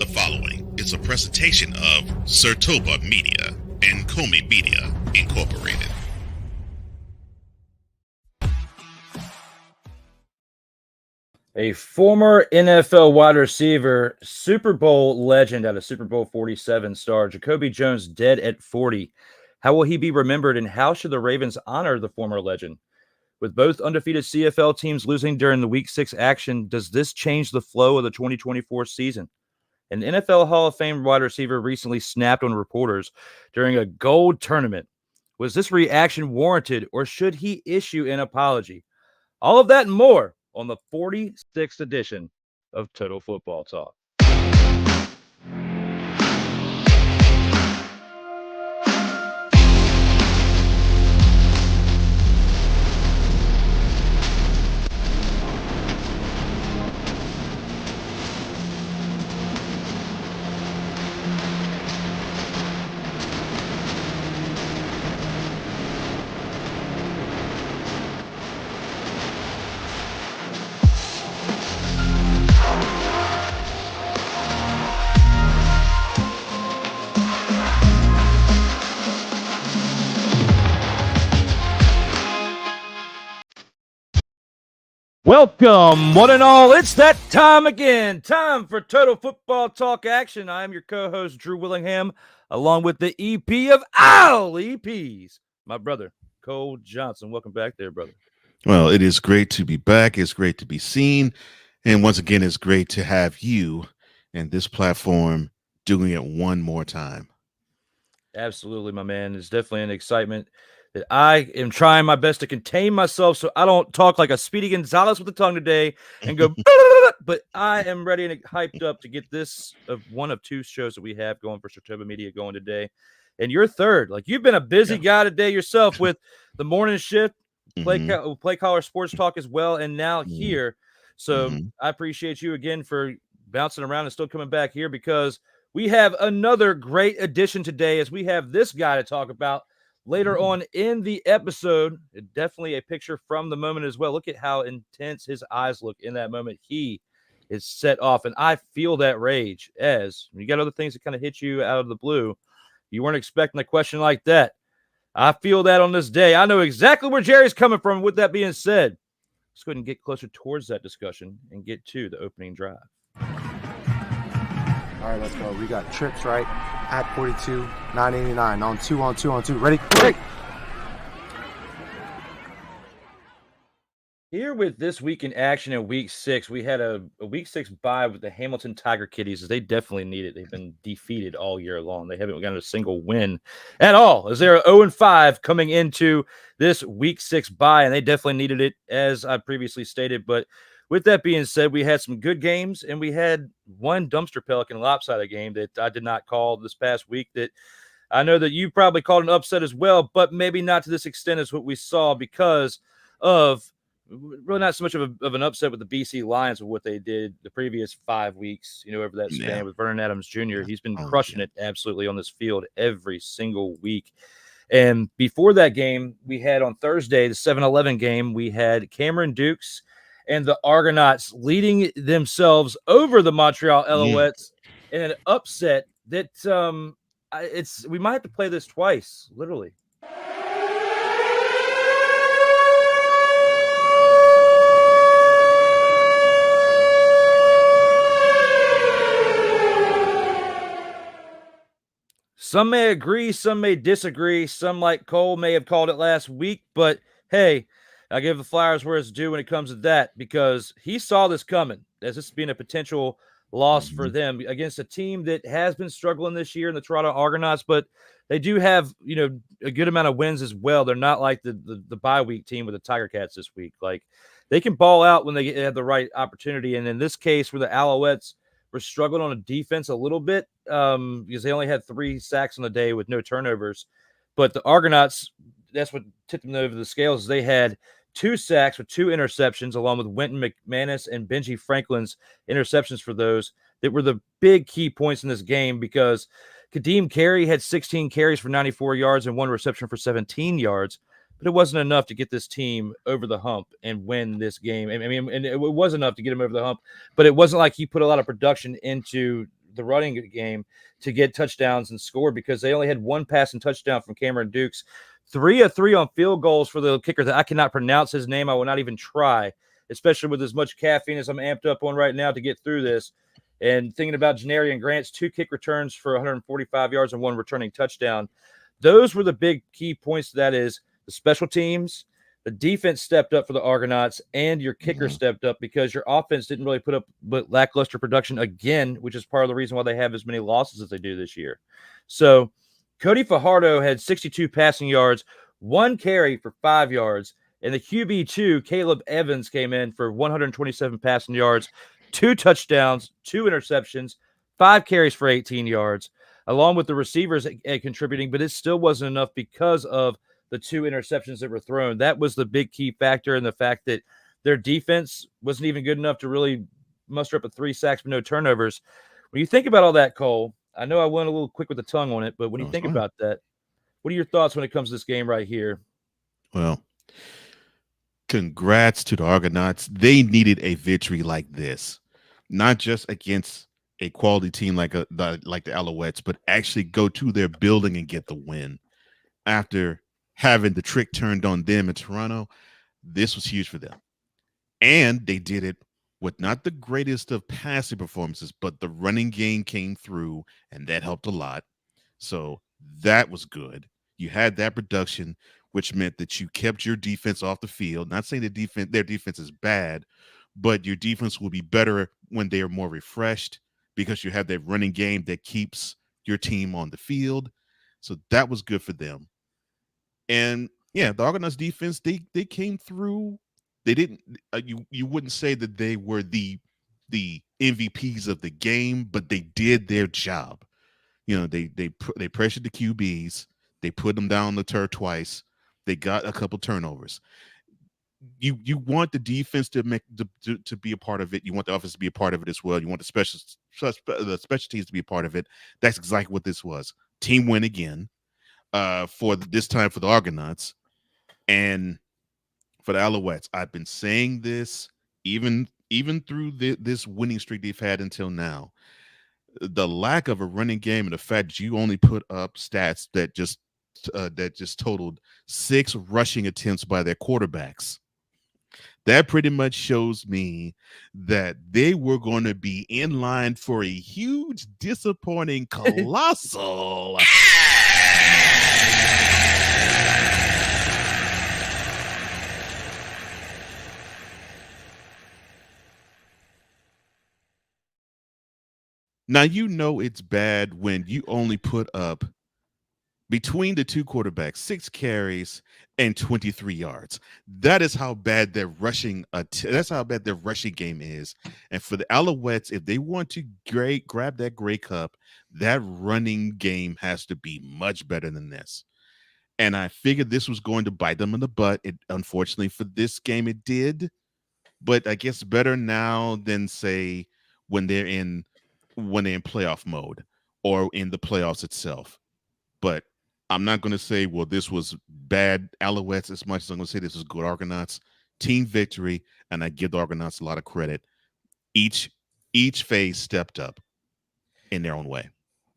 The following is a presentation of Sertoba Media and Comey Media Incorporated. A former NFL wide receiver, Super Bowl legend out of Super Bowl 47 star, Jacoby Jones Dead at 40. How will he be remembered, and how should the Ravens honor the former legend? With both undefeated CFL teams losing during the Week 6 action, does this change the flow of the 2024 season? An NFL Hall of Fame wide receiver recently snapped on reporters during a gold tournament. Was this reaction warranted, or should he issue an apology? All of that and more on the 46th edition of Total Football Talk. Welcome, one and all. It's that time again. Time for Total Football Talk action. I am your co-host, Drew Willingham, along with the EP of all EPs, my brother, Cole Johnson. Welcome back there, brother. Well, it is great to be back. It's great to be seen. And once again, it's great to have you and this platform doing it one more time. Absolutely, my man. It's definitely an excitement that I am trying my best to contain myself so I don't talk like a Speedy Gonzalez with the tongue today and go, but I am ready and hyped up to get this of one of two shows that we have going for Sertoba Media going today. And you're third. Like, you've been a busy guy today yourself with the morning shift, play caller sports talk as well, and now here. So I appreciate you again for bouncing around and still coming back here, because we have another great addition today as we have this guy to talk about later on in the episode. Definitely a picture from the moment as well. Look at how intense his eyes look in that moment. He is set off, and I feel that rage as you got other things that kind of hit you out of the blue. You weren't expecting a question like that. I feel that on this day. I know exactly where Jerry's coming from. With that being said, let's go ahead and get closer towards that discussion and get to the opening drive. All right, let's go. We got trips right at 42, 989 on two. Ready? Great. Here with this week in action in Week 6, we had a Week 6 bye with the Hamilton Tiger Kitties, as they definitely need it. They've been defeated all year long. They haven't gotten a single win at all, as they're 0-5 coming into this Week 6 bye, and they definitely needed it, as I previously stated. But with that being said, we had some good games, and we had one dumpster Pelican lopsided game that I did not call this past week that I know that you probably called an upset as well, but maybe not to this extent as what we saw, because of really not so much of an upset with the BC Lions with what they did the previous 5 weeks, over that span with Vernon Adams Jr. He's been crushing it absolutely on this field every single week. And before that game, we had on Thursday, the 7-11 game, we had Cameron Dukes and the Argonauts leading themselves over the Montreal Alouettes in an upset that we might have to play this twice, literally. Some may agree, some may disagree. Some, like Cole, may have called it last week, but hey, I give the Flyers where it's due when it comes to that, because he saw this coming as this being a potential loss for them against a team that has been struggling this year in the Toronto Argonauts, but they do have, a good amount of wins as well. They're not like the bye week team with the Tiger Cats this week. Like, they can ball out when they have the right opportunity. And in this case, where the Alouettes were struggling on a defense a little bit, because they only had 3 sacks on the day with no turnovers. But the Argonauts, that's what tipped them over the scales. They had 2 sacks with 2 interceptions, along with Wynton McManus and Benji Franklin's interceptions for those that were the big key points in this game, because Kadeem Carey had 16 carries for 94 yards and 1 reception for 17 yards. But it wasn't enough to get this team over the hump and win this game. I mean, and it was enough to get him over the hump, but it wasn't like he put a lot of production into the running game to get touchdowns and score, because they only had one passing touchdown from Cameron Dukes. 3 of 3 on field goals for the kicker that I cannot pronounce his name. I will not even try, especially with as much caffeine as I'm amped up on right now to get through this. And thinking about Janarian Grant's 2 kick returns for 145 yards and 1 returning touchdown. Those were the big key points to that. Is the special teams, the defense stepped up for the Argonauts, and your kicker stepped up, because your offense didn't really put up but lackluster production again, which is part of the reason why they have as many losses as they do this year. So Cody Fajardo had 62 passing yards, 1 carry for 5 yards, and the QB2, Caleb Evans, came in for 127 passing yards, 2 touchdowns, 2 interceptions, 5 carries for 18 yards, along with the receivers contributing, but it still wasn't enough because of the 2 interceptions that were thrown. That was the big key factor, in the fact that their defense wasn't even good enough to really muster up a 3 sacks with no turnovers. When you think about all that, Cole, I know I went a little quick with the tongue on it, but when you think about that, what are your thoughts when it comes to this game right here? Well, congrats to the Argonauts. They needed a victory like this, not just against a quality team like the Alouettes, but actually go to their building and get the win. After having the trick turned on them in Toronto, this was huge for them. And they did it with not the greatest of passing performances, but the running game came through, and that helped a lot. So that was good. You had that production, which meant that you kept your defense off the field. Not saying their defense is bad, but your defense will be better when they are more refreshed, because you have that running game that keeps your team on the field. So that was good for them. And yeah, the Argonauts defense, they came through. They didn't you wouldn't say that they were the MVPs of the game, but they did their job. You know, they pressured the QBs, they put them down the turf twice, they got a couple turnovers. You want the defense to be a part of it. You want the offense to be a part of it as well. You want the special teams to be a part of it. That's exactly what this was. Team win again. For this time for the Argonauts, and for the Alouettes. I've been saying this even through this winning streak they've had until now. The lack of a running game and the fact that you only put up stats that just totaled 6 rushing attempts by their quarterbacks. That pretty much shows me that they were going to be in line for a huge, disappointing, colossal Now, you know it's bad when you only put up, between the 2 quarterbacks, 6 carries and 23 yards. That is how bad their rushing game is. And for the Alouettes, if they want to grab that Grey Cup, that running game has to be much better than this. And I figured this was going to bite them in the butt. It, unfortunately for this game, it did. But I guess better now than, say, when they're in playoff mode or in the playoffs itself. But I'm not going to say, well, this was bad Alouettes as much as I'm going to say this was good Argonauts. Team victory, and I give the Argonauts a lot of credit. Each phase stepped up in their own way.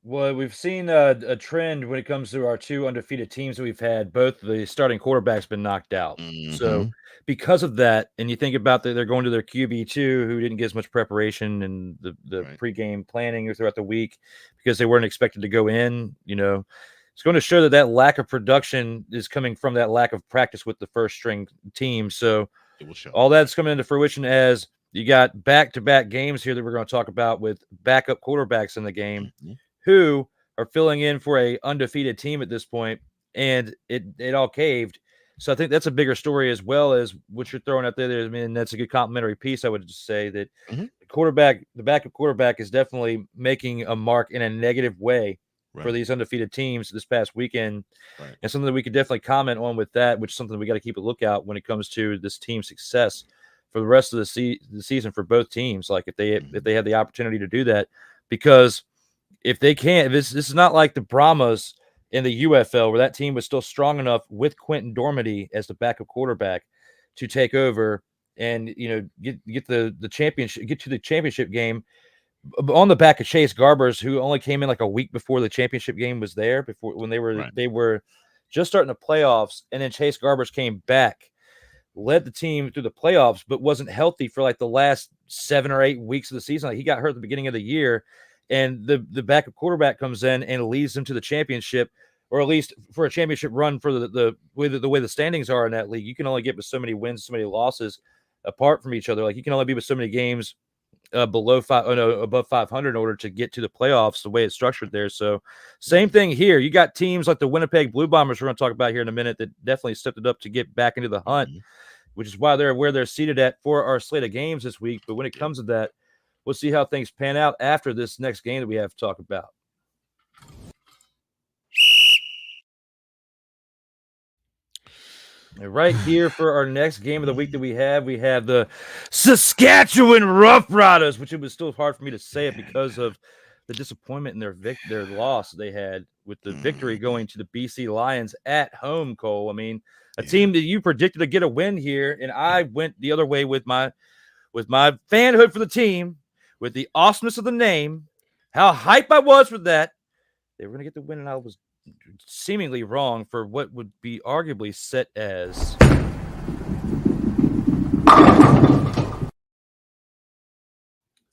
Well, we've seen a trend when it comes to our 2 undefeated teams that we've had. Both the starting quarterbacks been knocked out. So because of that, and you think about that, they're going to their QB2, who didn't get as much preparation in the pregame planning or throughout the week because they weren't expected to go in. You know, it's going to show that lack of production is coming from that lack of practice with the first string team. So it will show. All that's coming into fruition as you got back-to-back games here that we're going to talk about with backup quarterbacks in the game. Who are filling in for a undefeated team at this point, and it all caved. So I think that's a bigger story as well as what you're throwing out there. I mean, that's a good complimentary piece. I would just say that the backup quarterback is definitely making a mark in a negative way for these undefeated teams this past weekend. And something that we could definitely comment on with that, which is something we got to keep a lookout when it comes to this team's success for the rest of the season for both teams. Like if they had the opportunity to do that, because if they can't, this is not like the Brahmas in the UFL where that team was still strong enough with Quentin Dormady as the backup quarterback to take over and get the championship, get to the championship game on the back of Chase Garbers, who only came in like a week before the championship game was there, before when they were just starting the playoffs, and then Chase Garbers came back, led the team through the playoffs, but wasn't healthy for like the last 7 or 8 weeks of the season. Like he got hurt at the beginning of the year, and the backup quarterback comes in and leads them to the championship, or at least for a championship run for the way the standings are in that league. You can only get with so many wins, so many losses apart from each other. Like you can only be with so many games above 500 in order to get to the playoffs, the way it's structured there. So same thing here. You got teams like the Winnipeg Blue Bombers we're going to talk about here in a minute that definitely stepped it up to get back into the hunt, which is why they're where they're seated at for our slate of games this week. But when it comes to that, we'll see how things pan out after this next game that we have to talk about. And right here for our next game of the week that we have the Saskatchewan Roughriders, which it was still hard for me to say it because of the disappointment in their loss they had with the victory going to the BC Lions at home, Cole. I mean, a team that you predicted to get a win here, and I went the other way with my fanhood for the team, with the awesomeness of the name, how hype I was for that. They were going to get the win, and I was seemingly wrong for what would be arguably set as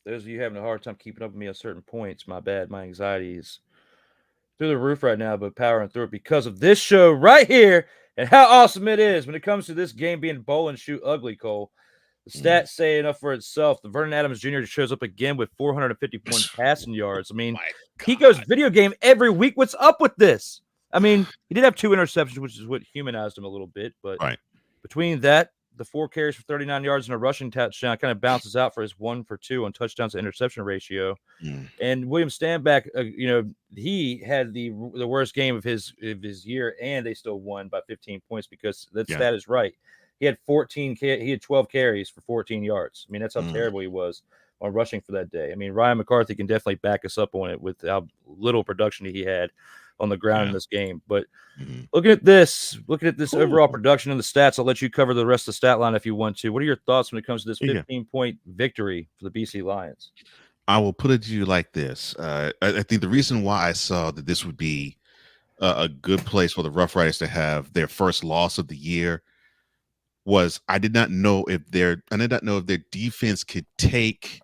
those of you having a hard time keeping up with me on certain points. My bad. My anxiety is through the roof right now, but powering through it because of this show right here and how awesome it is when it comes to this game being bowl and shoot ugly, Cole. The stats say enough for itself. The Vernon Adams Jr. shows up again with 450 passing yards. I mean, he goes video game every week. What's up with this? I mean, he did have 2 interceptions, which is what humanized him a little bit. But between that, the 4 carries for 39 yards and a rushing touchdown kind of bounces out for his 1 for 2 on touchdowns to interception ratio. And William Stanback, he had the worst game of his year, and they still won by 15 points because that stat is right. He had 12 carries for 14 yards. I mean, that's how terrible he was on rushing for that day. I mean, Ryan McCarthy can definitely back us up on it with how little production he had on the ground in this game. But looking at this overall production and the stats, I'll let you cover the rest of the stat line if you want to. What are your thoughts when it comes to this 15-point victory for the BC Lions? I will put it to you like this. I think the reason why I saw that this would be a good place for the Rough Riders to have their first loss of the year was I did not know if their defense could take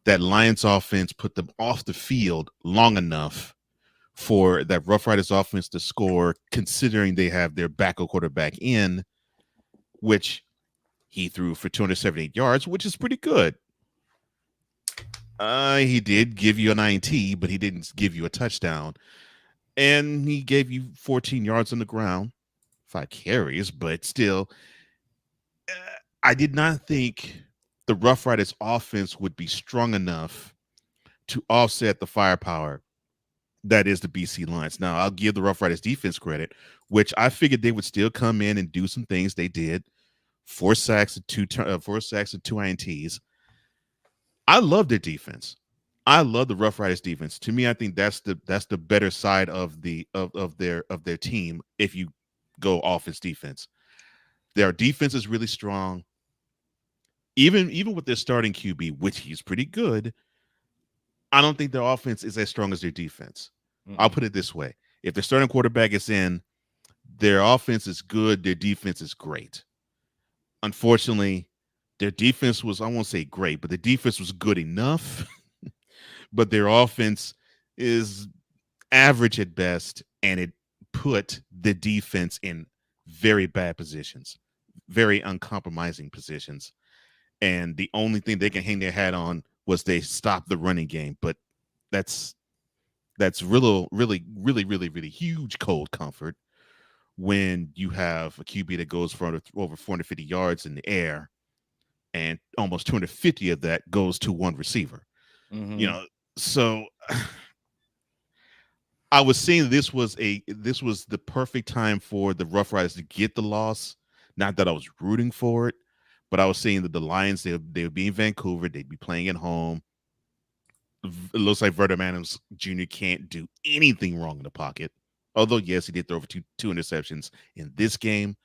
that Lions offense, put them off the field long enough for that Rough Riders offense to score, considering they have their backup quarterback in, which he threw for 278 yards, which is pretty good. He did give you an INT, but he didn't give you a touchdown. And he gave you 14 yards on the ground, 5 carries, but still, I did not think the Rough Riders offense would be strong enough to offset the firepower that is the BC Lions. Now, I'll give the Rough Riders defense credit, which I figured they would still come in and do some things. They did. 4 sacks and 2 INTs. I love their defense. I love the Rough Riders defense. To me, I think that's the better side of their team if you go offense defense. Their defense is really strong. Even with their starting QB, which he's pretty good, I don't think their offense is as strong as their defense. I'll put it this way. If their starting quarterback is in, their offense is good, their defense is great. Unfortunately, their defense was, I won't say great, but the defense was good enough. But their offense is average at best, and it put the defense in very bad positions, very uncompromising positions. And the only thing they can hang their hat on was they stopped the running game. But that's really huge cold comfort when you have a QB that goes for over 450 yards in the air, and almost 250 of that goes to one receiver. So I was saying this was the perfect time for the Rough Riders to get the loss. Not that I was rooting for it, but I was saying that the Lions, they would be in Vancouver, they'd be playing at home. It looks like Vernon Adams Jr. can't do anything wrong in the pocket. Although, yes, he did throw for two interceptions in this game.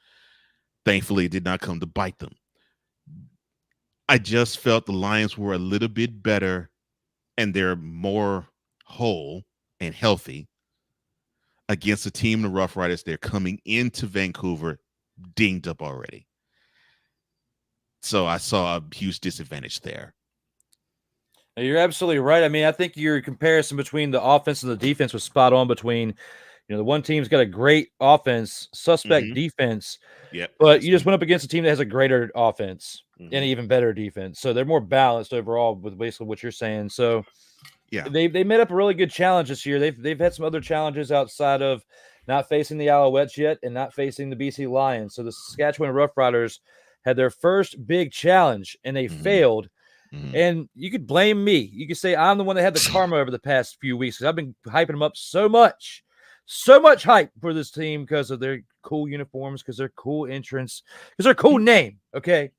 Thankfully, it did not come to bite them. I just felt the Lions were a little bit better and they're more whole and healthy against a team, the Roughriders. They're coming into Vancouver dinged up already. So I saw a huge disadvantage there. You're absolutely right. I mean, I think your comparison between the offense and the defense was spot on. Between, the one team's got a great offense, suspect defense, but you just went up against a team that has a greater offense and an even better defense. So they're more balanced overall with basically what you're saying. So they made up a really good challenge this year. They've had some other challenges outside of not facing the Alouettes yet and not facing the BC Lions. So the Saskatchewan Roughriders had their first big challenge and they failed. And you could blame me. You could say I'm the one that had the karma over the past few weeks because I've been hyping them up so much hype for this team because of their cool uniforms, because their cool entrance, because their cool name. Okay,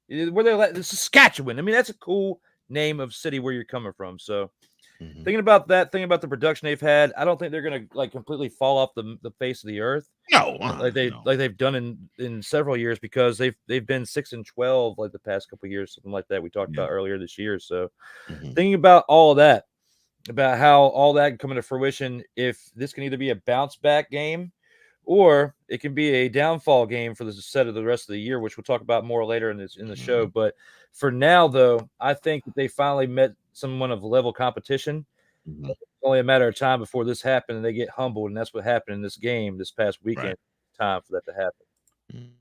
where they're Saskatchewan. I mean, that's a cool name of city where you're coming from. So thinking about that, thinking about the production they've had, I don't think they're going to completely fall off the face of the earth. No, like they've done in several years, because they've been 6-12 like the past couple of years, something like that we talked about earlier this year. So thinking about all of that, about how all that can come into fruition, if this can either be a bounce back game or it can be a downfall game for the set of the rest of the year, which we'll talk about more later in the show. But for now, though, I think that they finally met someone of level competition. It's only a matter of time before this happened and they get humbled, and that's what happened in this game this past weekend. Time for that to happen.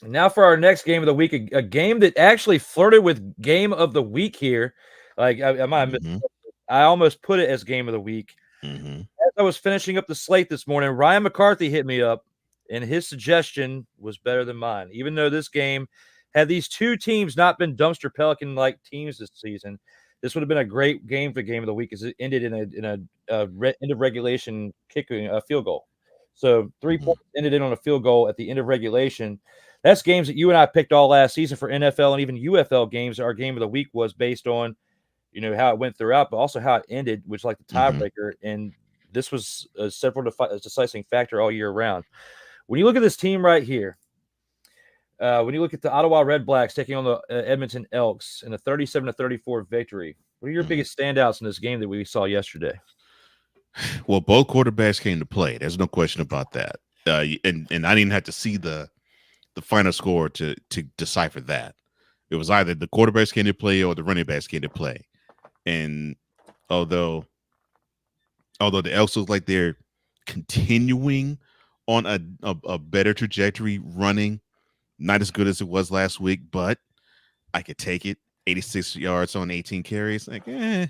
And now for our next game of the week, a game that actually flirted with game of the week here. Like I almost put it as game of the week. As I was finishing up the slate this morning, Ryan McCarthy hit me up, and his suggestion was better than mine. Even though this game, had these two teams not been dumpster Pelican-like teams this season, this would have been a great game for game of the week, as it ended in a end of regulation kicking a field goal. So 3 points ended in on a field goal at the end of regulation. That's games that you and I picked all last season for NFL and even UFL games. Our game of the week was based on, how it went throughout, but also how it ended, which like the tiebreaker. And this was a decisive factor all year round. When you look at this team right here, when you look at the Ottawa Redblacks taking on the Edmonton Elks in a 37-34 victory, what are your biggest standouts in this game that we saw yesterday? Well, both quarterbacks came to play. There's no question about that. And I didn't have to see the final score to decipher that. It was either the quarterbacks came to play or the running backs came to play. And although the Elks look like they're continuing on a better trajectory running, not as good as it was last week, but I could take it. 86 yards on 18 carries. Like, the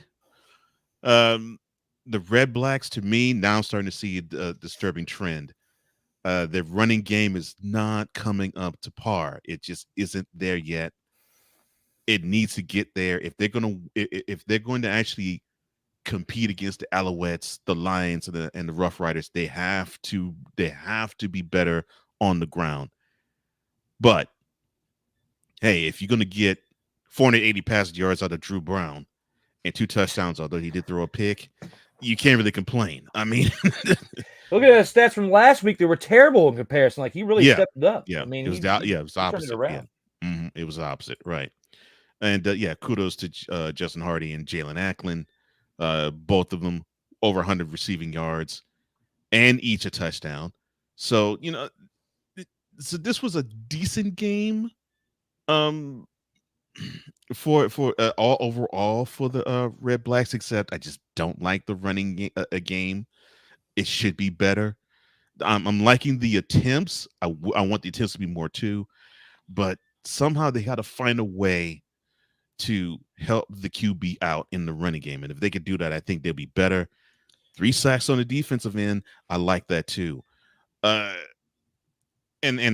Redblacks, to me, now I'm starting to see a disturbing trend. Their running game is not coming up to par. It just isn't there yet. It needs to get there if they're going to actually compete against the Alouettes, the Lions, and the Roughriders. They have to be better on the ground. But hey, if you're going to get 480 passing yards out of Drew Brown and 2 touchdowns, although he did throw a pick, you can't really complain. I mean, look at the stats from last week; they were terrible in comparison. Like, he really stepped it up. Yeah, I mean, it was opposite. It was opposite, right? And kudos to Justin Hardy and Jalen Ackland, both of them over 100 receiving yards and each a touchdown. So so this was a decent game, for all overall for the Redblacks. Except I just don't like the running game. It should be better. I'm liking the attempts. I want the attempts to be more too, but somehow they got to find a way to help the QB out in the running game. And if they could do that, I think they'll be better. 3 sacks on the defensive end. I like that too. And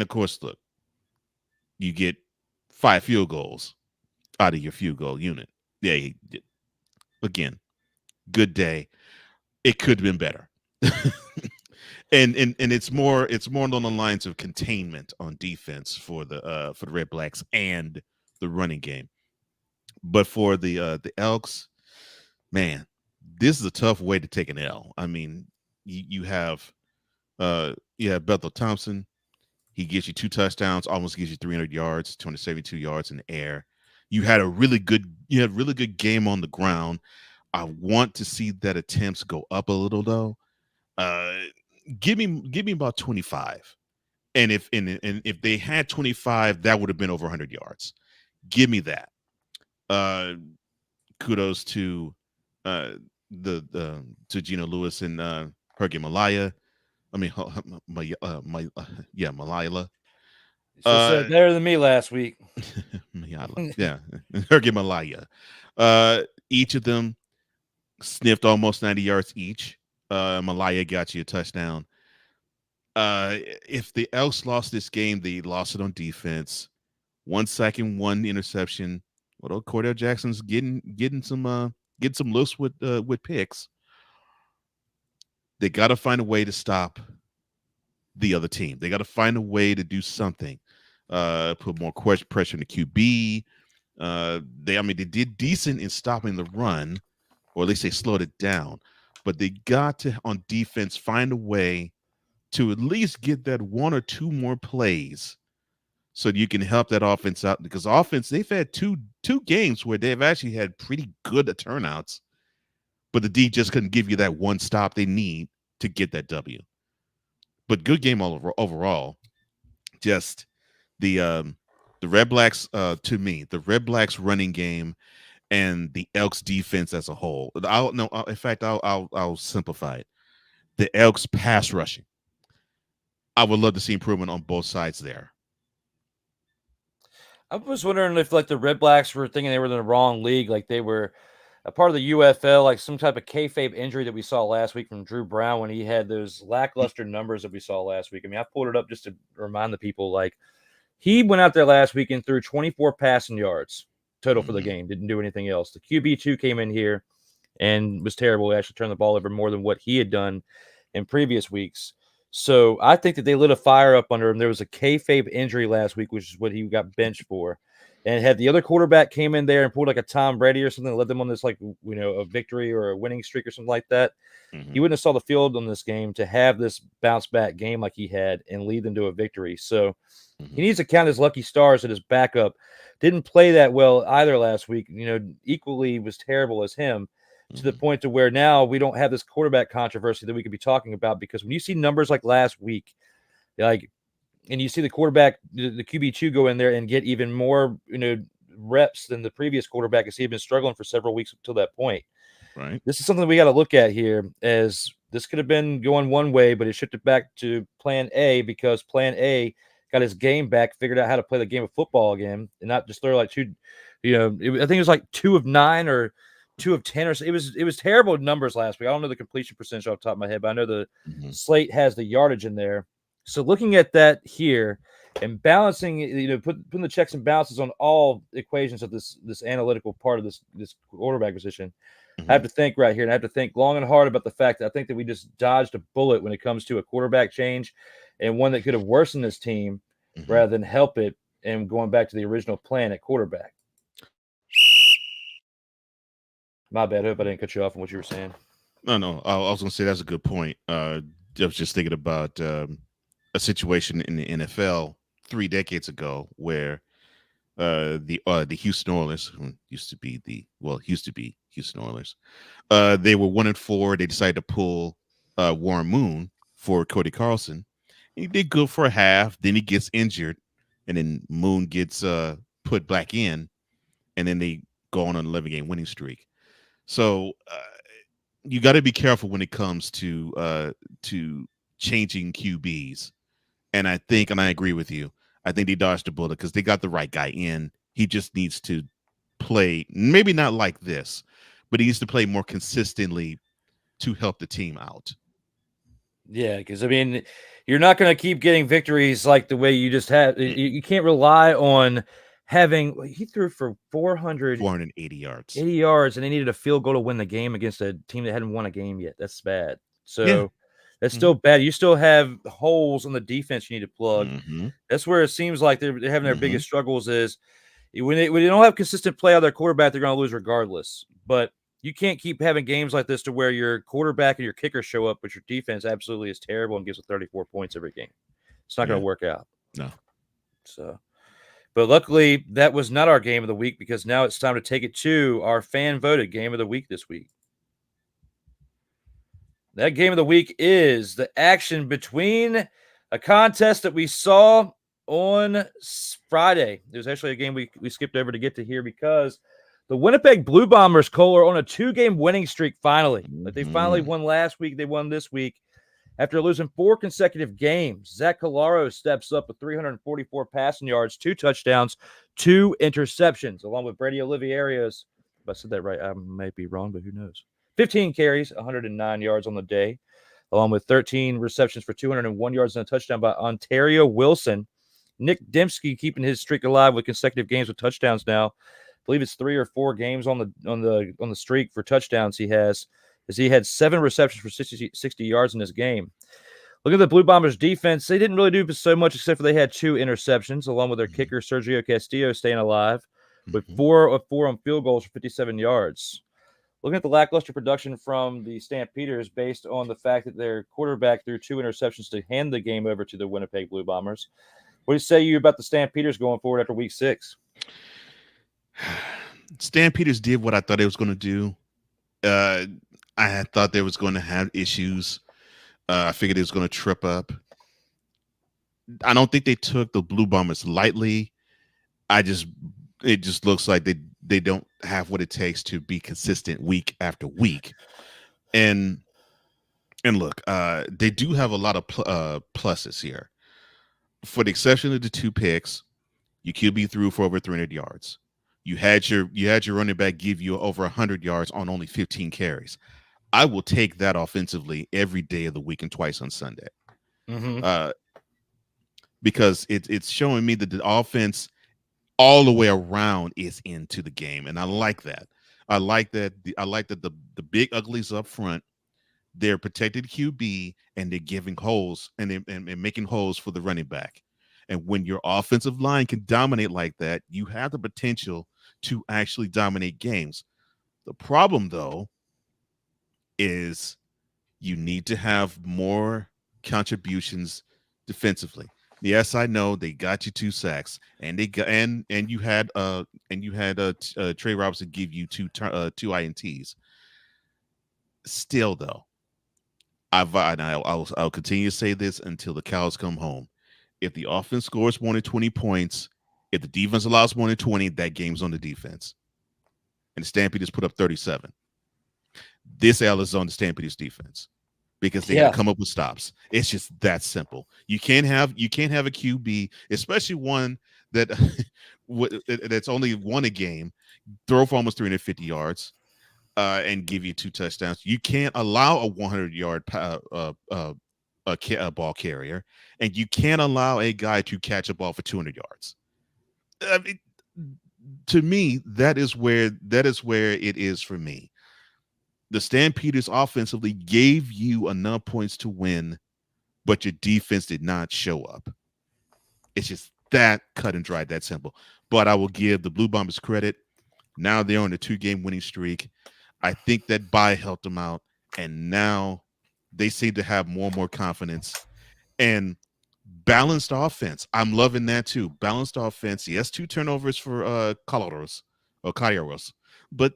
of course, look, you get 5 field goals out of your field goal unit. Yeah, again, good day. It could have been better. and it's more along the lines of containment on defense for the Redblacks and the running game. But for the Elks, man, this is a tough way to take an L. I mean, you have Bethel Thompson. He gets you 2 touchdowns, almost gives you 300 yards, 272 yards in the air. You had really good game on the ground. I want to see that attempts go up a little though. Give me about 25. And if they had 25, that would have been over 100 yards. Give me that. Kudos to to Gino Lewis and Hergy Malaya. I mean, Malila. Said better than me last week. Yeah, Hergy Malaya. Each of them sniffed almost 90 yards each. Malaya got you a touchdown. If the Elks lost this game, they lost it on defense. 1 sack and 1 interception. Although Cordell Jackson's getting some looks with picks. They got to find a way to stop the other team. They got to find a way to do something. Put more pressure on the QB. They did decent in stopping the run, or at least they slowed it down. But they got to, on defense, find a way to at least get that 1 or 2 more plays so you can help that offense out. Because offense, they've had two games where they've actually had pretty good turnouts, but the D just couldn't give you that one stop they need to get that W. But good game overall. Just the Redblacks, to me, the Redblacks running game and the Elks defense as a whole. I'll simplify it. The Elks pass rushing. I would love to see improvement on both sides there. I was wondering if like the Redblacks were thinking they were in the wrong league, like they were a part of the UFL, like some type of kayfabe injury that we saw last week from Drew Brown when he had those lackluster numbers that we saw last week. I mean, I pulled it up just to remind the people, like he went out there last week and threw 24 passing yards total for the game, didn't do anything else. The QB2 came in here and was terrible. He actually turned the ball over more than what he had done in previous weeks. So I think that they lit a fire up under him. There was a kayfabe injury last week, which is what he got benched for. And had the other quarterback came in there and pulled like a Tom Brady or something, led them on this, like, a victory or a winning streak or something like that, he wouldn't have saw the field on this game to have this bounce back game like he had and lead them to a victory. So he needs to count his lucky stars that his backup didn't play that well either last week. Equally was terrible as him. To the point to where now we don't have this quarterback controversy that we could be talking about, because when you see numbers like last week, and you see the quarterback, the QB2 go in there and get even more, reps than the previous quarterback, as he had been struggling for several weeks until that point. Right. This is something we got to look at here, as this could have been going one way, but it shifted back to plan A, because plan A got his game back, figured out how to play the game of football again, and not just throw like two, I think it was like 2 of 9 or 2 of 10 or so. It was terrible numbers last week. I don't know the completion percentage off the top of my head, but I know the slate has the yardage in there. So looking at that here and balancing, putting the checks and balances on all equations of this analytical part of this quarterback position, I have to think right here, and I have to think long and hard about the fact that I think that we just dodged a bullet when it comes to a quarterback change, and one that could have worsened this team rather than help it, and going back to the original plan at quarterback. My bad. I hope I didn't cut you off on what you were saying. No. I was going to say that's a good point. I was just thinking about a situation in the NFL 3 decades ago where the Houston Oilers, who used to be Houston Oilers, they were 1-4. They decided to pull Warren Moon for Cody Carlson. He did good for a half. Then he gets injured, and then Moon gets put back in, and then they go on an 11-game winning streak. So you got to be careful when it comes to changing QBs. And I agree with you. I think they dodged a bullet because they got the right guy in. He just needs to play, maybe not like this, but he needs to play more consistently to help the team out. Yeah, because, you're not going to keep getting victories like the way you just had. You can't rely on having – he threw for 480 yards. 80 yards, and they needed a field goal to win the game against a team that hadn't won a game yet. That's bad. So that's still bad. You still have holes on the defense you need to plug. That's where it seems like they're having their biggest struggles is when they don't have consistent play out of their quarterback, they're going to lose regardless. But you can't keep having games like this to where your quarterback and your kicker show up, but your defense absolutely is terrible and gives 34 points every game. It's not going to work out. No. So, But luckily, that was not our game of the week because now it's time to take it to our fan-voted game of the week this week. That game of the week is the action between a contest that we saw on Friday. There's actually a game we skipped over to get to here because the Winnipeg Blue Bombers, Cole, are on a 2-game winning streak finally. Like they finally won last week. They won this week. After losing 4 consecutive games, Zach Colaro steps up with 344 passing yards, 2 touchdowns, 2 interceptions, along with Brady Oliverios. If I said that right, I might be wrong, but who knows? 15 carries, 109 yards on the day, along with 13 receptions for 201 yards and a touchdown by Ontario Wilson. Nick Dembski keeping his streak alive with consecutive games with touchdowns now. I believe it's 3 or 4 games on the streak for touchdowns he has, as he had 7 receptions for 60 yards in this game. Look at the Blue Bombers defense. They didn't really do so much except for they had 2 interceptions, along with their kicker, Sergio Castillo, staying alive with 4 of 4 on field goals for 57 yards. Looking at the lackluster production from the Stampeders based on the fact that their quarterback threw 2 interceptions to hand the game over to the Winnipeg Blue Bombers. What do you say about the Stampeders going forward after week 6? Stampeders did what I thought it was going to do. I had thought they was going to have issues. I figured it was going to trip up. I don't think they took the Blue Bombers lightly. It just looks like they don't have what it takes to be consistent week after week. And look, they do have a lot of pluses here. For the exception of the 2 picks, your QB threw for over 300 yards. You had your running back give you over 100 yards on only 15 carries. I will take that offensively every day of the week and twice on Sunday. Because it's showing me that the offense all the way around is into the game, and I like that. I like that the big uglies up front, they're protected QB and they're giving holes and making holes for the running back. And when your offensive line can dominate like that, you have the potential to actually dominate games. The problem, though, is you need to have more contributions defensively. Yes, I know they got you 2 sacks, and they got and you had Trey Robinson give you 2 INTs. Still, though, I'll continue to say this until the cows come home. If the offense scores more than 20 points, if the defense allows more than 20, that game's on the defense. And the Stampeders put up 37. This L is on the Stampeders defense because they got to come up with stops. It's just that simple. You can't have a QB, especially one that that's only won a game, throw for almost 350 yards, and give you 2 touchdowns. You can't allow a 100-yard ball carrier, and you can't allow a guy to catch a ball for 200 yards. To me, that is where it is for me. The Stampeders offensively gave you enough points to win, but your defense did not show up. It's just that cut and dry, that simple. But I will give the Blue Bombers credit. Now they're on a 2-game winning streak. I think that bye helped them out, and now they seem to have more and more confidence. And balanced offense. I'm loving that too. Balanced offense. Yes, 2 turnovers for Colorados, but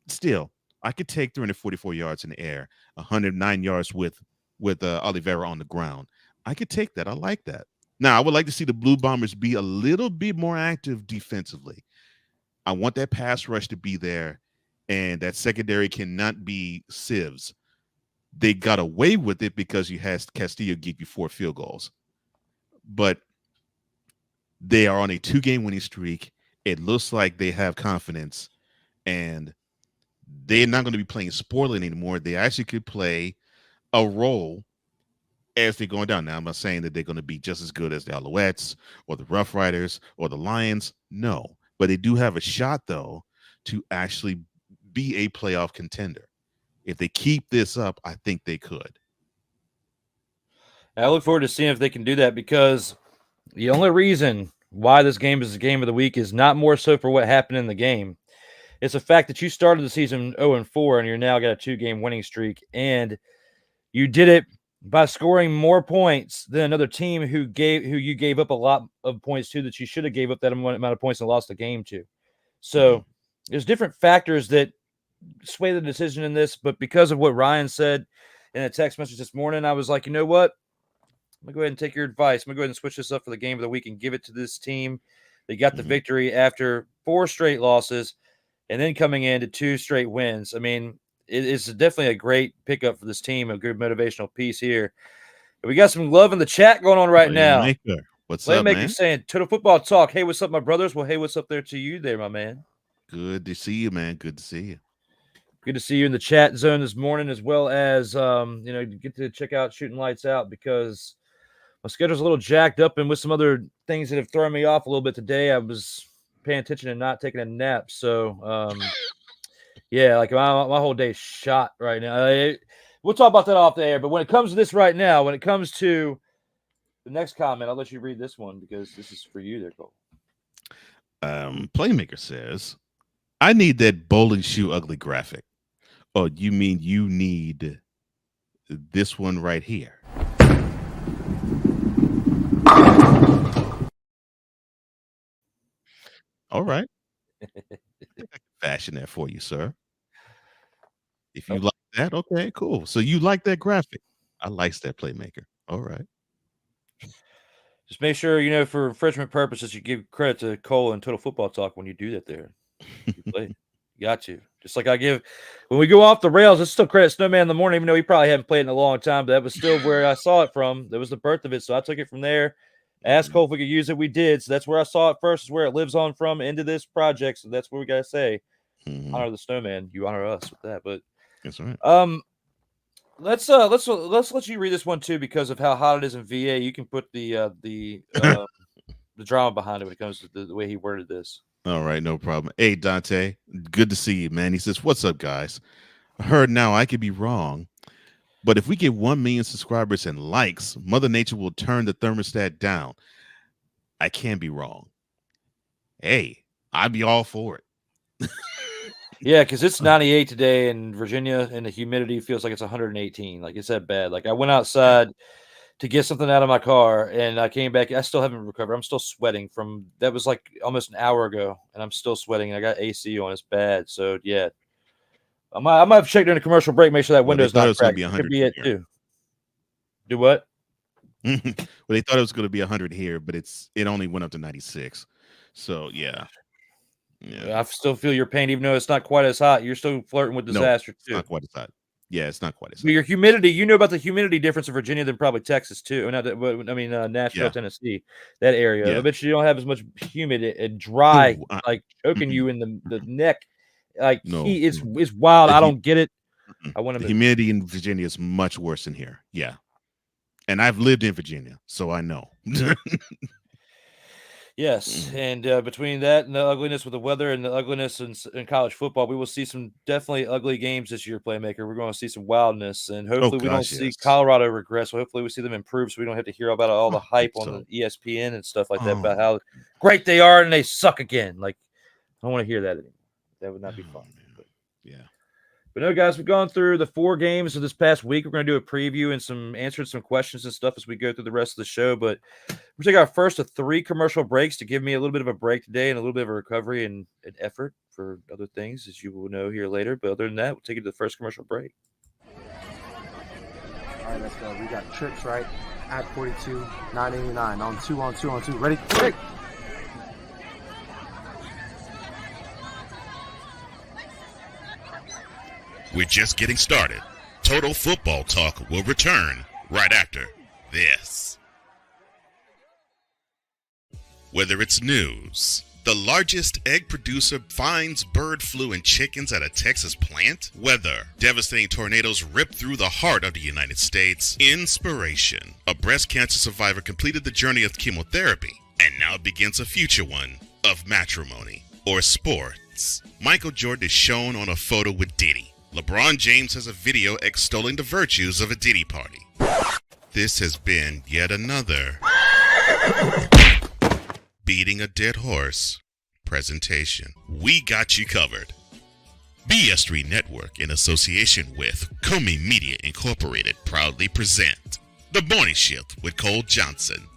still, I could take 344 yards in the air, 109 yards with Oliveira on the ground. I could take that. I like that. Now, I would like to see the Blue Bombers be a little bit more active defensively. I want that pass rush to be there, and that secondary cannot be sieves. They got away with it because you had Castillo give you 4 field goals. But they are on a 2-game winning streak. It looks like they have confidence, and they're not going to be playing spoiling anymore. They actually could play a role as they're going down. Now, I'm not saying that they're going to be just as good as the Alouettes or the Roughriders or the Lions. No, but they do have a shot, though, to actually be a playoff contender. If they keep this up, I think they could. I look forward to seeing if they can do that, because the only reason why this game is the game of the week is not more so for what happened in the game. It's the fact that you started the season 0-4 and you're now got a 2-game winning streak, and you did it by scoring more points than another team who you gave up a lot of points to that you should have gave up that amount of points and lost the game to. So there's different factors that sway the decision in this, but because of what Ryan said in a text message this morning, I was like, you know what? I'm going to go ahead and take your advice. I'm going to go ahead and switch this up for the game of the week and give it to this team. They got the victory after 4 straight losses and then coming into 2 straight wins. I mean, it's definitely a great pickup for this team, a good motivational piece here. We got some love in the chat going on right now. What's up, man? Saying, Total Football Talk. Hey, what's up, my brothers? Well, hey, what's up there to you there, my man? Good to see you, man. Good to see you. Good to see you in the chat zone this morning, as well as, get to check out Shooting Lights Out because my schedule's a little jacked up and with some other things that have thrown me off a little bit today. I was paying attention and not taking a nap. So, yeah, like my whole day's shot right now. We'll talk about that off the air. But when it comes to this right now, when it comes to the next comment, I'll let you read this one because this is for you there, Cole. Playmaker says, I need that bowling shoe ugly graphic. Oh, you mean you need this one right here? All right. I can fashion that for you, sir. If you like that, okay, cool. So you like that graphic. I likes that Playmaker. All right. Just make sure, for infringement purposes, you give credit to Cole and Total Football Talk when you do that there. You play. You got to. Just like I give when we go off the rails, it's still credit Snowman in the morning, even though he probably hadn't played in a long time, but that was still where I saw it from. That was the birth of it. So I took it from there. Asked Cole if we could use it. We did. So that's where I saw it first, is where it lives on from into this project. So that's what we gotta say. Honor the Snowman. You honor us with that. But that's right. Let's let you read this one too, because of how hot it is in VA. You can put the drama behind it when it comes to the way he worded this. All right, no problem. Hey, Dante, good to see you, man. He says, what's up, guys? I heard now I could be wrong, but if we get 1 million subscribers and likes, Mother Nature will turn the thermostat down. I can't be wrong. Hey, I'd be all for it. Yeah, because it's 98 today in Virginia, and the humidity feels like it's 118. Like, it's that bad. Like, I went outside to get something out of my car, and I came back. I still haven't recovered. I'm still sweating from that was like almost an hour ago, and I'm still sweating. And I got AC on. It's bad. So yeah, I might have checked during the commercial break, make sure that window's not cracked. It could be it too. Do what? Well, they thought it was going to be 100 here, but it only went up to 96. So yeah. I still feel your pain, even though it's not quite as hot. You're still flirting with disaster too. It's not quite as hot. Yeah, it's not quite as hot. Your humidity, you know about the humidity difference in Virginia than probably Texas too. Nashville, Tennessee, that area. Yeah. I bet you don't have as much humid and dry, like choking you in the neck. Like it's wild. I don't get it. The humidity in Virginia is much worse than here. Yeah, and I've lived in Virginia, so I know. Yes, and between that and the ugliness with the weather and the ugliness in college football, we will see some definitely ugly games this year, Playmaker. We're going to see some wildness, and hopefully we don't see Colorado regress. So hopefully we see them improve so we don't have to hear about all the hype on the ESPN and stuff like that about how great they are and they suck again. Like, I don't want to hear that anymore. That would not be fun. But, yeah. But no, guys, we've gone through the 4 games of this past week. We're going to do a preview and answering some questions and stuff as we go through the rest of the show. But we're taking our first of 3 commercial breaks to give me a little bit of a break today and a little bit of a recovery and an effort for other things, as you will know here later. But other than that, we'll take it to the first commercial break. All right, let's go. We got trips, right? At 42, 989 on 2. Ready? Break. We're just getting started. Total Football Talk will return right after this. Whether it's news, the largest egg producer finds bird flu in chickens at a Texas plant, weather, devastating tornadoes rip through the heart of the United States, inspiration, a breast cancer survivor completed the journey of chemotherapy, and now begins a future one of matrimony or sports. Michael Jordan is shown on a photo with Diddy. LeBron James has a video extolling the virtues of a Diddy party. This has been yet another beating a dead horse presentation. We got you covered. BS3 Network, in association with Comey Media Incorporated, proudly present The Morning Shift with Cole Johnson.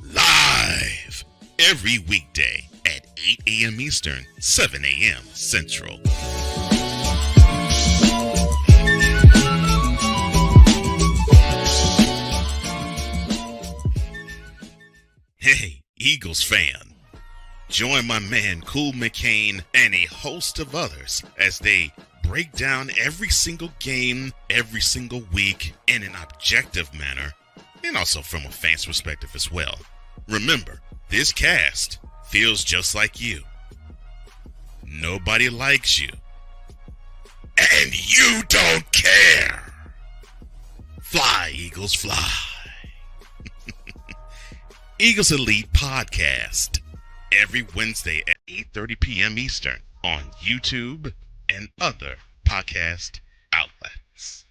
Live every weekday at 8 a.m. Eastern, 7 a.m. Central. Hey, Eagles fan. Join my man Cool McCain and a host of others as they break down every single game, every single week in an objective manner, and also from a fan's perspective as well. Remember, this cast feels just like you. Nobody likes you. And you don't care. Fly, Eagles, fly. Eagles Elite Podcast. Every Wednesday at 8:30 p.m. Eastern on YouTube and other podcast outlets.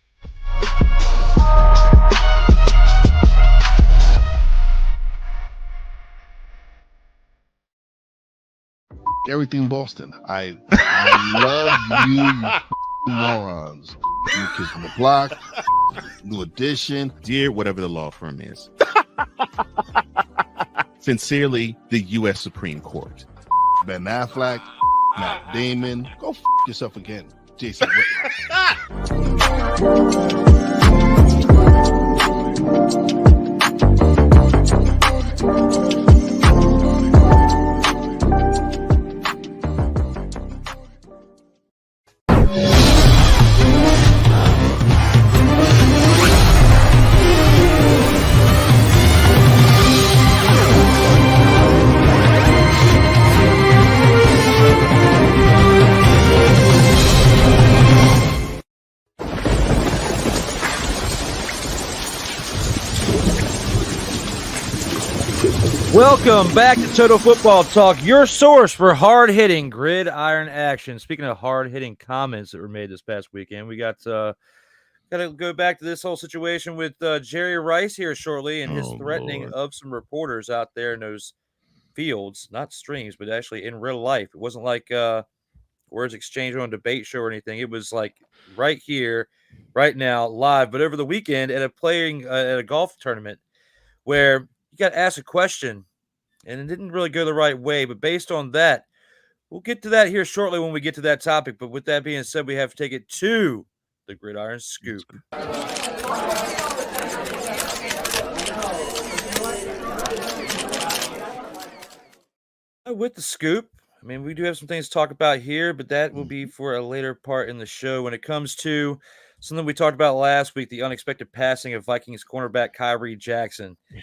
Everything Boston. I love you morons. New Kids on the Block, New Edition. Dear whatever the law firm is. Sincerely, the U.S. Supreme Court. Ben Affleck, Matt Damon. Go yourself again, Jason Whitlock. Welcome back to Total Football Talk, your source for hard-hitting gridiron action. Speaking of hard-hitting comments that were made this past weekend, we got to go back to this whole situation with Jerry Rice here shortly and his threatening of some reporters out there in those fields, not streams, but actually in real life. It wasn't like words exchanged on a debate show or anything. It was like right here, right now, live. But over the weekend at a golf tournament where you got asked a question, and it didn't really go the right way. But based on that, we'll get to that here shortly when we get to that topic. But with that being said, we have to take it to the Gridiron Scoop. With the Scoop, I mean, we do have some things to talk about here, but that will be for a later part in the show. When it comes to something we talked about last week, the unexpected passing of Vikings cornerback Kyrie Jackson. Yeah.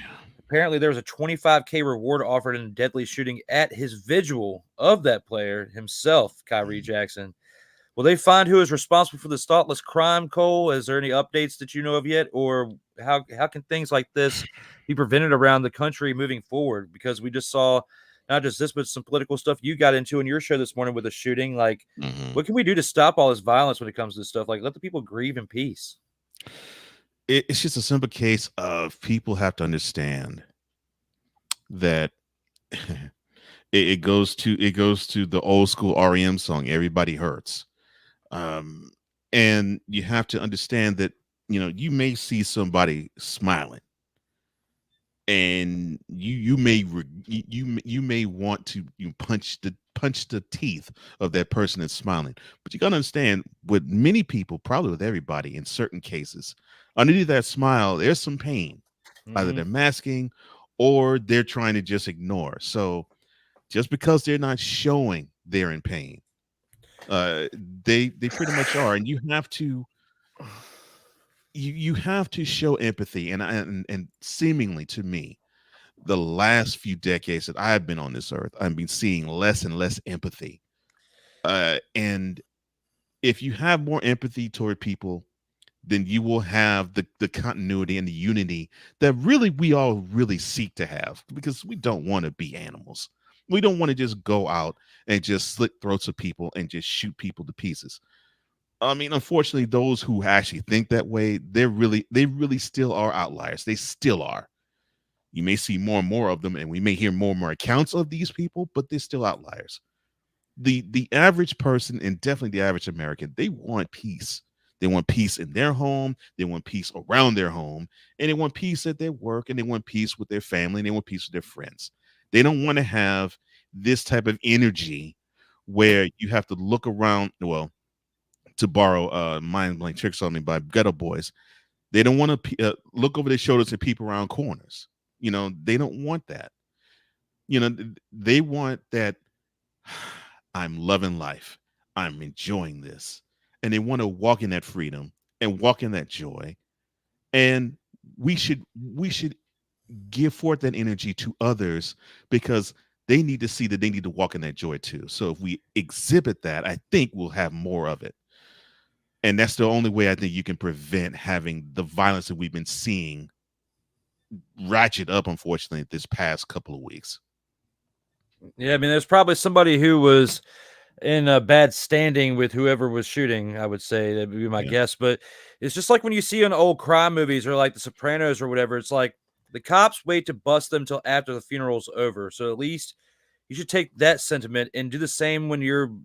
Apparently, there was a $25K reward offered in a deadly shooting at his vigil of that player himself, Kyrie Jackson. Will they find who is responsible for this thoughtless crime, Cole? Is there any updates that you know of yet? Or how can things like this be prevented around the country moving forward? Because we just saw not just this, but some political stuff you got into in your show this morning with a shooting. Like, what can we do to stop all this violence when it comes to this stuff? Like, let the people grieve in peace. It's just a simple case of people have to understand that it goes to the old school REM song, Everybody Hurts. And you have to understand that, you may see somebody smiling and you may want to punch the teeth of that person that's smiling. But you got to understand, with many people, probably with everybody in certain cases, underneath that smile, there's some pain. Either they're masking or they're trying to just ignore. So just because they're not showing they're in pain, they pretty much are. And you have to show empathy. And seemingly, to me, the last few decades that I've been on this earth, I've been seeing less and less empathy. And if you have more empathy toward people, then you will have the continuity and the unity that we all really seek to have, because we don't want to be animals. We don't want to just go out and just slit throats of people and just shoot people to pieces. I mean, unfortunately, those who actually think that way, they really still are outliers. They still are. You may see more and more of them, and we may hear more and more accounts of these people, but they're still outliers. the average person, and definitely the average American, they want peace. They want peace in their home, they want peace around their home, and they want peace at their work, and they want peace with their family, and they want peace with their friends. They don't want to have this type of energy where you have to look around, well, to borrow mind blank tricks on me by Ghetto Boys. They don't want to look over their shoulders and peep around corners. They don't want that. They want that. I'm loving life. I'm enjoying this. And they want to walk in that freedom and walk in that joy. And we should give forth that energy to others, because they need to see that they need to walk in that joy too. So if we exhibit that, I think we'll have more of it. And that's the only way I think you can prevent having the violence that we've been seeing ratchet up, unfortunately, this past couple of weeks. Yeah, I mean, there's probably somebody who was in a bad standing with whoever was shooting, I would say. That would be my guess. But it's just like when you see in old crime movies or like The Sopranos or whatever, it's like the cops wait to bust them till after the funeral's over. So at least you should take that sentiment and do the same when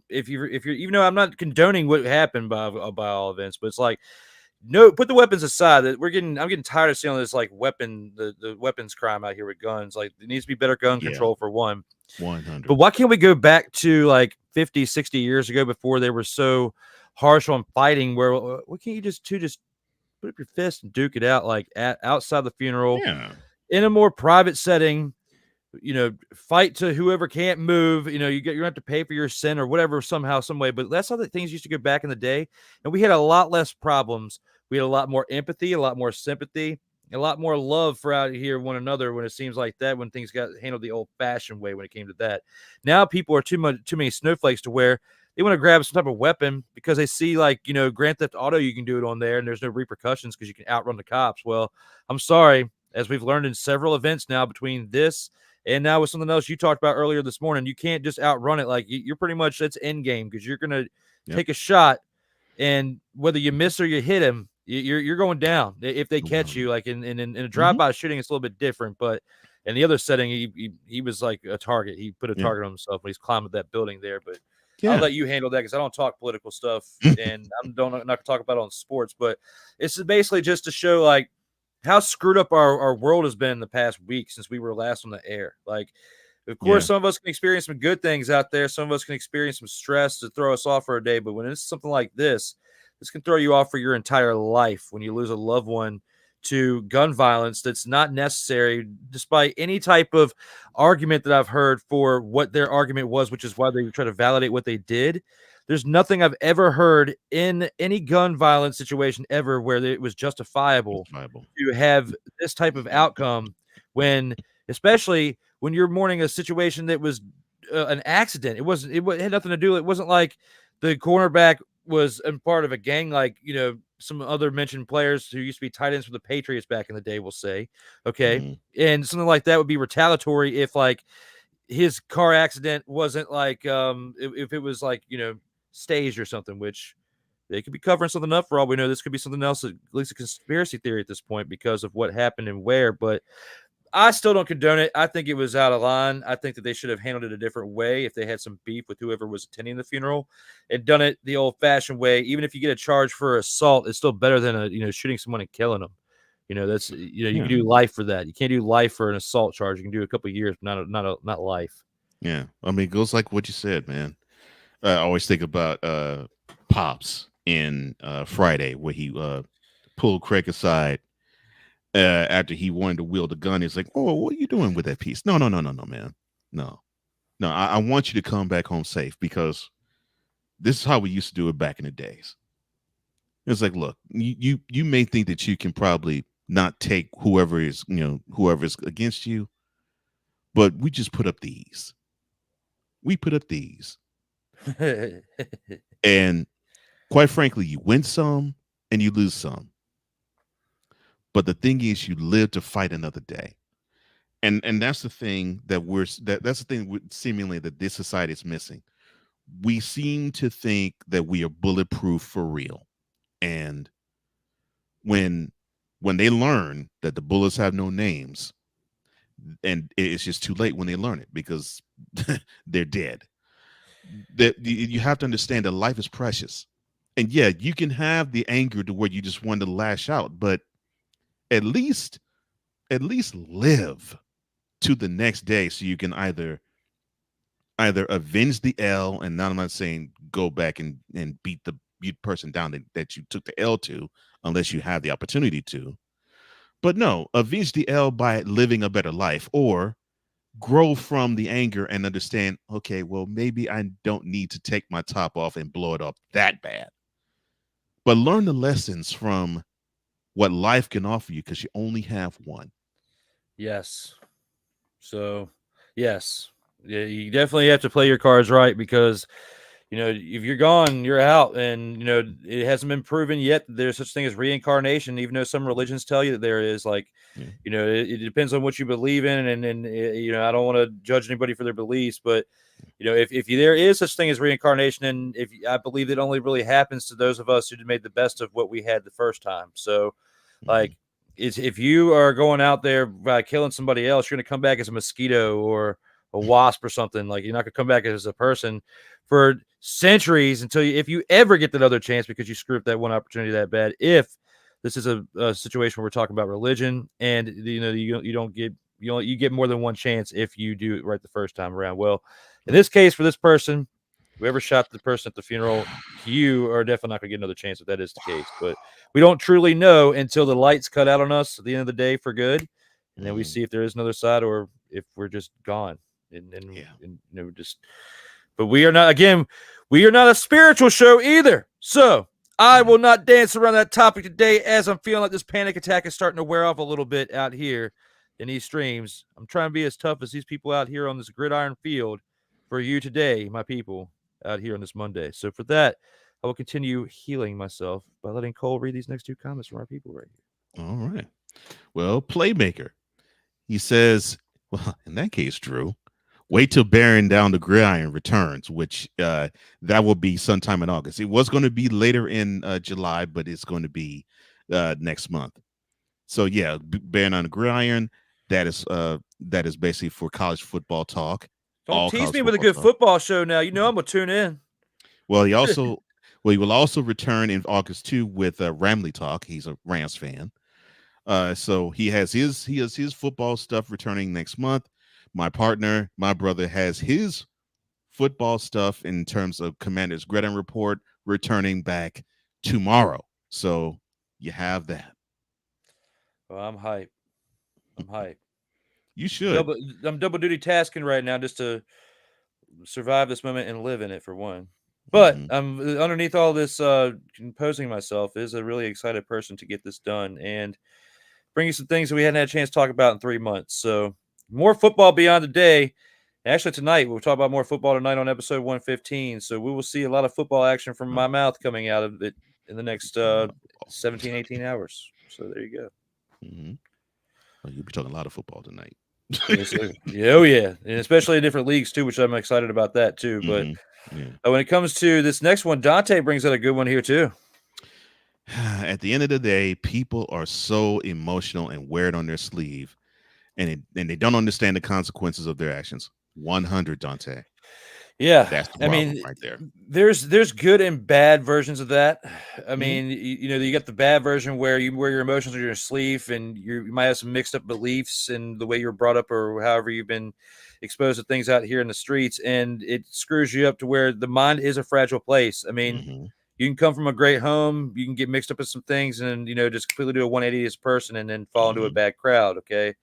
if you're, even though I'm not condoning what happened by all events, but it's like, no, put the weapons aside. That I'm getting tired of seeing all this like the weapons crime out here with guns. Like, there needs to be better gun control for one. 100. But why can't we go back to like 50, 60 years ago before they were so harsh on fighting? Where why can't you just put up your fist and duke it out, like outside the funeral, in a more private setting? Fight to whoever can't move. You don't have to pay for your sin or whatever somehow, some way. But that's how the things used to go back in the day, and we had a lot less problems. We had a lot more empathy, a lot more sympathy, a lot more love for out here one another. When it seems like that, when things got handled the old-fashioned way, when it came to that, now people are too many snowflakes to where they want to grab some type of weapon because they see like Grand Theft Auto, you can do it on there, and there's no repercussions because you can outrun the cops. Well, I'm sorry, as we've learned in several events now between this. And now with something else you talked about earlier this morning, you can't just outrun it. Like, you're pretty much, that's end game, because you're going to take a shot, and whether you miss or you hit him, you're going down if they catch you. Like in a drive-by shooting, it's a little bit different. But in the other setting, he was like a target. He put a target on himself when he's climbing that building there. But I'll let you handle that, because I don't talk political stuff, and I'm not going to talk about it on sports. But it's basically just to show like how screwed up our world has been in the past week since we were last on the air. Like, of course, some of us can experience some good things out there. Some of us can experience some stress to throw us off for a day. But when it's something like this can throw you off for your entire life. When you lose a loved one to gun violence that's not necessary, despite any type of argument that I've heard for what their argument was, which is why they try to validate what they did. There's nothing I've ever heard in any gun violence situation ever where it was justifiable to have this type of outcome, especially when you're mourning a situation that was an accident. It had nothing to do. It wasn't like the cornerback was in part of a gang, like some other mentioned players who used to be tight ends for the Patriots back in the day, we'll say. Okay. And something like that would be retaliatory if like his car accident wasn't like if it was like staged or something, which they could be covering something up for all we know. This could be something else, at least a conspiracy theory at this point, because of what happened and where. But I still don't condone it. I think it was out of line. I think that they should have handled it a different way if they had some beef with whoever was attending the funeral, and done it the old-fashioned way. Even if you get a charge for assault, it's still better than shooting someone and killing them. That's you can do life for that. You can't do life for an assault charge. You can do a couple of years, but not life. Yeah, I mean, it goes like what you said, man. I always think about Pops in Friday, where he pulled Craig aside after he wanted to wield a gun. He's like, "Oh, what are you doing with that piece?" No, man. No. I want you to come back home safe, because this is how we used to do it back in the days. It's like, look, you may think that you can probably not take whoever's against you, but we just put up these. We put up these. And quite frankly, you win some and you lose some. But the thing is, you live to fight another day. And that's the thing that's the thing seemingly that this society is missing. We seem to think that we are bulletproof for real. And when they learn that the bullets have no names, and it's just too late when they learn it, because they're dead. that you have to understand that life is precious. And yeah, you can have the anger to where you just want to lash out, but at least live to the next day so you can either avenge the L, and now I'm not saying go back and beat the person down that you took the L to, unless you have the opportunity to. But no, avenge the L by living a better life, or grow from the anger and understand, okay, well, maybe I don't need to take my top off and blow it up that bad. But learn the lessons from what life can offer you, because you only have one. Yes. So, yes. Yeah, you definitely have to play your cards right, because if you're gone, you're out. And it hasn't been proven yet that there's such thing as reincarnation, even though some religions tell you that there is. Like, it depends on what you believe in, and I don't want to judge anybody for their beliefs, but if there is such thing as reincarnation, and I believe it only really happens to those of us who made the best of what we had the first time. So, like, if you are going out there by killing somebody else, you're going to come back as a mosquito or a wasp or something. Like, you're not going to come back as a person for centuries if you ever get that other chance, because you screwed up that one opportunity that bad. If this is a situation where we're talking about religion, and you get more than one chance if you do it right the first time around. Well, in this case, for this person, whoever shot the person at the funeral, you are definitely not going to get another chance if that is the case. But we don't truly know until the lights cut out on us at the end of the day for good, and then we see if there is another side, or if we're just gone. But we are not a spiritual show either. So I will not dance around that topic today, as I'm feeling like this panic attack is starting to wear off a little bit out here in these streams. I'm trying to be as tough as these people out here on this gridiron field for you today, my people out here on this Monday. So for that, I will continue healing myself by letting Cole read these next two comments from our people right here. All right. Well, Playmaker, he says, well, in that case, Drew, wait till bearing down the gridiron returns, which that will be sometime in August. It was going to be later in July, but it's going to be next month. So yeah, bearing down the gridiron, that is basically for college football talk. Don't tease me with a good football show now. I'm gonna tune in. Well, he will also return in August too with Ramley Talk. He's a Rams fan. So he has his football stuff returning next month. My brother has his football stuff in terms of Commander's Gridiron Report returning back tomorrow. So you have that. Well, I'm hyped. You should. I'm double duty tasking right now just to survive this moment and live in it, for one. But underneath all this composing myself is a really excited person to get this done and bring you some things that we hadn't had a chance to talk about in 3 months. So more football beyond the day. Actually, tonight we'll talk about more football tonight on episode 115. So we will see a lot of football action from my mouth coming out of it in the next 17, 18 hours. So there you go. Well, you'll be talking a lot of football tonight. Oh yeah, and especially in different leagues too, which I'm excited about that too. But when it comes to this next one, Dante brings out a good one here too. At the end of the day, people are so emotional and wear it on their sleeve, and they don't understand the consequences of their actions. 100, Dante. Yeah, that's the problem right there. There's good and bad versions of that. I mean, you got the bad version where you wear your emotions on your sleeve, and you might have some mixed up beliefs and the way you're brought up, or however you've been exposed to things out here in the streets, and it screws you up to where the mind is a fragile place. I mean, you can come from a great home, you can get mixed up with some things, and just completely do a 180 as a person, and then fall into a bad crowd. Okay,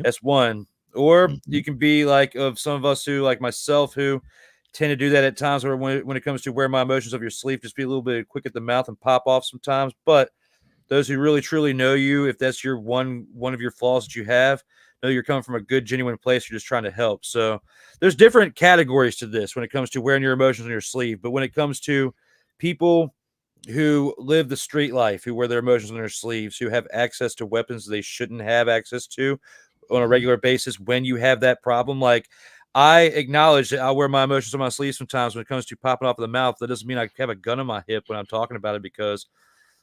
that's one. Or you can be like of some of us who, like myself, who tend to do that at times, where when it comes to wear my emotions of your sleeve, just be a little bit quick at the mouth and pop off sometimes. But those who really truly know you, if that's your one of your flaws that you have, know you're coming from a good, genuine place. You're just trying to help. So there's different categories to this when it comes to wearing your emotions on your sleeve. But when it comes to people who live the street life, who wear their emotions on their sleeves, who have access to weapons they shouldn't have access to on a regular basis, when you have that problem, like, I acknowledge that I wear my emotions on my sleeve sometimes when it comes to popping off of the mouth. That doesn't mean I have a gun on my hip when I'm talking about it, because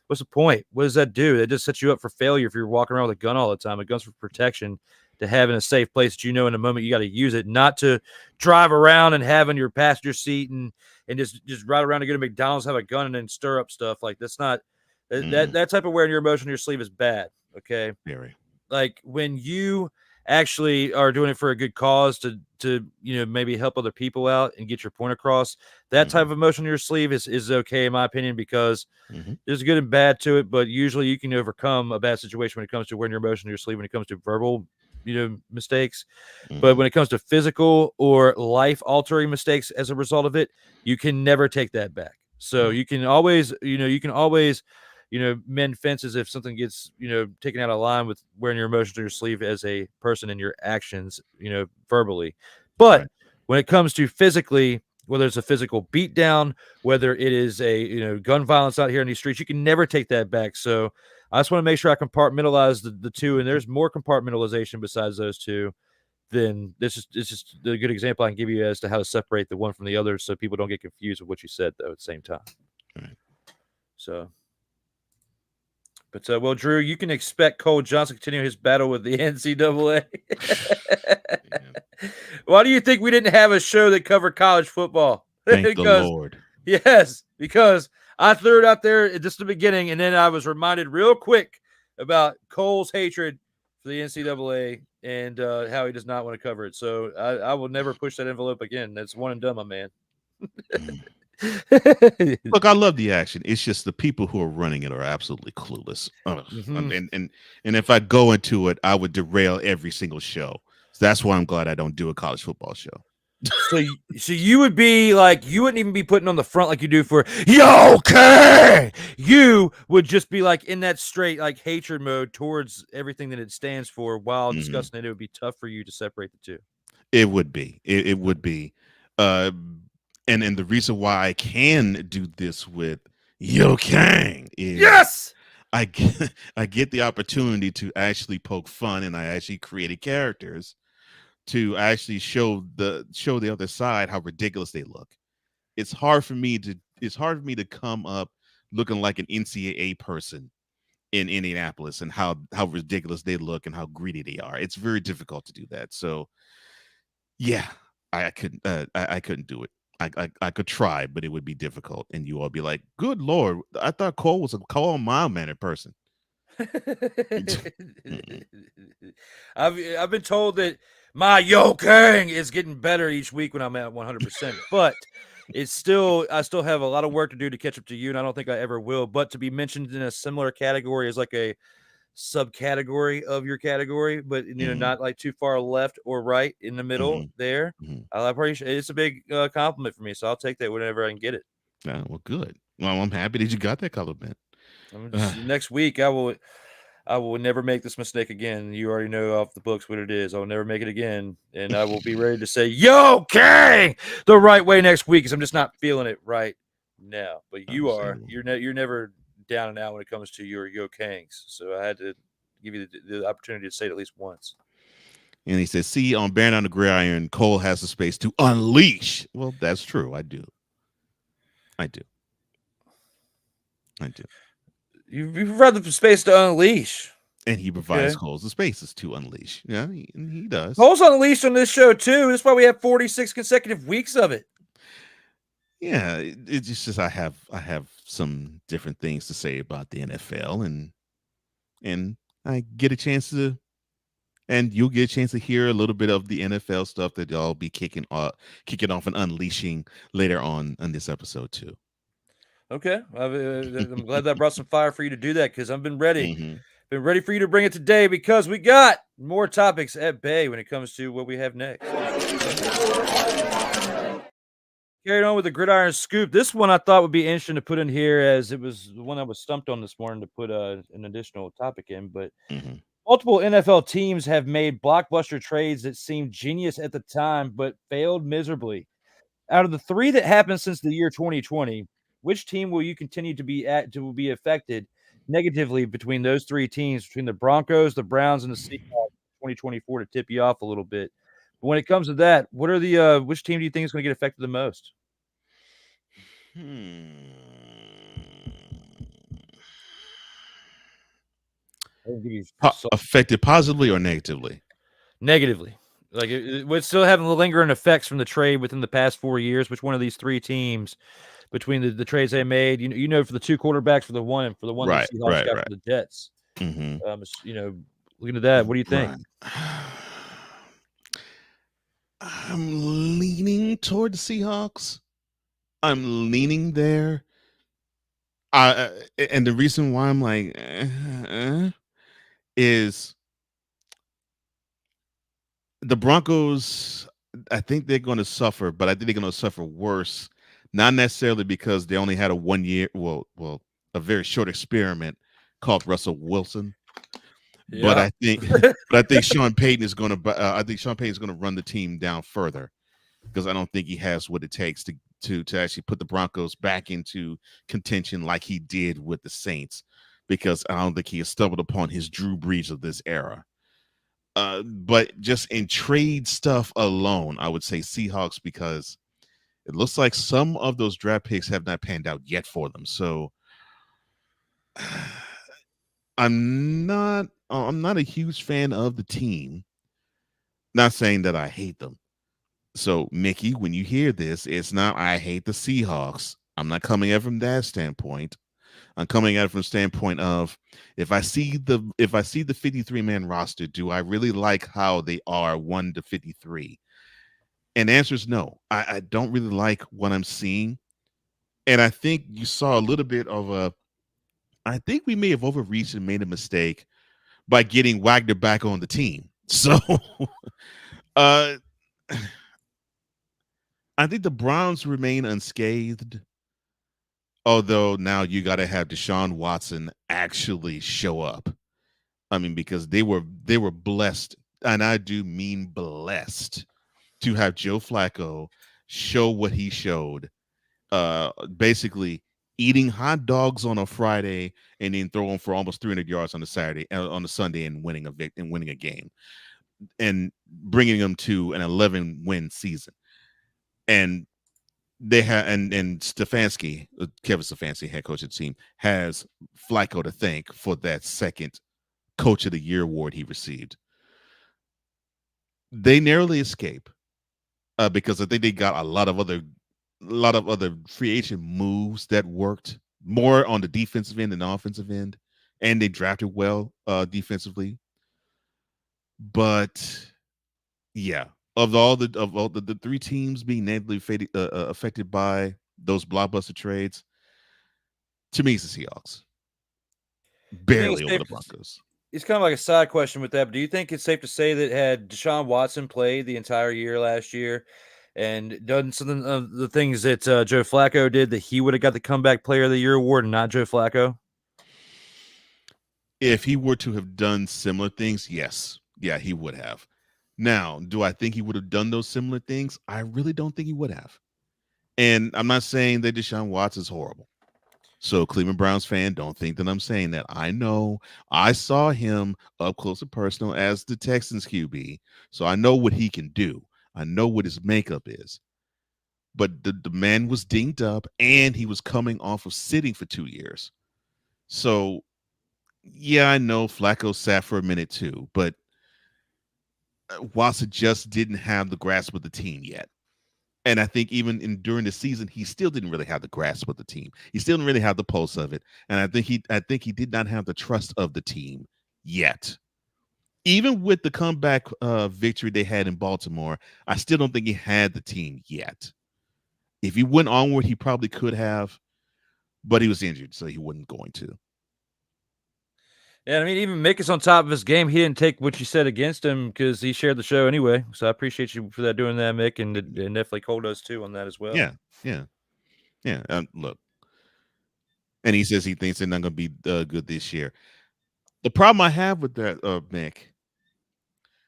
what's the point? What does that do? It just sets you up for failure if you're walking around with a gun all the time. A gun's for protection, to have in a safe place that in a moment you got to use it, not to drive around and have in your passenger seat and just ride around to go to McDonald's, have a gun, and then stir up stuff. Like, that's not that type of wearing your emotion on your sleeve is bad. Okay. Very. Like, when you actually are doing it for a good cause to maybe help other people out and get your point across, that type of emotion on your sleeve is okay, in my opinion, because there's good and bad to it, but usually you can overcome a bad situation when it comes to wearing your emotion on your sleeve, when it comes to verbal mistakes. But when it comes to physical or life altering mistakes as a result of it, you can never take that back. So you can always mend fences if something gets, taken out of line with wearing your emotions on your sleeve as a person in your actions, verbally. But when it comes to physically, whether it's a physical beatdown, whether it is a, gun violence out here in these streets, you can never take that back. So I just want to make sure I compartmentalize the two, and there's more compartmentalization besides those two. Then it's just a good example I can give you as to how to separate the one from the other, so people don't get confused with what you said, though, at the same time. Right. So, but well, Drew, you can expect Cole Johnson to continue his battle with the NCAA. Why do you think we didn't have a show that covered college football? Thank the Lord. Yes, because I threw it out there at just the beginning, and then I was reminded real quick about Cole's hatred for the NCAA and how he does not want to cover it. So I will never push that envelope again. That's one and done, my man. Look, I love the action. It's just the people who are running it are absolutely clueless. And if I go into it, I would derail every single show. So that's why I'm glad I don't do a college football show. So you would be like, you wouldn't even be putting on the front like you do for okay. You would just be like in that straight like hatred mode towards everything that it stands for while discussing it. It would be tough for you to separate the two. It would be. It would be. And the reason why I can do this with Yo Kang is I get the opportunity to actually poke fun, and I actually created characters to actually show the other side how ridiculous they look. It's hard for me to come up looking like an NCAA person in Indianapolis and how ridiculous they look and how greedy they are. It's very difficult to do that. So yeah, I couldn't do it. I could try, but it would be difficult, and you all be like, "Good Lord, I thought Cole was a calm, mild-mannered person." I've been told that my Yo Kang is getting better each week when I'm at 100%, but I still have a lot of work to do to catch up to you, and I don't think I ever will. But to be mentioned in a similar category as like a subcategory of your category, but not like too far left or right, in the middle there. I appreciate it's a big compliment for me, so I'll take that whenever I can get it. Yeah, well, good. Well, I'm happy that you got that compliment. Next week I will never make this mistake again. You already know off the books what it is. I'll never make it again, and I will be ready to say Yo Kang the right way next week, because I'm just not feeling it right now. But you are. You're never down and out when it comes to your Yo Kangs. So I had to give you the opportunity to say it at least once. And he says, "See, on Bearing Down the Gridiron, Cole has the space to unleash." Well, that's true. I do. You've read the space to unleash. And he provides Cole's the spaces to unleash. Yeah, he does. Cole's unleashed on this show too. That's why we have 46 consecutive weeks of it. Yeah, it's just I have some different things to say about the NFL, and I get a chance to, and you'll get a chance to hear a little bit of the NFL stuff that I'll be kicking off and unleashing later on this episode too. Okay, I'm glad that brought some fire for you to do that, because I've been ready. Been ready for you to bring it today, because we got more topics at bay when it comes to what we have next. Carried on with the Gridiron Scoop. This one I thought would be interesting to put in here, as it was the one I was stumped on this morning to put an additional topic in. But multiple NFL teams have made blockbuster trades that seemed genius at the time, but failed miserably. Out of the three that happened since the year 2020, which team will you continue to be affected negatively between those three teams, between the Broncos, the Browns, and the Seahawks, 2024, to tip you off a little bit? But when it comes to that, what are the which team do you think is going to get affected the most? Affected positively or negatively? negatively. Like we're still having the lingering effects from the trade within the past 4 years. Which one of these three teams, between the trades they made, for the two quarterbacks, for the one the Right, Seahawks right, got right. for the Jets. Mhm. Looking at that, what do you think? Right. I'm leaning toward the Seahawks. I'm leaning there. And the reason why I'm like is the Broncos. I think they're going to suffer, but I think they're going to suffer worse. Not necessarily because they only had a 1 year, a very short experiment called Russell Wilson. But I think, Sean Payton is going to. I think Sean Payton is going to run the team down further, because I don't think he has what it takes to actually put the Broncos back into contention like he did with the Saints, because I don't think he has stumbled upon his Drew Brees of this era. But just in trade stuff alone, I would say Seahawks, because it looks like some of those draft picks have not panned out yet for them. So I'm not a huge fan of the team. Not saying that I hate them. So, Mickey, when you hear this, it's not I hate the Seahawks. I'm not coming at it from that standpoint. I'm coming at it from the standpoint of, if I see the 53-man roster, do I really like how they are 1 to 53? And the answer is no. I don't really like what I'm seeing. And I think you saw a little bit of I think we may have overreached and made a mistake by getting Wagner back on the team. So I think the Browns remain unscathed. Although now you got to have Deshaun Watson actually show up. I mean, because they were blessed, and I do mean blessed, to have Joe Flacco show what he showed. Basically eating hot dogs on a Friday and then throwing for almost 300 yards on a Sunday, and winning a game, and bringing them to an 11-win season. And they have, and Stefanski, Kevin Stefanski, head coach of the team, has Flacco to thank for that second Coach of the Year award he received. They narrowly escape because I think they got a lot of other free agent moves that worked more on the defensive end than the offensive end, and they drafted well defensively. But yeah, of all the three teams being negatively affected by those blockbuster trades, to me, it's the Seahawks. Barely over the Broncos. It's kind of like a side question with that, but do you think it's safe to say that had Deshaun Watson played the entire year last year and done something of the things that Joe Flacco did, that he would have got the Comeback Player of the Year award and not Joe Flacco? If he were to have done similar things, yes. Yeah, he would have. Now, do I think he would have done those similar things? I really don't think he would have. And I'm not saying that Deshaun Watson is horrible. So, Cleveland Browns fan, don't think that I'm saying that. I know I saw him up close and personal as the Texans QB, so I know what he can do. I know what his makeup is. But the man was dinged up, and he was coming off of sitting for 2 years. So, yeah, I know Flacco sat for a minute too, but Watson just didn't have the grasp of the team yet. And I think even during the season, he still didn't really have the grasp of the team. He still didn't really have the pulse of it. And I think he did not have the trust of the team yet. Even with the comeback victory they had in Baltimore, I still don't think he had the team yet. If he went onward, he probably could have, but he was injured, so he wasn't going to. Yeah, I mean, even Mick is on top of his game. He didn't take what you said against him because he shared the show anyway. So I appreciate you for doing that, Mick, and definitely Cole does too on that as well. Yeah. Look, and he says he thinks they're not going to be good this year. The problem I have with that, Mick.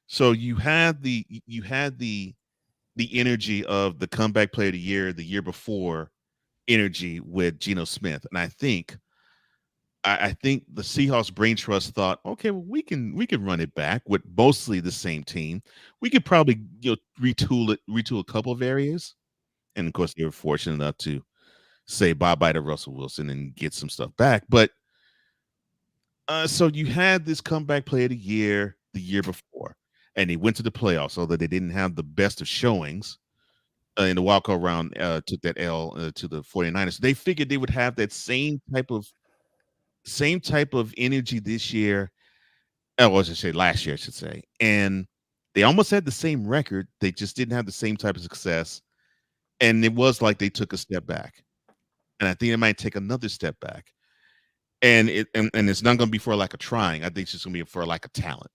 So you had the energy of the Comeback Player of the year before energy with Geno Smith, and I think the Seahawks brain trust thought, okay, well, we can run it back with mostly the same team. We could probably retool a couple of areas, and of course they were fortunate enough to say bye to Russell Wilson and get some stuff back. But so you had this Comeback Player of the year before, and they went to the playoffs, although they didn't have the best of showings in the wild card round, took that L to the 49ers. They figured they would have that same type of energy this year. Oh, I should say last year, I should say. And they almost had the same record. They just didn't have the same type of success. And it was like they took a step back. And I think it might take another step back. And it's not going to be for lack of trying. I think it's just going to be for lack of talent.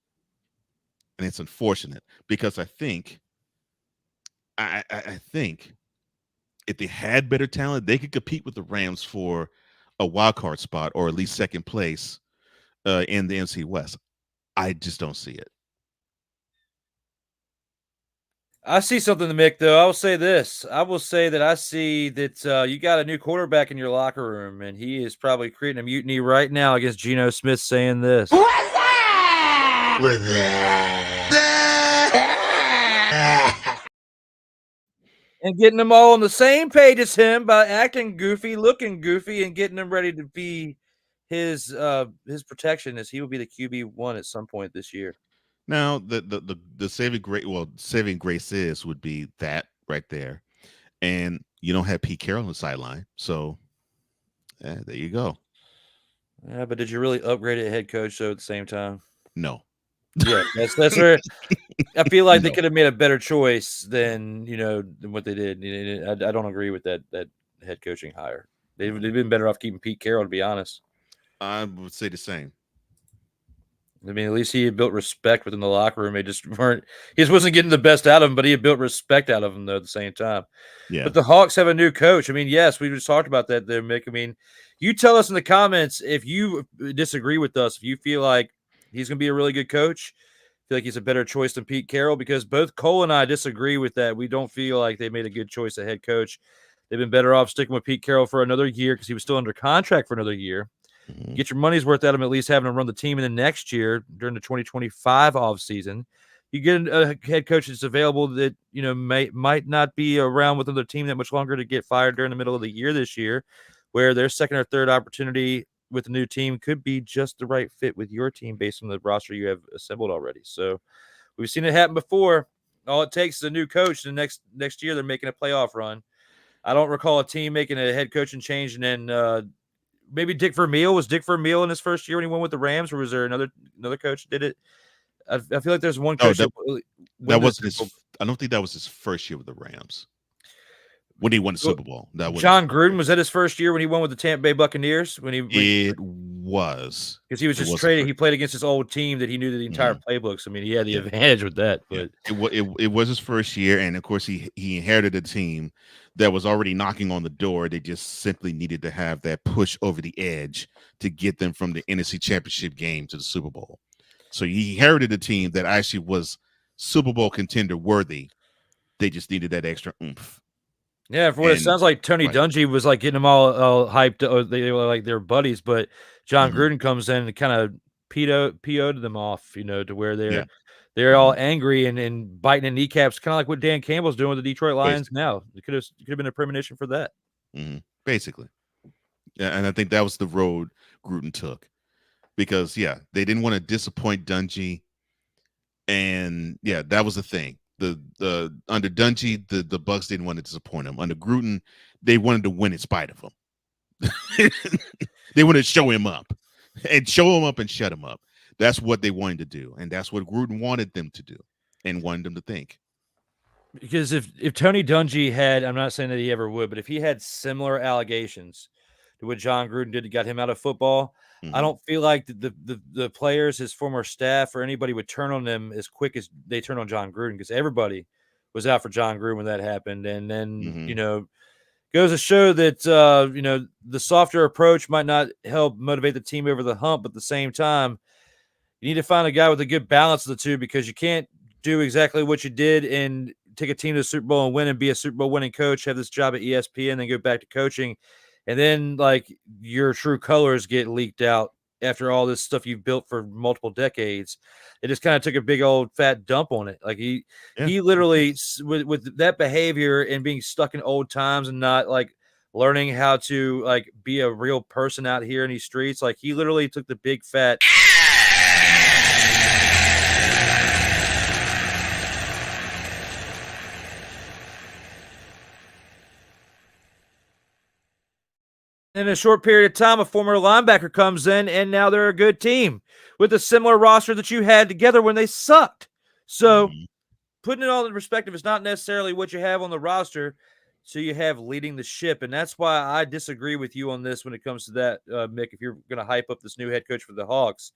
And it's unfortunate because I think if they had better talent, they could compete with the Rams for a wild card spot or at least second place in the NFC West. I just don't see it. I see something, Mick, though. I will say this. I will say that I see that you got a new quarterback in your locker room, and he is probably creating a mutiny right now against Geno Smith saying this. What's that? What's that? And getting them all on the same page as him by acting goofy, looking goofy, and getting them ready to be his protection as he will be the QB1 at some point this year. Now, the saving grace would be that right there, and you don't have Pete Carroll on the sideline, so there you go. Yeah, but did you really upgrade a head coach though at the same time? No. Yeah, that's where I feel like they could have made a better choice than what they did. I don't agree with that head coaching hire. They've been better off keeping Pete Carroll, to be honest. I would say the same. I mean, at least he had built respect within the locker room. He just wasn't getting the best out of him, but he had built respect out of him though at the same time. Yeah. But the Hawks have a new coach. I mean, yes, we just talked about that there, Mick. I mean, you tell us in the comments if you disagree with us, if you feel like he's going to be a really good coach, feel like he's a better choice than Pete Carroll, because both Cole and I disagree with that. We don't feel like they made a good choice at head coach. They've been better off sticking with Pete Carroll for another year because he was still under contract for another year. Mm-hmm. Get your money's worth out of him, at least having him run the team in the next year during the 2025 offseason. You get a head coach that's available that might not be around with another team that much longer to get fired during the middle of the year this year, where their second or third opportunity with a new team could be just the right fit with your team based on the roster you have assembled already. So we've seen it happen before. All it takes is a new coach, and next year they're making a playoff run. I don't recall a team making a head coaching change and then maybe Dick Vermeil. Was Dick Vermeil in his first year when he went with the Rams, or was there another coach that did it? I feel like there's one coach that wasn't his. I don't think that was his first year with the Rams when he won the Super Bowl. John Gruden, was that his first year when he won with the Tampa Bay Buccaneers? It was because he was just traded. He played against his old team that he knew the entire playbooks. I mean, he had the advantage with that. But it was his first year, and of course he inherited a team that was already knocking on the door. They just simply needed to have that push over the edge to get them from the NFC Championship game to the Super Bowl. So he inherited a team that actually was Super Bowl contender worthy. They just needed that extra oomph. Yeah, for what it sounds like, Tony Dungy was like getting them all hyped. They were like their buddies, but John Gruden comes in and kind of PO'd them off, to where they're all angry and biting in kneecaps, kind of like what Dan Campbell's doing with the Detroit Lions now. It could have been a premonition for that. Mm-hmm. Basically. Yeah, and I think that was the road Gruden took. Because, they didn't want to disappoint Dungy. And, that was the thing. The under Dungy, the Bucs didn't want to disappoint him. Under Gruden, they wanted to win in spite of him. They wanted to show him up and shut him up. That's what they wanted to do, and that's what Gruden wanted them to do and wanted them to think. Because if Tony Dungy had, I'm not saying that he ever would, but if he had similar allegations to what John Gruden did to get him out of football, I don't feel like the players, his former staff, or anybody would turn on them as quick as they turn on John Gruden, because everybody was out for John Gruden when that happened. And then, goes to show that, the softer approach might not help motivate the team over the hump, but at the same time, you need to find a guy with a good balance of the two, because you can't do exactly what you did and take a team to the Super Bowl and win and be a Super Bowl winning coach, have this job at ESPN, and then go back to coaching. And then, like, your true colors get leaked out after all this stuff you've built for multiple decades. It just kind of took a big old fat dump on it. Like, he literally, with that behavior and being stuck in old times and not, like, learning how to, like, be a real person out here in these streets, like, he literally took the big fat In a short period of time, a former linebacker comes in, and now they're a good team with a similar roster that you had together when they sucked. So, putting it all in perspective, it's not necessarily what you have on the roster, so you have leading the ship. And that's why I disagree with you on this when it comes to that, Mick, if you're going to hype up this new head coach for the Hawks.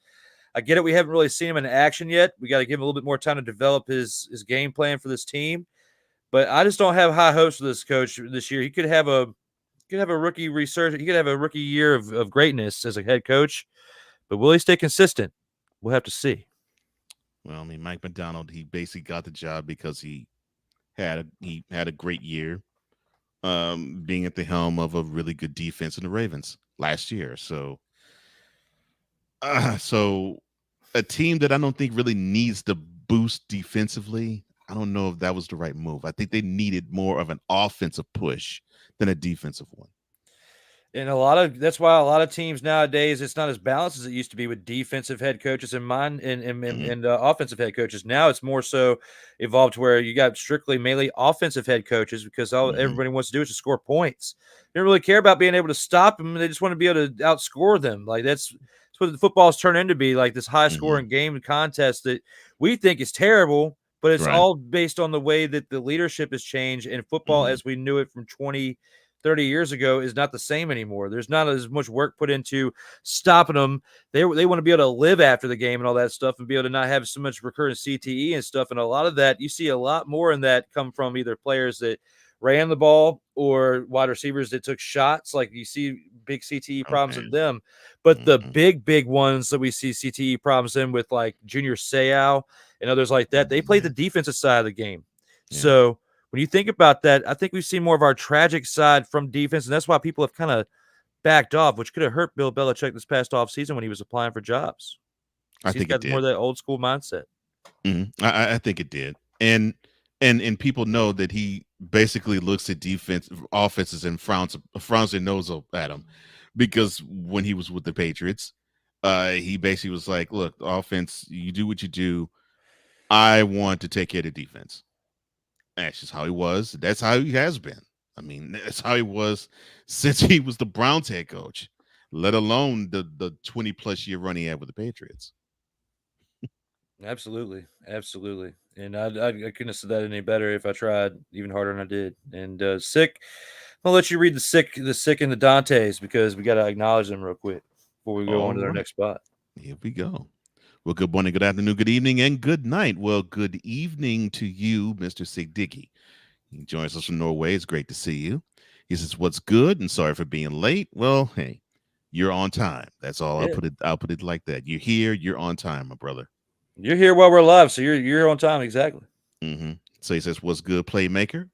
I get it. We haven't really seen him in action yet. We got to give him a little bit more time to develop his game plan for this team. But I just don't have high hopes for this coach this year. He could have a rookie resurgence. He could have a rookie year of greatness as a head coach, but will he stay consistent? We'll have to see. Well, I mean, Mike McDonald, he basically got the job because he had a great year, being at the helm of a really good defense in the Ravens last year. So a team that I don't think really needs to boost defensively. I don't know if that was the right move. I think they needed more of an offensive push than a defensive one. And that's why a lot of teams nowadays, it's not as balanced as it used to be with defensive head coaches and offensive head coaches. Now it's more so evolved to where you got strictly mainly offensive head coaches because all everybody wants to do is to score points. They don't really care about being able to stop them. They just want to be able to outscore them. Like that's what the football's turned into be, like this high scoring game contest that we think is terrible, but it's all based on the way that the leadership has changed, and football as we knew it from 20, 30 years ago is not the same anymore. There's not as much work put into stopping them. They want to be able to live after the game and all that stuff and be able to not have so much recurrent CTE and stuff. And a lot of that, you see a lot more in that come from either players that ran the ball or wide receivers that took shots. Like you see big CTE problems in them. But the big ones that we see CTE problems in with like Junior Seau and others like that, they play the defensive side of the game. Yeah. So when you think about that, I think we've seen more of our tragic side from defense, and that's why people have kind of backed off, which could have hurt Bill Belichick this past offseason when he was applying for jobs. I think he's got more of that old school mindset. I think it did. And people know that he basically looks at offenses and frowns their nose up at them, because when he was with the Patriots, he basically was like, look, offense, you do what you do. I want to take care of the defense. That's just how he was. That's how he has been. I mean, that's how he was since he was the Browns head coach, let alone the 20-plus year run he had with the Patriots. Absolutely. And I couldn't have said that any better if I tried even harder than I did. And sick, I'll let you read the sick and the Dantes, because we got to acknowledge them real quick before we go on to their next spot. Here we go. Well, good morning, good afternoon, good evening, and good night. Well, good evening to you, Mr. Sig Dickey. He joins us from Norway. It's great to see you. He says, "What's good?" and sorry for being late. Well, hey, you're on time. That's all. Yeah. I'll put it like that. You're here. You're on time, my brother. You're here while we're live, so you're on time, exactly. So he says, "What's good, playmaker?"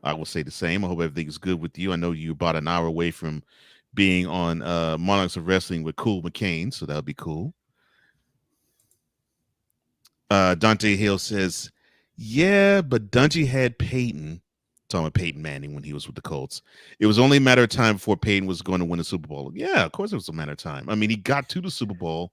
I will say the same. I hope everything is good with you. I know you're about an hour away from being on Monarchs of Wrestling with Cool McCain, so that'll be cool. Dante Hill says, yeah, but Dungy had Peyton, talking about Peyton Manning when he was with the Colts. It was only a matter of time before Peyton was going to win the Super Bowl. Yeah, of course it was a matter of time. I mean, he got to the Super Bowl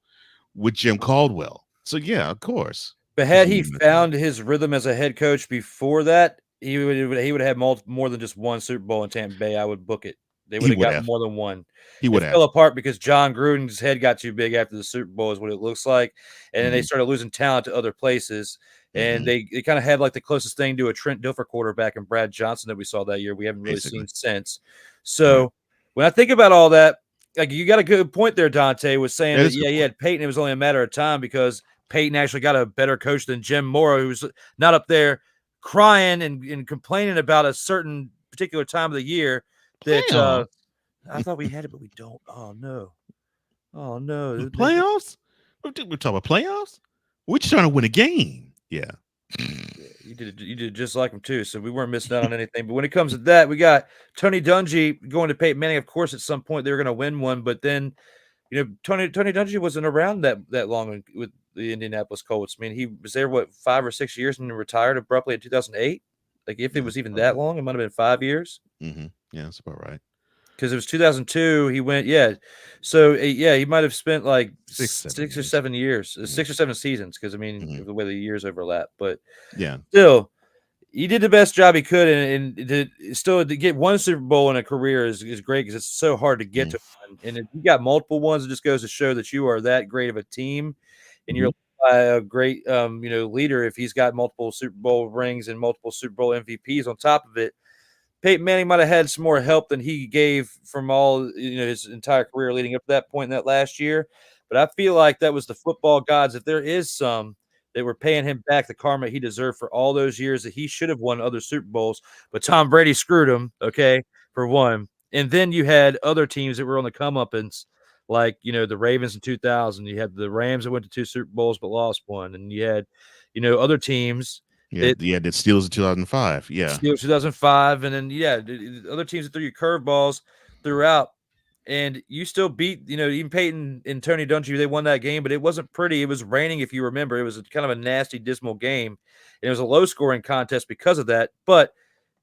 with Jim Caldwell. So, yeah, of course. But had he found his rhythm as a head coach before that, he would have more than just one Super Bowl in Tampa Bay. I would book it. They would have gotten more than one. He would have. Fell apart because John Gruden's head got too big after the Super Bowl, is what it looks like. And then they started losing talent to other places. And they kind of had like the closest thing to a Trent Dilfer quarterback and Brad Johnson that we saw that year. We haven't really seen since. So when I think about all that, like, you got a good point there, Dante, was saying that, he had Peyton. It was only a matter of time because Peyton actually got a better coach than Jim Mora, who's not up there crying and complaining about a certain particular time of the year that I thought we had it, but we don't. Oh no. The playoffs? We're talking about playoffs? We're just trying to win a game. Yeah. You did just like him too, so we weren't missing out on anything. But when it comes to that, we got Tony Dungy going to Peyton Manning. Of course, at some point they were going to win one, but then, Tony Dungy wasn't around that long with the Indianapolis Colts. I mean, he was there 5 or 6 years and then retired abruptly in 2008. Like, if it was even that long, it might have been 5 years. Yeah, that's about right. Because it was 2002, he went, So, he might have spent like 6 or 7 years, 6 or 7 seasons, because, I mean, the way the years overlap. But, still, he did the best job he could, and still to get one Super Bowl in a career is great because it's so hard to get to one. And if you got multiple ones, it just goes to show that you are that great of a team, and you're a great leader. If he's got multiple Super Bowl rings and multiple Super Bowl MVPs on top of it, Peyton Manning might have had some more help than he gave from all his entire career leading up to that point in that last year. But I feel like that was the football gods. If there is some that were paying him back the karma he deserved for all those years that he should have won other Super Bowls, but Tom Brady screwed him, okay, for one. And then you had other teams that were on the comeuppance, like, the Ravens in 2000. You had the Rams that went to 2 Super Bowls but lost one. And you had, other teams. The Steelers in 2005. Yeah. Steelers 2005. And then, other teams that threw you curveballs throughout. And you still beat, even Peyton and Tony Dungy, they won that game, but it wasn't pretty. It was raining, if you remember. It was kind of a nasty, dismal game. And it was a low-scoring contest because of that. But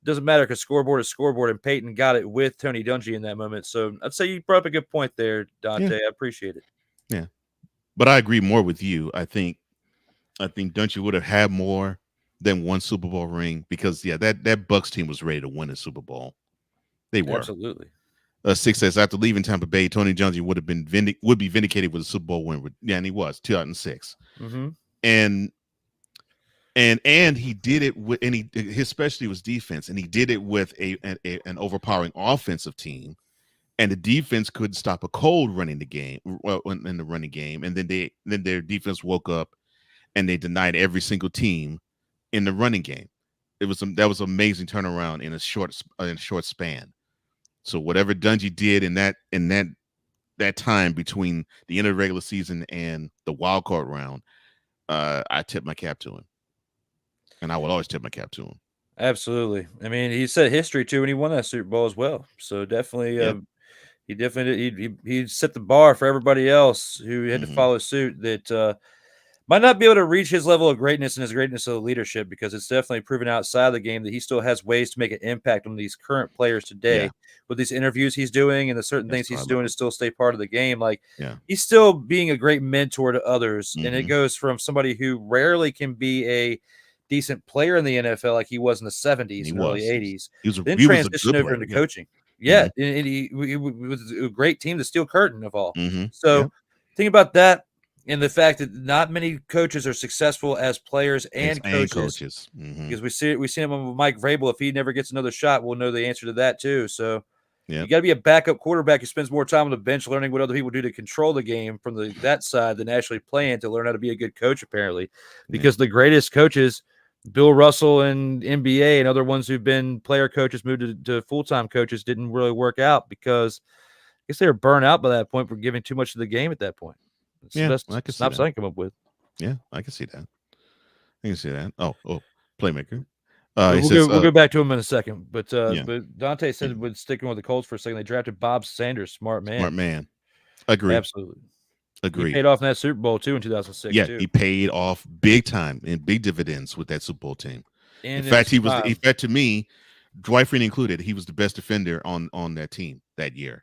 it doesn't matter because scoreboard is scoreboard, and Peyton got it with Tony Dungy in that moment. So I'd say you brought up a good point there, Dante. Yeah. I appreciate it. Yeah. But I agree more with you. I think Dungy would have had more than one Super Bowl ring because, that Bucs team was ready to win a Super Bowl. They were. Absolutely. 6 says after leaving Tampa Bay, Tony Dungy would be vindicated with a Super Bowl win. And he was 2006. Mm-hmm. And he did it with, and his specialty was defense, and he did it with an overpowering offensive team, and the defense couldn't stop a cold running the game, in the running game, and then their defense woke up and they denied every single team in the running game. That was amazing turnaround in a short span. So whatever Dungy did in that time between the end of the regular season and the wild card round, I tip my cap to him, and I will always tip my cap to him. Absolutely. I mean, he set history too when he won that Super Bowl as well. So definitely, he set the bar for everybody else who had to follow suit that might not be able to reach his level of greatness and his greatness of leadership, because it's definitely proven outside of the game that he still has ways to make an impact on these current players today with these interviews he's doing and the certain things he's doing to still stay part of the game. Like, he's still being a great mentor to others. And it goes from somebody who rarely can be a decent player in the NFL like he was in the 70s and early 80s. Then transition over into coaching. And he was a great team, the Steel Curtain of all. So think about that. And the fact that not many coaches are successful as players and coaches. Because we see him with Mike Vrabel. If he never gets another shot, we'll know the answer to that too. So you got to be a backup quarterback who spends more time on the bench learning what other people do to control the game from that side than actually playing to learn how to be a good coach, apparently. Because the greatest coaches, Bill Russell and NBA and other ones who've been player coaches, moved to full-time coaches, didn't really work out because I guess they were burnt out by that point for giving too much of the game at that point. That's I can come up with. Yeah, I can see that. Oh, playmaker. We'll go back to him in a second. But Dante said, with sticking with the Colts for a second, they drafted Bob Sanders. Smart man. Agree. Absolutely. Agree. He paid off in that Super Bowl too in 2006. Yeah, he paid off big time and big dividends with that Super Bowl team. And in fact, to me, Dwight Freeney included, he was the best defender on that team that year.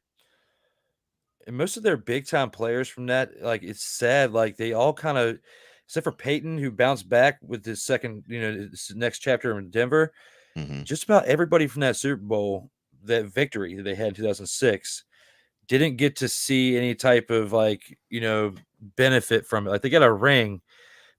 And most of their big time players from that, like, it's sad, like they all kind of, except for Peyton, who bounced back with his second, his next chapter in Denver, just about everybody from that Super Bowl, that victory that they had in 2006, didn't get to see any type of benefit from it. Like, they got a ring,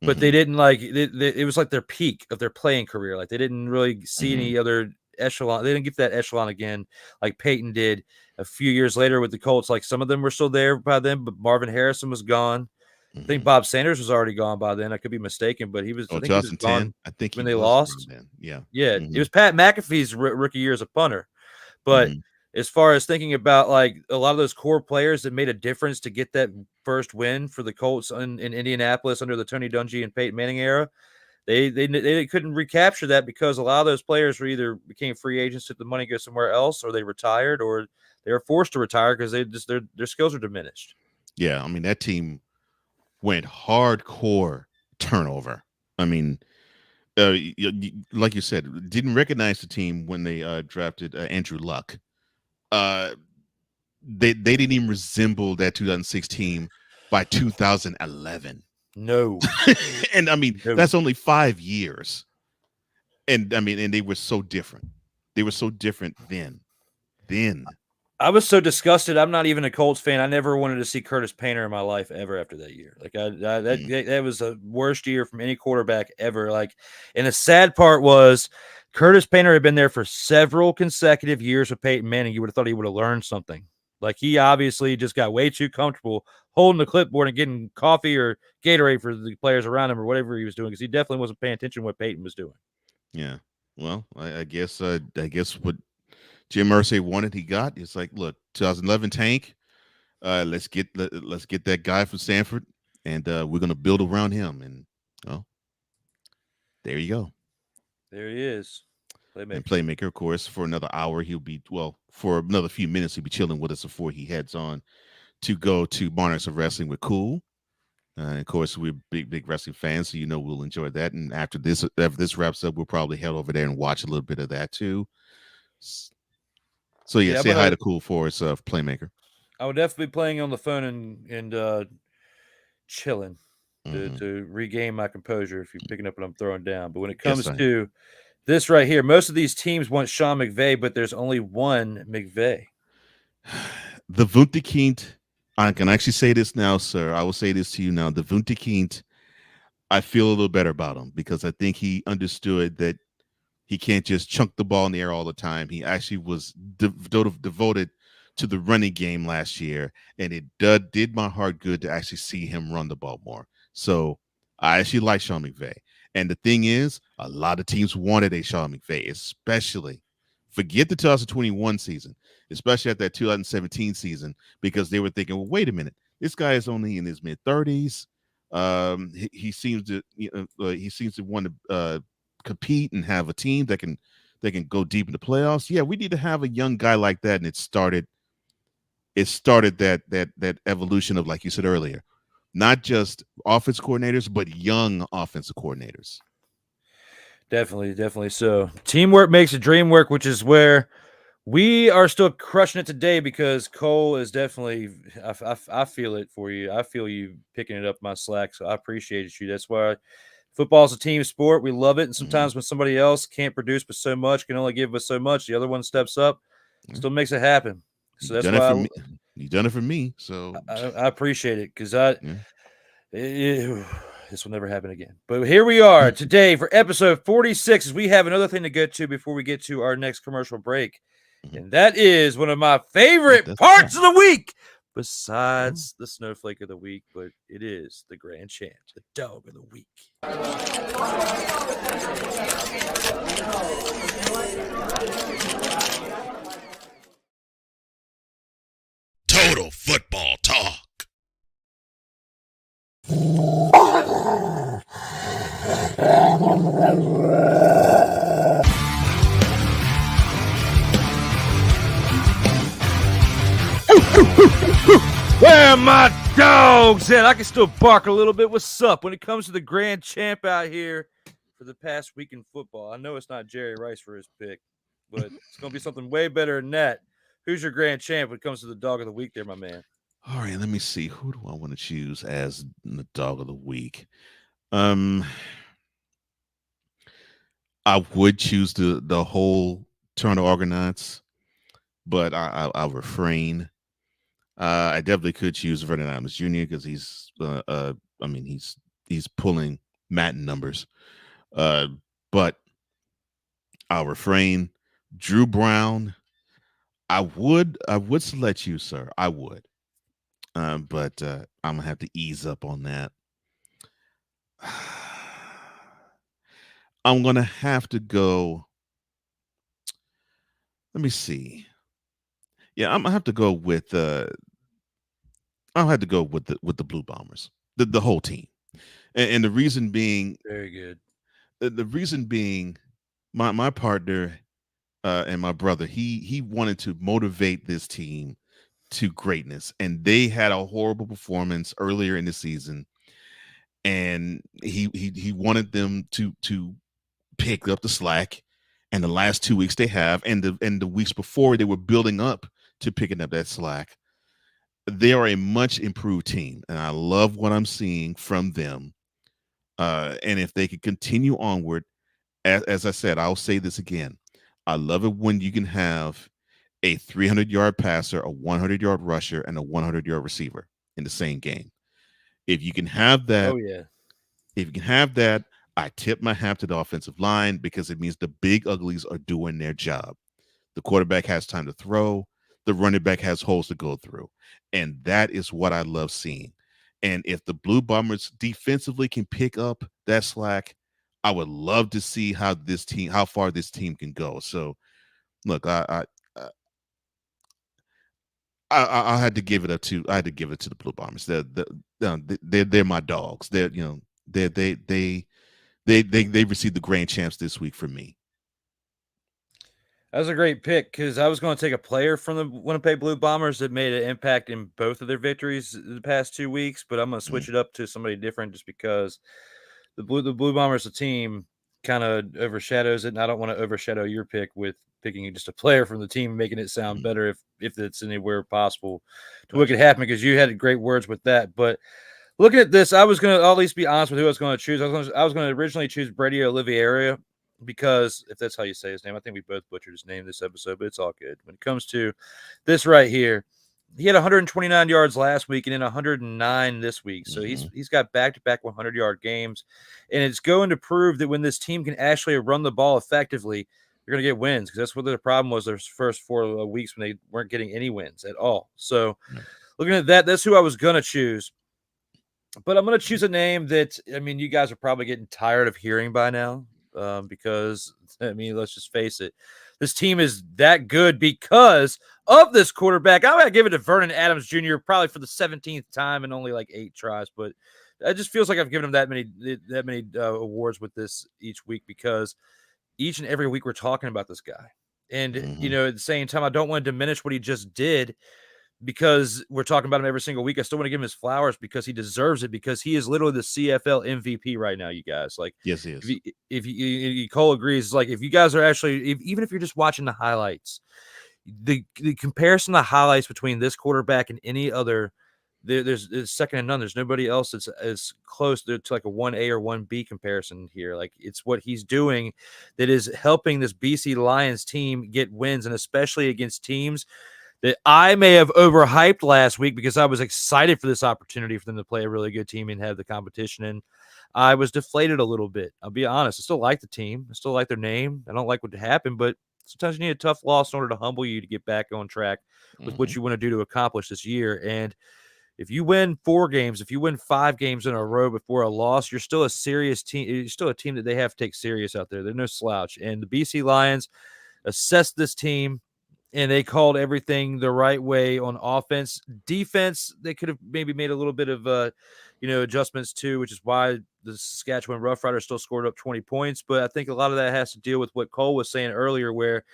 but they didn't it was like their peak of their playing career. Like, they didn't really see any other echelon. They didn't get that echelon again like Peyton did a few years later with the Colts. Like, some of them were still there by then, but Marvin Harrison was gone. I think Bob Sanders was already gone by then. I could be mistaken, but he was. I think 2010. He was gone. I think when they lost. Yeah. It was Pat McAfee's rookie year as a punter. But as far as thinking about like a lot of those core players that made a difference to get that first win for the Colts in Indianapolis under the Tony Dungy and Peyton Manning era, they couldn't recapture that because a lot of those players were either became free agents, took the money, go somewhere else, or they retired, or they were forced to retire because their skills are diminished. Yeah, I mean, that team went hardcore turnover. I mean, like you said, didn't recognize the team when they drafted Andrew Luck. They didn't even resemble that 2006 team by 2011. No. And I mean, that's only 5 years. And I mean, and they were so different. They were so different then. I was so disgusted. I'm not even a Colts fan. I never wanted to see Curtis Painter in my life ever after that year. Like that was the worst year from any quarterback ever. Like, and the sad part was Curtis Painter had been there for several consecutive years with Peyton Manning. You would have thought he would have learned something. Like, he obviously just got way too comfortable holding the clipboard and getting coffee or Gatorade for the players around him or whatever he was doing, because he definitely wasn't paying attention to what Peyton was doing. Yeah. Well, I guess what Jim Irsay wanted, he got. It's like, look, 2011 tank. Let's get that guy from Stanford, and we're gonna build around him. And there you go. There he is. And Playmaker, of course, for another hour, he'll be, well, for another few minutes, he'll be chilling with us before he heads on to go to Monarchs of Wrestling with Cool. And of course, we're big wrestling fans, so we'll enjoy that. And after this wraps up, we'll probably head over there and watch a little bit of that too. So say hi to Cool for us, Playmaker. I would definitely be playing on the phone and chilling to regain my composure, if you're picking up what I'm throwing down. But when it comes to this right here, most of these teams want Sean McVay, but there's only one McVay. The Wunderkind, I can actually say this now, sir. I will say this to you now. The Wunderkind, I feel a little better about him, because I think he understood that he can't just chunk the ball in the air all the time. He actually was devoted to the running game last year, and it did my heart good to actually see him run the ball more. So I actually like Sean McVay. And the thing is, a lot of teams wanted a Sean McVay, especially, forget the 2021 season, especially at that 2017 season, because they were thinking, well, wait a minute, this guy is only in his mid-30s. He seems to want to compete and have a team that can go deep in the playoffs. Yeah, we need to have a young guy like that. And it started that evolution of, like you said earlier, not just offense coordinators, but young offensive coordinators. Definitely so. Teamwork makes the dream work, which is where we are still crushing it today, because Cole is definitely, I feel it for you. I feel you picking it up my slack, so I appreciate you. That's why football is a team sport. We love it, and sometimes when somebody else can't produce but so much, can only give us so much, the other one steps up, still makes it happen. So that's why you done it for me. So I appreciate it, because this will never happen again. But here we are today for episode 46. We have another thing to get to before we get to our next commercial break, and that is one of my favorite parts of the week, besides the snowflake of the week, but it is the grand champ, the dog of the week. Total Football Talk. Where my dogs at? I can still bark a little bit. What's up? When it comes to the grand champ out here for the past week in football, I know it's not Jerry Rice for his pick, but it's going to be something way better than that. Who's your grand champ when it comes to the dog of the week there, my man? All right, let me see. Who do I want to choose as the dog of the week? I would choose the whole Toronto Argonauts, but I'll refrain. I definitely could choose Vernon Adams Jr. because he's pulling Madden numbers. But I'll refrain. Drew Brown, I would select you, sir. I would. But I'm gonna have to ease up on that. I'm gonna have to go. Let me see. Yeah, I'm gonna have to go with I'll have to go with the Blue Bombers, the whole team, and the reason being, very good. The reason being, my partner and my brother, he wanted to motivate this team to greatness, and they had a horrible performance earlier in the season, and he wanted them to pick up the slack. And the last 2 weeks they have, and the weeks before, they were building up to picking up that slack. They are a much improved team, and I love what I'm seeing from them. And if they could continue onward, as I said, I'll say this again. I love it when you can have a 300-yard passer, a 100-yard rusher, and a 100-yard receiver in the same game. If you can have that, Oh yeah. if you can have that, I tip my hat to the offensive line because it means the big uglies are doing their job. The quarterback has time to throw. The running back has holes to go through. And that is what I love seeing. And if the Blue Bombers defensively can pick up that slack, I would love to see how far this team can go. So, look, I had to give it up to I had to give it to the Blue Bombers. They're my dogs. They received the grand champs this week from me. That was a great pick because I was going to take a player from the Winnipeg Blue Bombers that made an impact in both of their victories the past 2 weeks, but I'm going to switch it up to somebody different just because the Blue Bombers, the team, kind of overshadows it, and I don't want to overshadow your pick with picking just a player from the team and making it sound better if it's anywhere possible to what could happen because you had great words with that. But looking at this, I was going to at least be honest with who I was going to choose. I was going to originally choose Brady Oliveira because if that's how you say his name, I think we both butchered his name this episode, but it's all good. When it comes to this right here, he had 129 yards last week and then 109 this week. So he's got back-to-back 100-yard games, and it's going to prove that when this team can actually run the ball effectively, you're going to get wins because that's what the problem was their first 4 weeks when they weren't getting any wins at all. So looking at that, that's who I was going to choose. But I'm going to choose a name that, I mean, you guys are probably getting tired of hearing by now because, I mean, let's just face it. This team is that good because of this quarterback. I'm going to give it to Vernon Adams Jr. probably for the 17th time in only like 8 tries. But it just feels like I've given him that many awards with this each week because each and every week we're talking about this guy. And, you know, at the same time, I don't want to diminish what he just did because we're talking about him every single week. I still want to give him his flowers because he deserves it because he is literally the CFL MVP right now, you guys. Like, yes, he is. If Cole agrees, like if you guys are actually, even if you're just watching the highlights, the comparison, the highlights between this quarterback and any other, there's second to none. There's nobody else that's as close to like a 1A or 1B comparison here. Like it's what he's doing that is helping this BC Lions team get wins, and especially against teams that I may have overhyped last week because I was excited for this opportunity for them to play a really good team and have the competition. And I was deflated a little bit. I'll be honest. I still like the team. I still like their name. I don't like what happened, but sometimes you need a tough loss in order to humble you to get back on track with what you want to do to accomplish this year. And if you win 4 games, if you win 5 games in a row before a loss, you're still a serious team. You're still a team that they have to take serious out there. They're no slouch. And the BC Lions assessed this team, and they called everything the right way on offense. Defense, they could have maybe made a little bit of, adjustments too, which is why the Saskatchewan Roughriders still scored up 20 points. But I think a lot of that has to deal with what Cole was saying earlier, where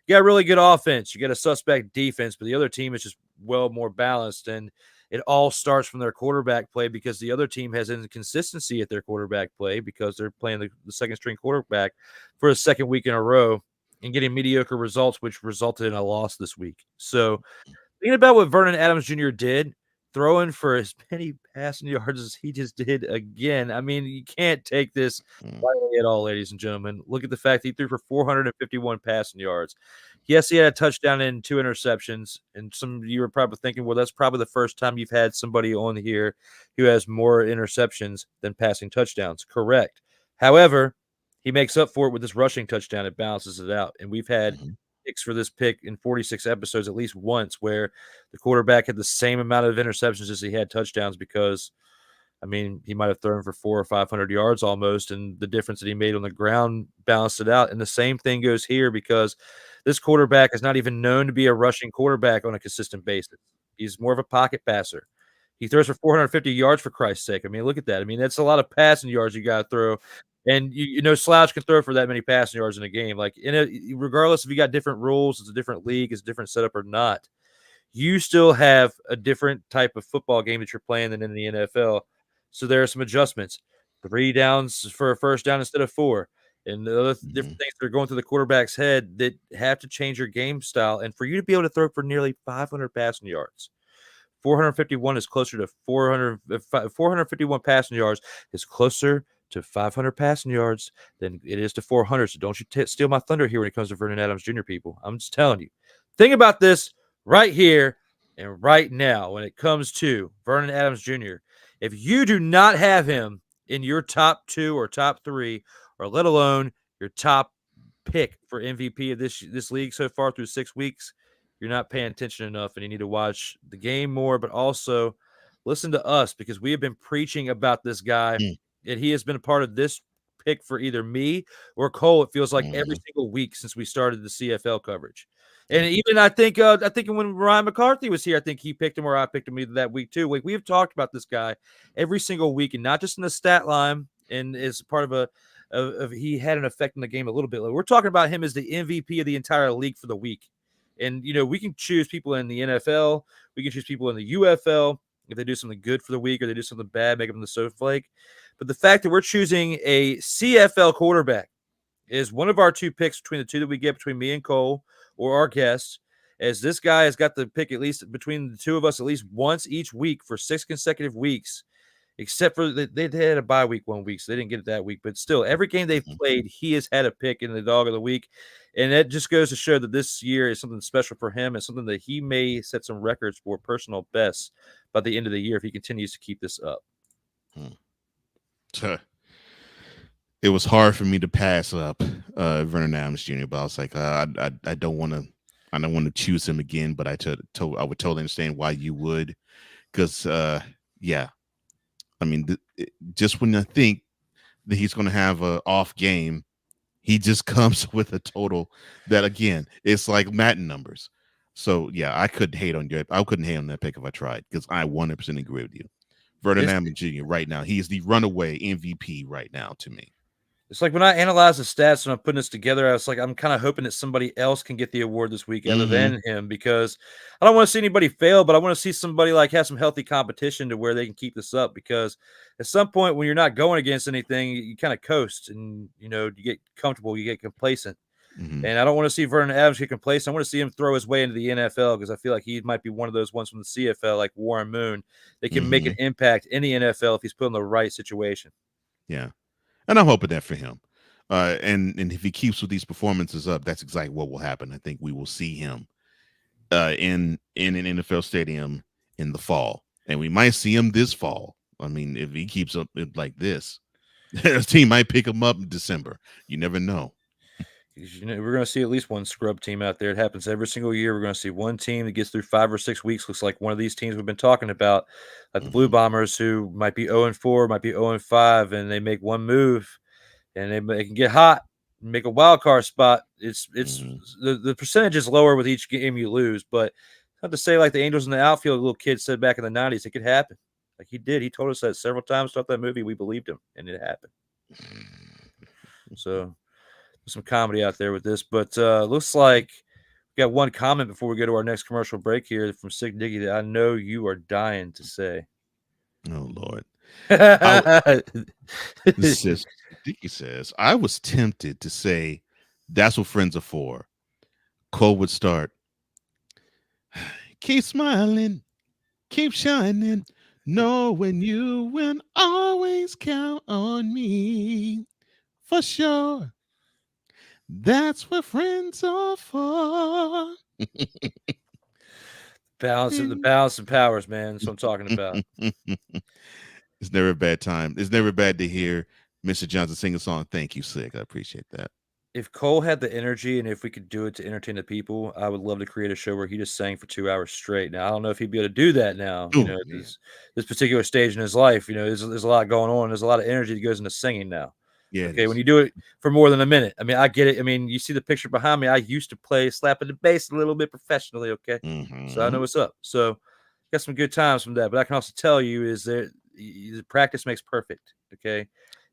you got really good offense, you got a suspect defense, but the other team is just well more balanced. And it all starts from their quarterback play because the other team has inconsistency at their quarterback play because they're playing the second string quarterback for a second week in a row and getting mediocre results, which resulted in a loss this week. So thinking about what Vernon Adams Jr. did, throwing for as many passing yards as he just did again. I mean, you can't take this lightly at all, ladies and gentlemen. Look at the fact he threw for 451 passing yards. Yes, he had a touchdown and 2 interceptions. And some of you are probably thinking, well, that's probably the first time you've had somebody on here who has more interceptions than passing touchdowns. Correct. However, he makes up for it with this rushing touchdown. It balances it out. And we've had picks for this pick in 46 episodes at least once where the quarterback had the same amount of interceptions as he had touchdowns because, I mean, he might have thrown for 400 or 500 yards almost, and the difference that he made on the ground balanced it out. And the same thing goes here because this quarterback is not even known to be a rushing quarterback on a consistent basis. He's more of a pocket passer. He throws for 450 yards, for Christ's sake. I mean, look at that. I mean, that's a lot of passing yards you got to throw. And slouch can throw for that many passing yards in a game. Like regardless if you got different rules, it's a different league, it's a different setup or not, you still have a different type of football game that you're playing than in the NFL. So there are some adjustments. 3 downs for a first down instead of 4. And the other different things that are going through the quarterback's head that have to change your game style. And for you to be able to throw for nearly 500 passing yards, 451 is closer to 451 passing yards is closer to 500 passing yards than it is to 400. So don't you steal my thunder here when it comes to Vernon Adams Jr., people. I'm just telling you. Think about this right here and right now when it comes to Vernon Adams Jr. If you do not have him in your top 2 or top 3, or let alone your top pick for MVP of this league so far through 6 weeks, you're not paying attention enough, and you need to watch the game more, but also listen to us because we have been preaching about this guy, and he has been a part of this pick for either me or Cole. It feels like every single week since we started the CFL coverage. And even I think when Ryan McCarthy was here, I think he picked him or I picked him either that week too. Like, we have talked about this guy every single week, and not just in the stat line and as part of he had an effect in the game a little bit. Like, we're talking about him as the MVP of the entire league for the week. And, we can choose people in the NFL. We can choose people in the UFL. If they do something good for the week or they do something bad, make them the snowflake. But the fact that we're choosing a CFL quarterback is one of our 2 picks between the 2 that we get between me and Cole or our guests, as this guy has got the pick at least between the 2 of us at least once each week for 6 consecutive weeks, except for they had a bye week 1 week, so they didn't get it that week. But still, every game they've played, he has had a pick in the dog of the week. And that just goes to show that this year is something special for him and something that he may set some records for personal bests by the end of the year if he continues to keep this up. It was hard for me to pass up Vernon Adams Jr., but I was like, I don't want to choose him again. But I would totally understand why you would, because yeah, I mean, just when I think that he's going to have an off game, he just comes with a total that, again, it's like Madden numbers. So yeah, I couldn't hate on that pick if I tried, because I 100% agree with you. Vernon Adams Jr. right now, he is the runaway MVP right now to me. It's like when I analyze the stats and I'm putting this together, I was like, I'm kind of hoping that somebody else can get the award this week other than him, because I don't want to see anybody fail, but I want to see somebody like have some healthy competition to where they can keep this up, because at some point when you're not going against anything, you kind of coast and, you get comfortable, you get complacent. And I don't want to see Vernon Adams get complacent. I want to see him throw his way into the NFL, because I feel like he might be one of those ones from the CFL, like Warren Moon. They can make an impact in the NFL if he's put in the right situation. Yeah. And I'm hoping that for him. And if he keeps with these performances up, that's exactly what will happen. I think we will see him in an NFL stadium in the fall. And we might see him this fall. I mean, if he keeps up like this, his team might pick him up in December. You never know. We're going to see at least one scrub team out there. It happens every single year. We're going to see one team that gets through 5 or 6 weeks. Looks like one of these teams we've been talking about, like the Blue Bombers, who might be 0-4, might be 0-5, and they make one move, and they can get hot and make a wild card spot. It's the percentage is lower with each game you lose, but not to say like the Angels in the outfield, little kid said back in the 90s, it could happen. Like he did. He told us that several times throughout that movie. We believed him, and it happened. So some comedy out there with this, but looks like we got one comment before we go to our next commercial break here from Sig Diggy that I know you are dying to say. Oh Lord. Diggy says, I was tempted to say that's what friends are for. Cole would start, keep smiling, keep shining, knowing you will always count on me for sure. That's what friends are for. The balance and powers, man. That's what I'm talking about. It's never a bad time. It's never bad to hear Mr. Johnson sing a song. Thank you, Sig. I appreciate that. If Cole had the energy and if we could do it to entertain the people, I would love to create a show where he just sang for 2 hours straight. Now, I don't know if he'd be able to do that now, this particular stage in his life. There's a lot going on. There's a lot of energy that goes into singing now. Yeah. Okay, when you do it for more than a minute. I mean, I get it. I mean, you see the picture behind me. I used to play slapping the bass a little bit professionally, okay? So I know what's up. So got some good times from that. But I can also tell you is that practice makes perfect, okay?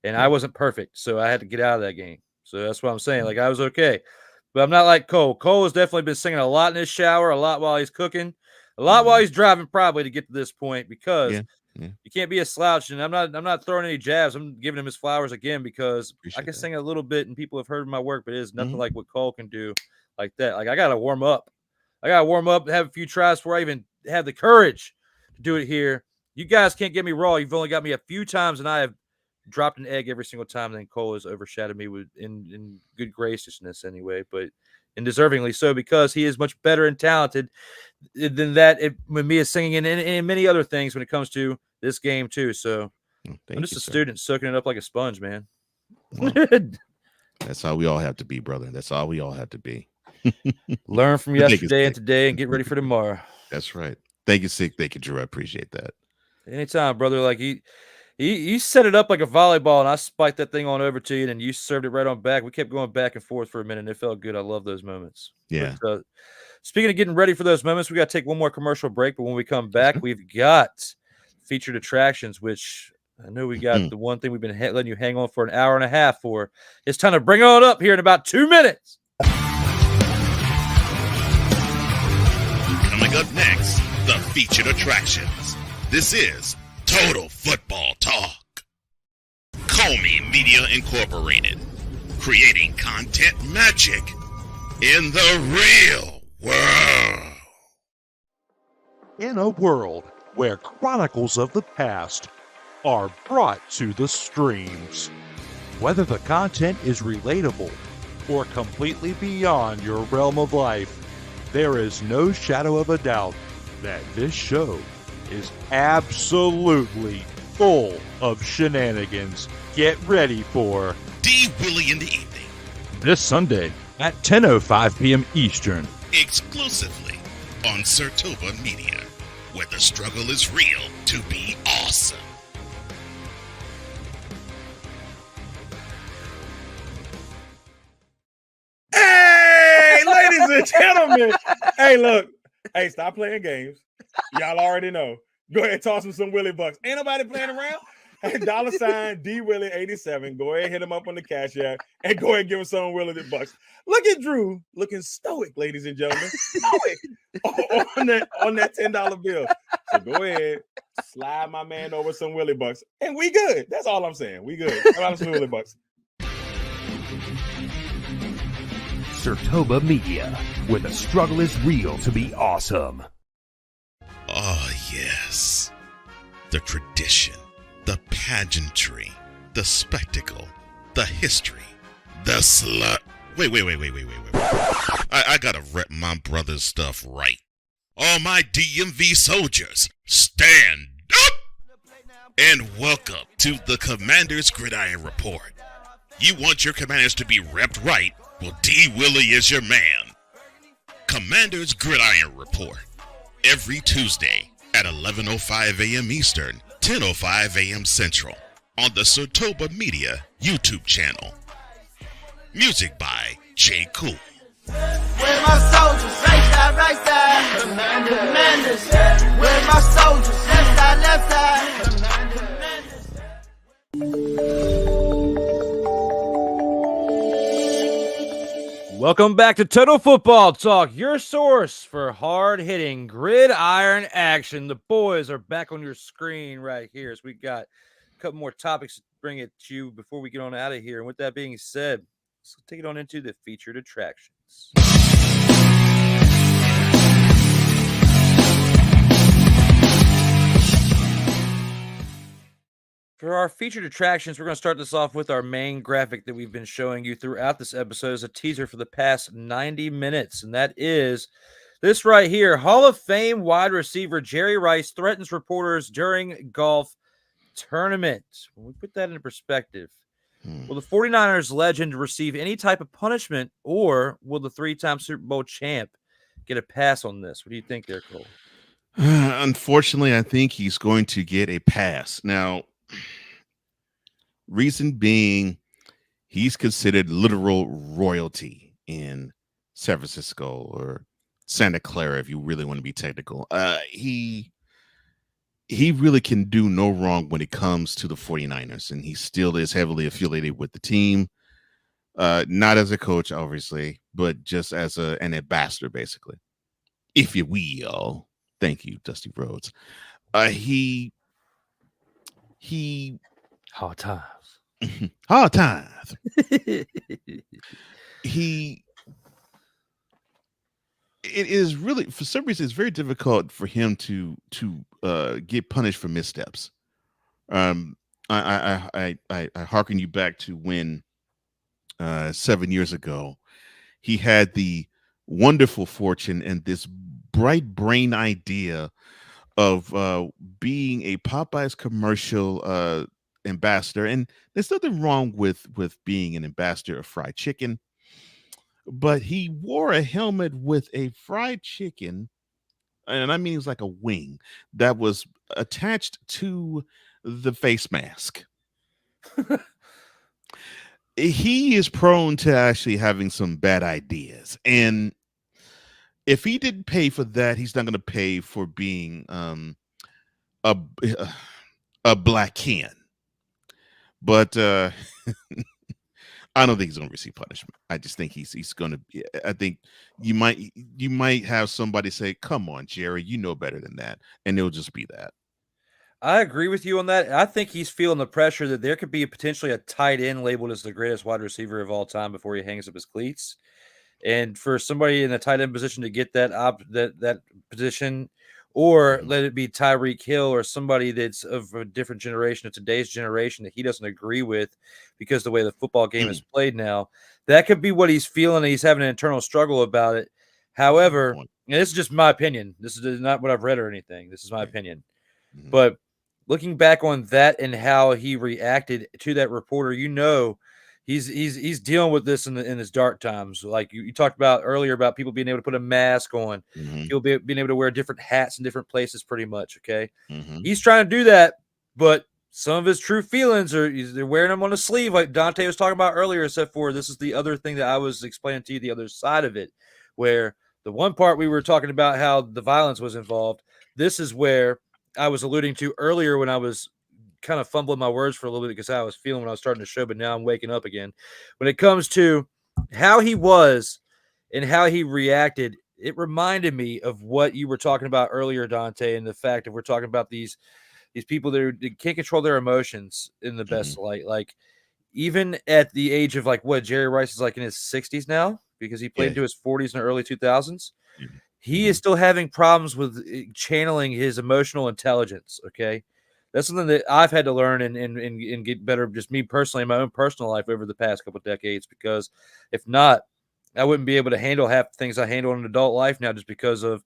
And I wasn't perfect, so I had to get out of that game. So that's what I'm saying. Like, I was okay. But I'm not like Cole. Cole has definitely been singing a lot in his shower, a lot while he's cooking, a lot while he's driving probably to get to this point, because you can't be a slouch. And I'm not throwing any jabs. I'm giving him his flowers again, because I can sing a little bit and people have heard my work, but it is nothing like what Cole can do like that. Like, I got to warm up. Have a few tries before I even have the courage to do it here. You guys can't get me raw. You've only got me a few times, and I have dropped an egg every single time. And then Cole has overshadowed me in good graciousness anyway, but and deservingly so, because he is much better and talented than that when me is singing and many other things when it comes to this game too. So I'm just a student soaking it up like a sponge, man. Well, that's how we all have to be, brother. That's all we all have to be. Learn from yesterday and today and get ready for tomorrow. That's right. Thank you, Sick. Thank you, Drew. I appreciate that. Anytime, brother. Like he set it up like a volleyball, and I spiked that thing on over to you, and you served it right on back. We kept going back and forth for a minute, and it felt good. I love those moments. Yeah. But, speaking of getting ready for those moments, we got to take one more commercial break. But when we come back, we've got featured attractions, which I know we got the one thing we've been letting you hang on for an hour and a half for. It's time to bring on up here in about 2 minutes. Coming up next, the featured attractions. This is Total Football Talk. Comey Media Incorporated, creating content magic in the real world. In a world where chronicles of the past are brought to the streams, whether the content is relatable or completely beyond your realm of life, there is no shadow of a doubt that this show is absolutely full of shenanigans. Get ready for D. Willie in the evening, this Sunday at 10:05 p.m. Eastern. exclusively on Sartoba Media, where the struggle is real to be awesome. Hey, ladies and gentlemen. Hey, look. Hey, stop playing games. Y'all already know. Go ahead and toss him some Willie Bucks. Ain't nobody playing around. Hey, $sign D Willie 87. Go ahead, hit him up on the Cash App, and go ahead and give him some Willie Bucks. Look at Drew looking stoic, ladies and gentlemen. Stoic on that $10 bill. So go ahead, slide my man over some Willie Bucks, and we good. That's all I'm saying. We good. How about some Willie Bucks? Sartoba Media, where the struggle is real to be awesome. Oh, yes. The tradition, the pageantry, the spectacle, the history, the slut. Wait. I gotta rep my brother's stuff right. All my DMV soldiers, stand up! And welcome to the Commander's Gridiron Report. You want your commanders to be repped right? Well, D. Willie is your man. Commander's Gridiron Report. Every Tuesday at 11:05 a.m. Eastern, 10:05 a.m. Central on the Sartoba Media YouTube channel. Music by J. Cool. Where my soldiers, right side, commanders. Where my soldiers, left side, Welcome back to Total Football Talk, your source for hard-hitting gridiron action. The boys are back on your screen right here. So we got a couple more topics to bring it to you before we get on out of here. And with that being said, let's take it on into the featured attractions. For our featured attractions, we're going to start this off with our main graphic that we've been showing you throughout this episode as a teaser for the past 90 minutes. And that is this right here. Hall of Fame wide receiver Jerry Rice threatens reporters during golf tournament. When we put that into perspective, will the 49ers legend receive any type of punishment, or will the three-time Super Bowl champ get a pass on this? What do you think there, Cole? Unfortunately, I think he's going to get a pass. Now, reason being, he's considered literal royalty in San Francisco or Santa Clara, if you really want to be technical. He really can do no wrong when it comes to the 49ers, and he still is heavily affiliated with the team. Not as a coach, obviously, but just as an ambassador, basically, if you will. Thank you, Dusty Rhodes. He hard times. Hard times. It is really, for some reason, it's very difficult for him to get punished for missteps. I hearken you back to when 7 years ago he had the wonderful fortune and this bright brain idea of being a Popeyes commercial ambassador. And there's nothing wrong with being an ambassador of fried chicken, but he wore a helmet with a fried chicken, and I mean it was like a wing that was attached to the face mask. He is prone to actually having some bad ideas, and if he didn't pay for that, he's not going to pay for being a a black can. But I don't think he's going to receive punishment. I just think he's going to. I think you might have somebody say, "Come on, Jerry, you know better than that," and it'll just be that. I agree with you on that. I think he's feeling the pressure that there could be potentially a tight end labeled as the greatest wide receiver of all time before he hangs up his cleats. And for somebody in the tight end position to get that position, or let it be Tyreek Hill or somebody that's of a different generation, of today's generation, that he doesn't agree with because the way the football game is played now, that could be what he's feeling. He's having an internal struggle about it. However, and this is just my opinion. This is not what I've read or anything. This is my opinion. But looking back on that and how he reacted to that reporter, he's dealing with this in his dark times. Like you talked about earlier about people being able to put a mask on, he'll being able to wear different hats in different places, pretty much. Okay, he's trying to do that, but some of his true feelings they're wearing them on a sleeve, like Dante was talking about earlier. Except for this is the other thing that I was explaining to you, the other side of it, where the one part we were talking about how the violence was involved. This is where I was alluding to earlier when I was kind of fumbling my words for a little bit because I was feeling when I was starting the show, but now I'm waking up again. When it comes to how he was and how he reacted, it reminded me of what you were talking about earlier, Dante, and the fact that we're talking about these people that can't control their emotions in the best light. Like even at the age of like what Jerry Rice is like in his 60s now, because he played into his 40s and early 2000s. He is still having problems with channeling his emotional intelligence. Okay. That's something that I've had to learn and get better, just me personally in my own personal life over the past couple of decades, because if not, I wouldn't be able to handle half the things I handle in adult life now, just because of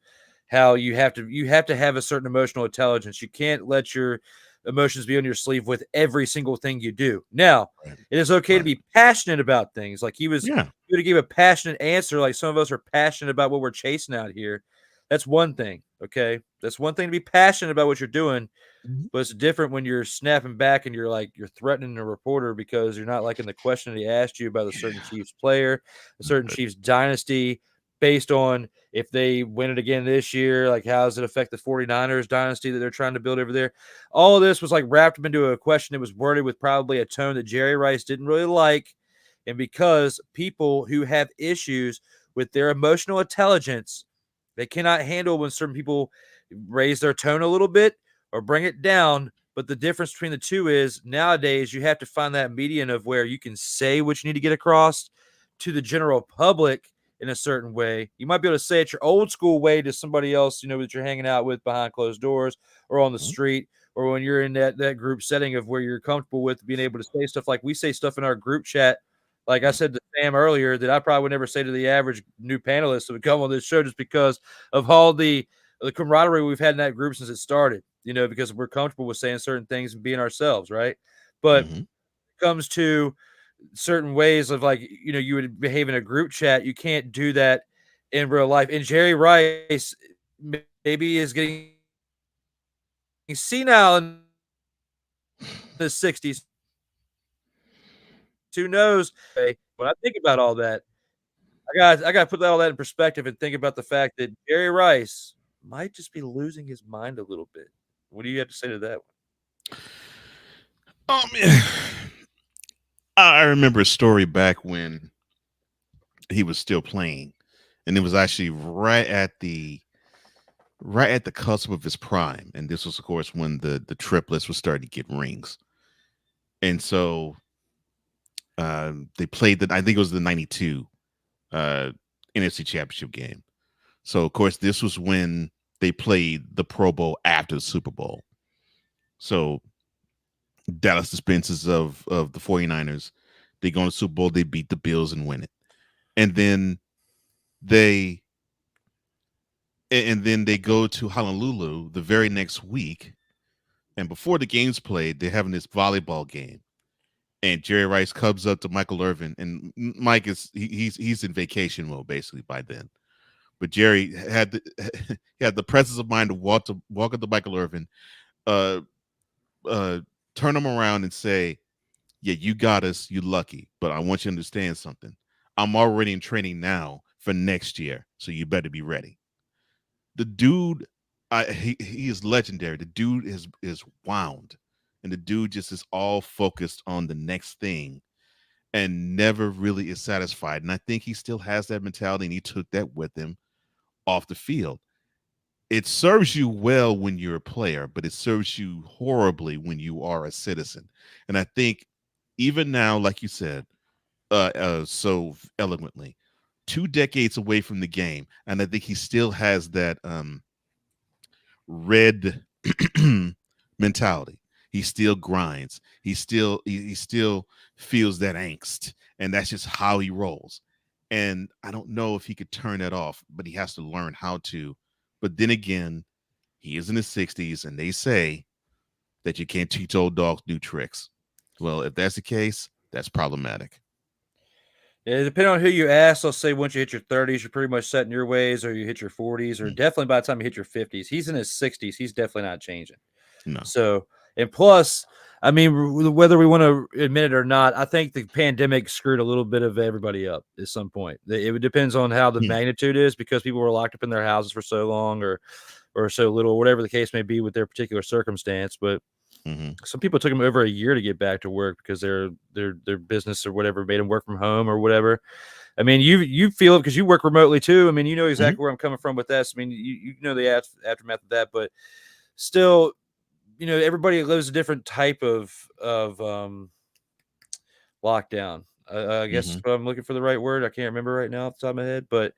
how you have to have a certain emotional intelligence. You can't let your emotions be on your sleeve with every single thing you do. Now, it is okay to be passionate about things. Like he would have gave a passionate answer. Like some of us are passionate about what we're chasing out here. That's one thing. Okay. That's one thing to be passionate about what you're doing. But it's different when you're snapping back and you're threatening a reporter because you're not liking the question that he asked you about a certain Chiefs player, a certain Chiefs dynasty, based on if they win it again this year, like how does it affect the 49ers dynasty that they're trying to build over there? All of this was like wrapped up into a question that was worded with probably a tone that Jerry Rice didn't really like. And because people who have issues with their emotional intelligence, they cannot handle when certain people raise their tone a little bit or bring it down. But the difference between the two is nowadays you have to find that median of where you can say what you need to get across to the general public in a certain way. You might be able to say it your old school way to somebody else, that you're hanging out with behind closed doors or on the street, or when you're in that group setting of where you're comfortable with being able to say stuff like we say stuff in our group chat. Like I said to Sam earlier, that I probably would never say to the average new panelist that would come on this show, just because of all the camaraderie we've had in that group since it started, because we're comfortable with saying certain things and being ourselves. Right. But when it comes to certain ways of you would behave in a group chat, you can't do that in real life. And Jerry Rice maybe is getting senile in the 60s. Who knows? When I think about all that, I got to put all that in perspective and think about the fact that Jerry Rice might just be losing his mind a little bit. What do you have to say to that one? I remember a story back when he was still playing, and it was actually right at the cusp of his prime. And this was, of course, when the triplets were starting to get rings. And so they played I think it was the 92 NFC Championship game. So, of course, this was when they played the Pro Bowl after the Super Bowl. So Dallas Dispensers of the 49ers. They go to the Super Bowl, they beat the Bills and win it. And then they go to Honolulu the very next week. And before the game's played, they're having this volleyball game. And Jerry Rice comes up to Michael Irvin, and Mike he's in vacation mode basically by then. But Jerry had the presence of mind to walk up to Michael Irvin, turn him around and say, "Yeah, you got us. You lucky, but I want you to understand something. I'm already in training now for next year, so you better be ready." The dude, he is legendary. The dude is wound. And the dude just is all focused on the next thing and never really is satisfied. And I think he still has that mentality, and he took that with him off the field. It serves you well when you're a player, but it serves you horribly when you are a citizen. And I think even now, like you said, so eloquently, 2 decades away from the game, and I think he still has that red mentality. He still grinds. He still feels that angst, and that's just how he rolls. And I don't know if he could turn that off, but he has to learn how to. But then again, he is in his 60s, and they say that you can't teach old dogs new tricks. Well, if that's the case, that's problematic. Yeah, depending on who you ask, they'll say once you hit your 30s, you're pretty much set in your ways, or you hit your 40s, or definitely by the time you hit your 50s. He's in his 60s. He's definitely not changing. No. So, and plus, I mean, whether we want to admit it or not, I think the pandemic screwed a little bit of everybody up at some point. It depends on how the magnitude is, because people were locked up in their houses for so long or so little, whatever the case may be with their particular circumstance. But some people took them over a year to get back to work because their business or whatever made them work from home or whatever. I mean, you feel it because you work remotely too. I mean, you know exactly where I'm coming from with this. I mean, you know the aftermath of that, but still, you know, everybody lives a different type of lockdown. I guess if I'm looking for the right word. I can't remember right now off the top of my head, but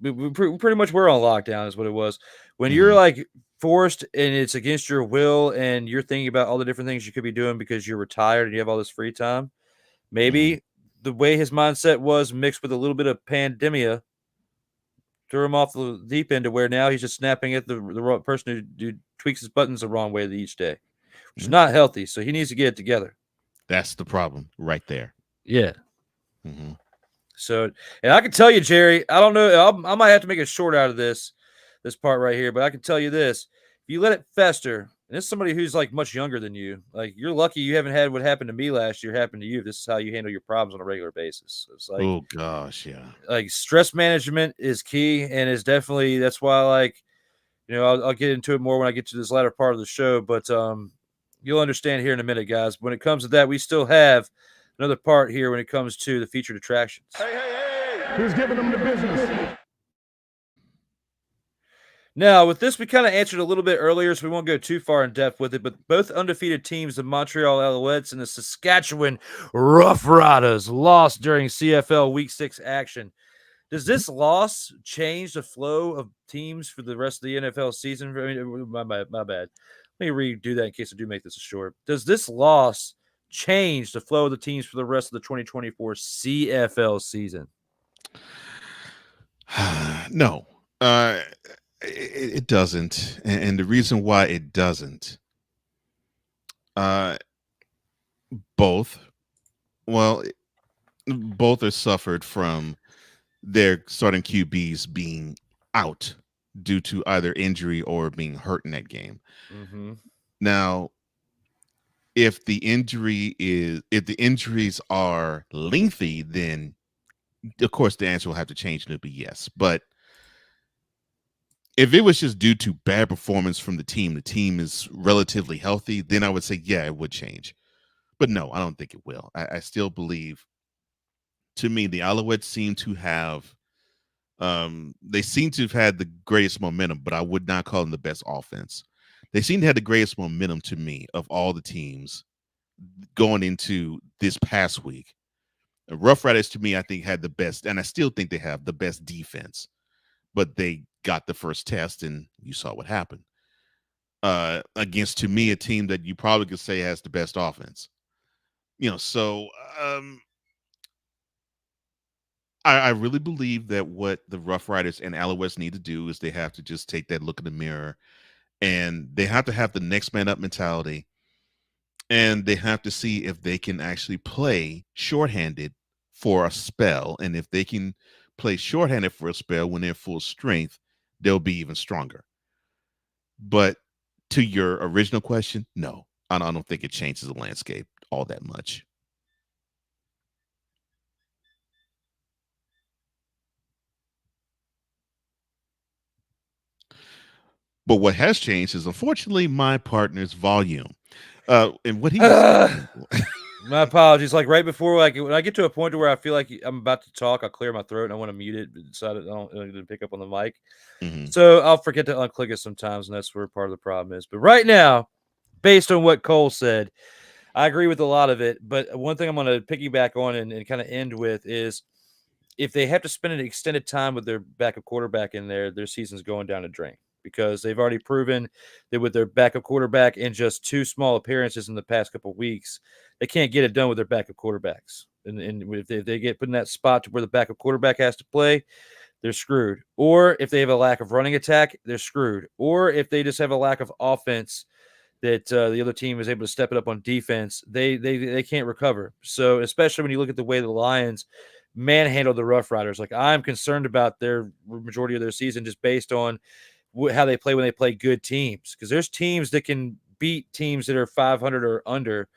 we pretty much were on lockdown is what it was. When you're like forced and it's against your will and you're thinking about all the different things you could be doing because you're retired and you have all this free time, maybe the way his mindset was mixed with a little bit of pandemia threw him off the deep end to where now he's just snapping at the wrong person who tweaks his buttons the wrong way each day, which is not healthy. So he needs to get it together. That's the problem right there. Yeah. So, and I can tell you, Jerry, I don't know. I might have to make a short out of this part right here, but I can tell you this. If you let it fester, and this is somebody who's like much younger than you, like you're lucky you haven't had what happened to me last year happen to you. This is how you handle your problems on a regular basis. It's like, oh gosh, yeah. Like stress management is key, and is definitely, that's why, like, you know, I'll get into it more when I get to this latter part of the show, but you'll understand here in a minute, guys. When it comes to that, we still have another part here when it comes to the featured attractions. Hey. Who's giving them the business? Now, with this, we kind of answered a little bit earlier, so we won't go too far in depth with it, but both undefeated teams, the Montreal Alouettes and the Saskatchewan Roughriders, lost during CFL Week 6 action. Does this loss change the flow of teams for the rest of the NFL season? I mean, my bad. Let me redo that in case I do make this a short. Does this loss change the flow of the teams for the rest of the 2024 CFL season? No. It doesn't, and the reason why it doesn't, both are suffered from their starting QBs being out due to either injury or being hurt in that game. Now, if the injuries are lengthy, then of course the answer will have to change, and it'll be yes. But if it was just due to bad performance from the team is relatively healthy, then I would say, yeah, it would change. But no, I don't think it will. I still believe, to me, the Alouettes seem to have had the greatest momentum, but I would not call them the best offense. They seem to have the greatest momentum to me of all the teams going into this past week. Roughriders, to me, I think had the best, and I still think they have the best defense, but they got the first test and you saw what happened. against, to me, a team that you probably could say has the best offense. So I really believe that what the Roughriders and Alouettes need to do is they have to just take that look in the mirror, and they have to have the next man up mentality, and they have to see if they can actually play shorthanded for a spell. And if they can play shorthanded for a spell when they're full strength, they'll be even stronger. But to your original question, no, I don't think it changes the landscape all that much. But what has changed is, unfortunately, my partner's volume. And what he was my apologies. Like right before, like when I get to a point where I feel like I'm about to talk, I'll clear my throat and I want to mute it, but decided I don't to pick up on the mic. So I'll forget to unclick it sometimes, and that's where part of the problem is. But right now, based on what Cole said, I agree with a lot of it. But one thing I'm going to piggyback on and kind of end with is, if they have to spend an extended time with their backup quarterback in there, their season's going down the drain, because they've already proven that with their backup quarterback in just 2 small appearances in the past couple of weeks, they can't get it done with their backup quarterbacks. And if they get put in that spot to where the backup quarterback has to play, they're screwed. Or if they have a lack of running attack, they're screwed. Or if they just have a lack of offense that the other team is able to step it up on defense, they can't recover. So especially when you look at the way the Lions manhandled the Roughriders, like I'm concerned about their majority of their season just based on how they play when they play good teams, because there's teams that can beat teams that are 500 or under,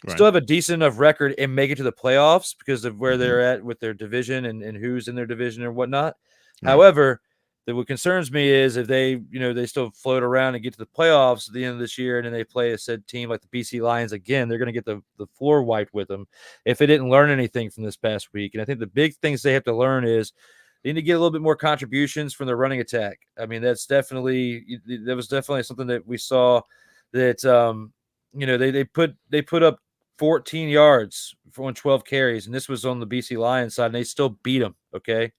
still have a decent enough record and make it to the playoffs because of where they're at with their division and who's in their division or whatnot. However, what concerns me is if they still float around and get to the playoffs at the end of this year, and then they play a said team like the BC Lions again, they're going to get the floor wiped with them if they didn't learn anything from this past week. And I think the big things they have to learn is they need to get a little bit more contributions from the running attack. I mean, that was definitely something that we saw that, they put up 14 yards on 12 carries, and this was on the BC Lions side, and they still beat them. Okay.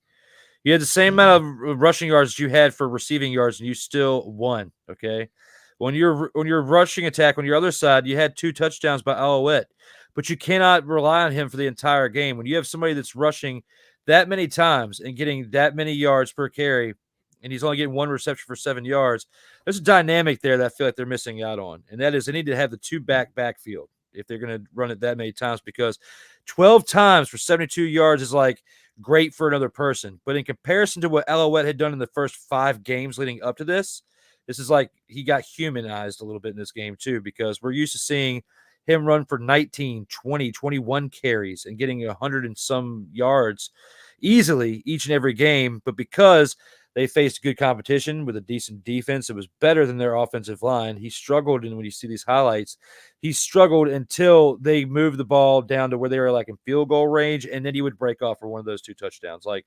You had the same amount of rushing yards you had for receiving yards, and you still won. Okay. When you're rushing attack on your other side, you had 2 touchdowns by Alouette, but you cannot rely on him for the entire game. When you have somebody that's rushing that many times and getting that many yards per carry, and he's only getting 1 reception for 7 yards, there's a dynamic there that I feel like they're missing out on. And that is, they need to have the 2 backfield if they're going to run it that many times, because 12 times for 72 yards is like great for another person. But in comparison to what Alouette had done in the first 5 games leading up to this is like he got humanized a little bit in this game too, because we're used to seeing him run for 19, 20, 21 carries and getting 100 and some yards easily each and every game. But because they faced good competition with a decent defense, it was better than their offensive line. He struggled, and when you see these highlights, he struggled until they moved the ball down to where they were like in field goal range, and then he would break off for one of those 2 touchdowns. Like,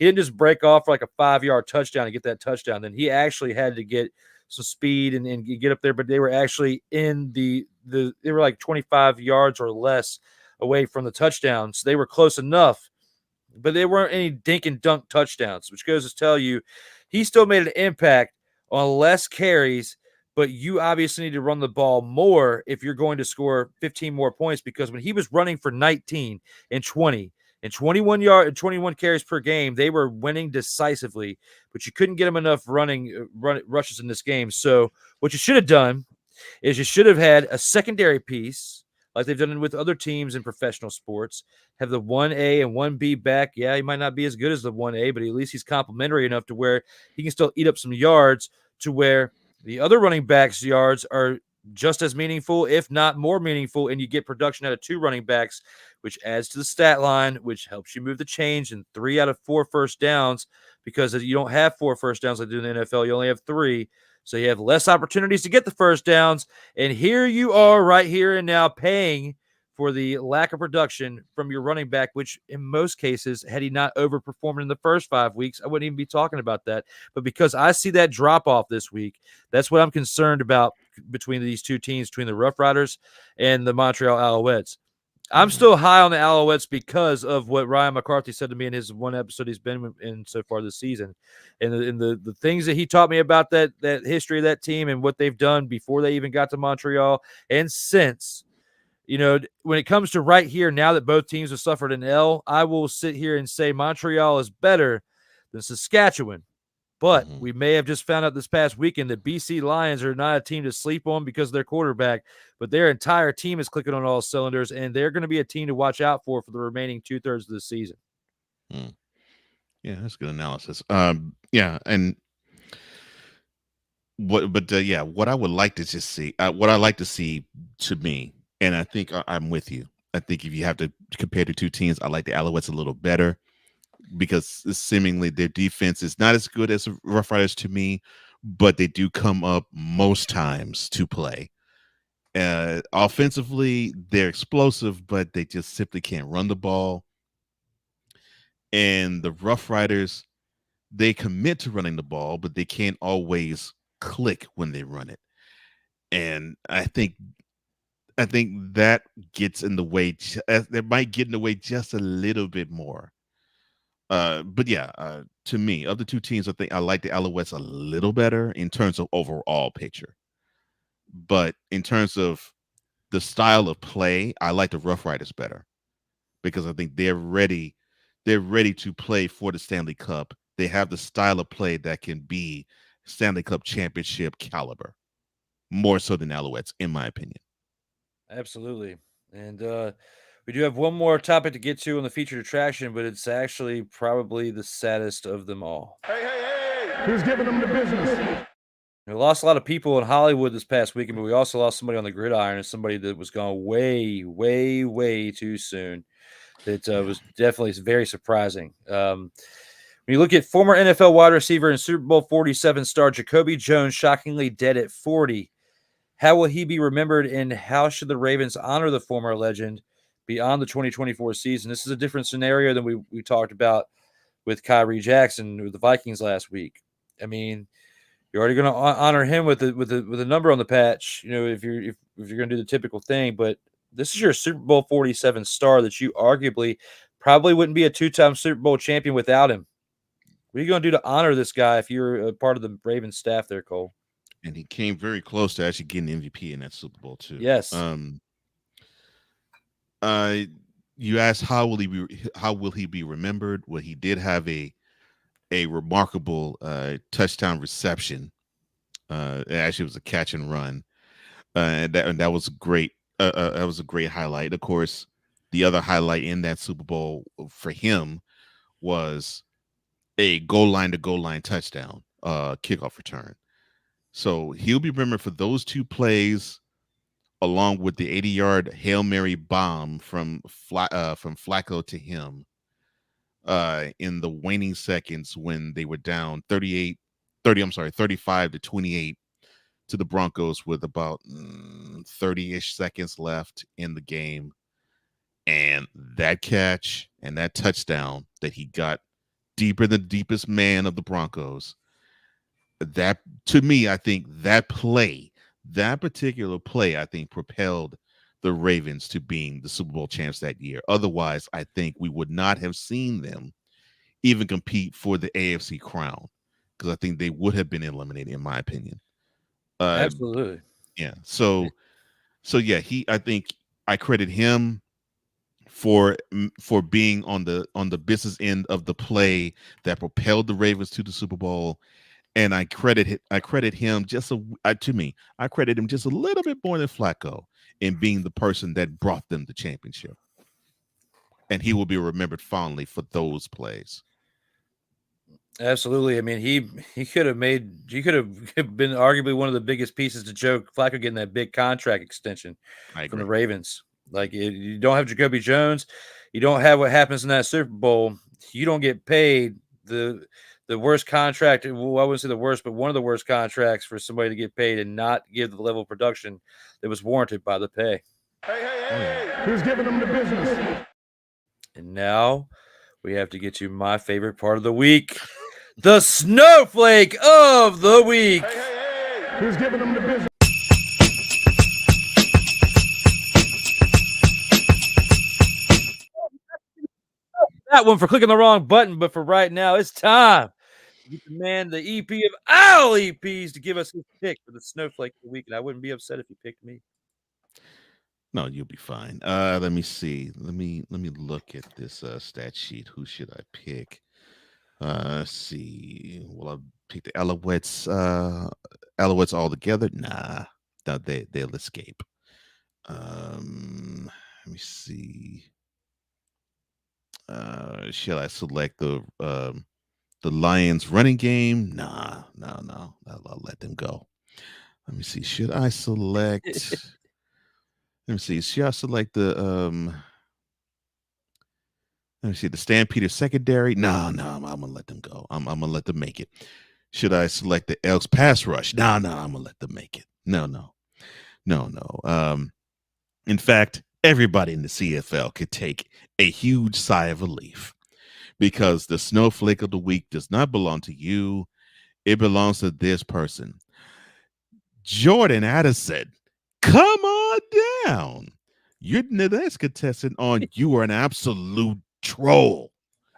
he didn't just break off for like a 5-yard touchdown and get that touchdown. Then he actually had to get some speed and get up there, but they were actually in they were like 25 yards or less away from the touchdown. So they were close enough, but they weren't any dink and dunk touchdowns, which goes to tell you he still made an impact on less carries, but you obviously need to run the ball more if you're going to score 15 more points, because when he was running for 19 and 20 and 21 carries per game, they were winning decisively, but you couldn't get them enough rushes in this game. So what you should have done is you should have had a secondary piece like they've done with other teams in professional sports, have the 1A and 1B back. Yeah, he might not be as good as the 1A, but at least he's complimentary enough to where he can still eat up some yards, to where the other running backs' yards are just as meaningful, if not more meaningful, and you get production out of 2 running backs, which adds to the stat line, which helps you move the chains, and 3 out of 4 first downs, because you don't have 4 first downs like they do in the NFL. You only have 3. So you have less opportunities to get the first downs. And here you are right here and now paying for the lack of production from your running back, which in most cases, had he not overperformed in the first 5 weeks, I wouldn't even be talking about that. But because I see that drop off this week, that's what I'm concerned about between these 2 teams, between the Roughriders and the Montreal Alouettes. I'm still high on the Alouettes because of what Ryan McCarthy said to me in his one episode he's been in so far this season, and the things that he taught me about that history of that team and what they've done before they even got to Montreal and since. You know, when it comes to right here, now that both teams have suffered an L, I will sit here and say Montreal is better than Saskatchewan. But we may have just found out this past weekend that BC Lions are not a team to sleep on because of their quarterback, but their entire team is clicking on all cylinders, and they're going to be a team to watch out for the remaining 2/3 of the season. Yeah, that's good analysis. Yeah, and what I would like to just see, what I like to see to me, and I think I'm with you. I think if you have to compare the two teams, I like the Alouettes a little better because seemingly their defense is not as good as the Roughriders to me, but they do come up most times to play. Offensively, they're explosive, but they just simply can't run the ball. And the Roughriders, they commit to running the ball, but they can't always click when they run it. And I think that gets in the way. That might get in the way just a little bit more. But yeah, to me, of the two teams, I think I like the Alouettes a little better in terms of overall picture. But in terms of the style of play, I like the Roughriders better because I think they're ready. They're ready to play for the Stanley Cup. They have the style of play that can be Stanley Cup championship caliber, more so than Alouettes, in my opinion. Absolutely. And we do have one more topic to get to on the featured attraction, but it's actually probably the saddest of them all. Hey! Who's giving them the business? We lost a lot of people in Hollywood this past weekend, but we also lost somebody on the gridiron and somebody that was gone way, way, way too soon. It was definitely very surprising. When you look at former NFL wide receiver and Super Bowl 47 star Jacoby Jones, shockingly dead at 40, how will he be remembered, and how should the Ravens honor the former legend beyond the 2024 season? This is a different scenario than we talked about with Kyrie Jackson with the Vikings last week. I mean, you're already going to honor him with a number on the patch, you know, if you're going to do the typical thing. But this is your Super Bowl 47 star that you arguably probably wouldn't be a two-time Super Bowl champion without him. What are you going to do to honor this guy if you're a part of the Ravens staff there, Cole? And he came very close to actually getting MVP in that Super Bowl too. Yes. You asked how will he be remembered? Well, he did have a remarkable touchdown reception. It actually was a catch and run, and that was great. That was a great highlight. Of course, the other highlight in that Super Bowl for him was a goal line to goal line touchdown, kickoff return. So he'll be remembered for those two plays, along with the 80-yard Hail Mary bomb from Flacco to him in the waning seconds when they were down 35-28 to the Broncos with about 30-ish seconds left in the game. And that catch and that touchdown that he got deeper than the deepest man of the Broncos, that, to me, I think that particular play, I think propelled the Ravens to being the Super Bowl champs that year. Otherwise, I think we would not have seen them even compete for the AFC crown, because I think they would have been eliminated, in my opinion. Absolutely. Yeah. So yeah, I think I credit him for being on the business end of the play that propelled the Ravens to the Super Bowl. And I credit him I credit him just a little bit more than Flacco in being the person that brought them the championship. And he will be remembered fondly for those plays. Absolutely. I mean, he could have been arguably one of the biggest pieces to Joe Flacco getting that big contract extension from the Ravens. Like, you don't have Jacoby Jones, you don't have what happens in that Super Bowl, you don't get paid the worst contract. Well, I wouldn't say the worst, but one of the worst contracts for somebody to get paid and not give the level of production that was warranted by the pay. Hey! Who's giving them the business? And now we have to get to my favorite part of the week, the snowflake of the week. Hey! Who's giving them the business? that one for clicking the wrong button. But for right now, it's time to get the man, the EP of all EPs, to give us his pick for the snowflake of the week. And I wouldn't be upset if he picked me. No, you'll be fine. Let me see. Let me look at this stat sheet. Who should I pick? Let's see. Will I pick the Alouettes? Alouettes all together? Nah, no, they'll escape. Let me see. Shall I select the Lions running game? Nah, no. I'll let them go. Let me see. Should I select? Let me see. Should I select the Let me see the Stampeders secondary? No, I'm gonna let them go. I'm gonna let them make it. Should I select the Elks pass rush? No, I'm gonna let them make it. No. In fact, everybody in the CFL could take a huge sigh of relief because the snowflake of the week does not belong to you. It belongs to this person. Jordan Addison, come on down. You're the next contestant on You Are an Absolute Troll.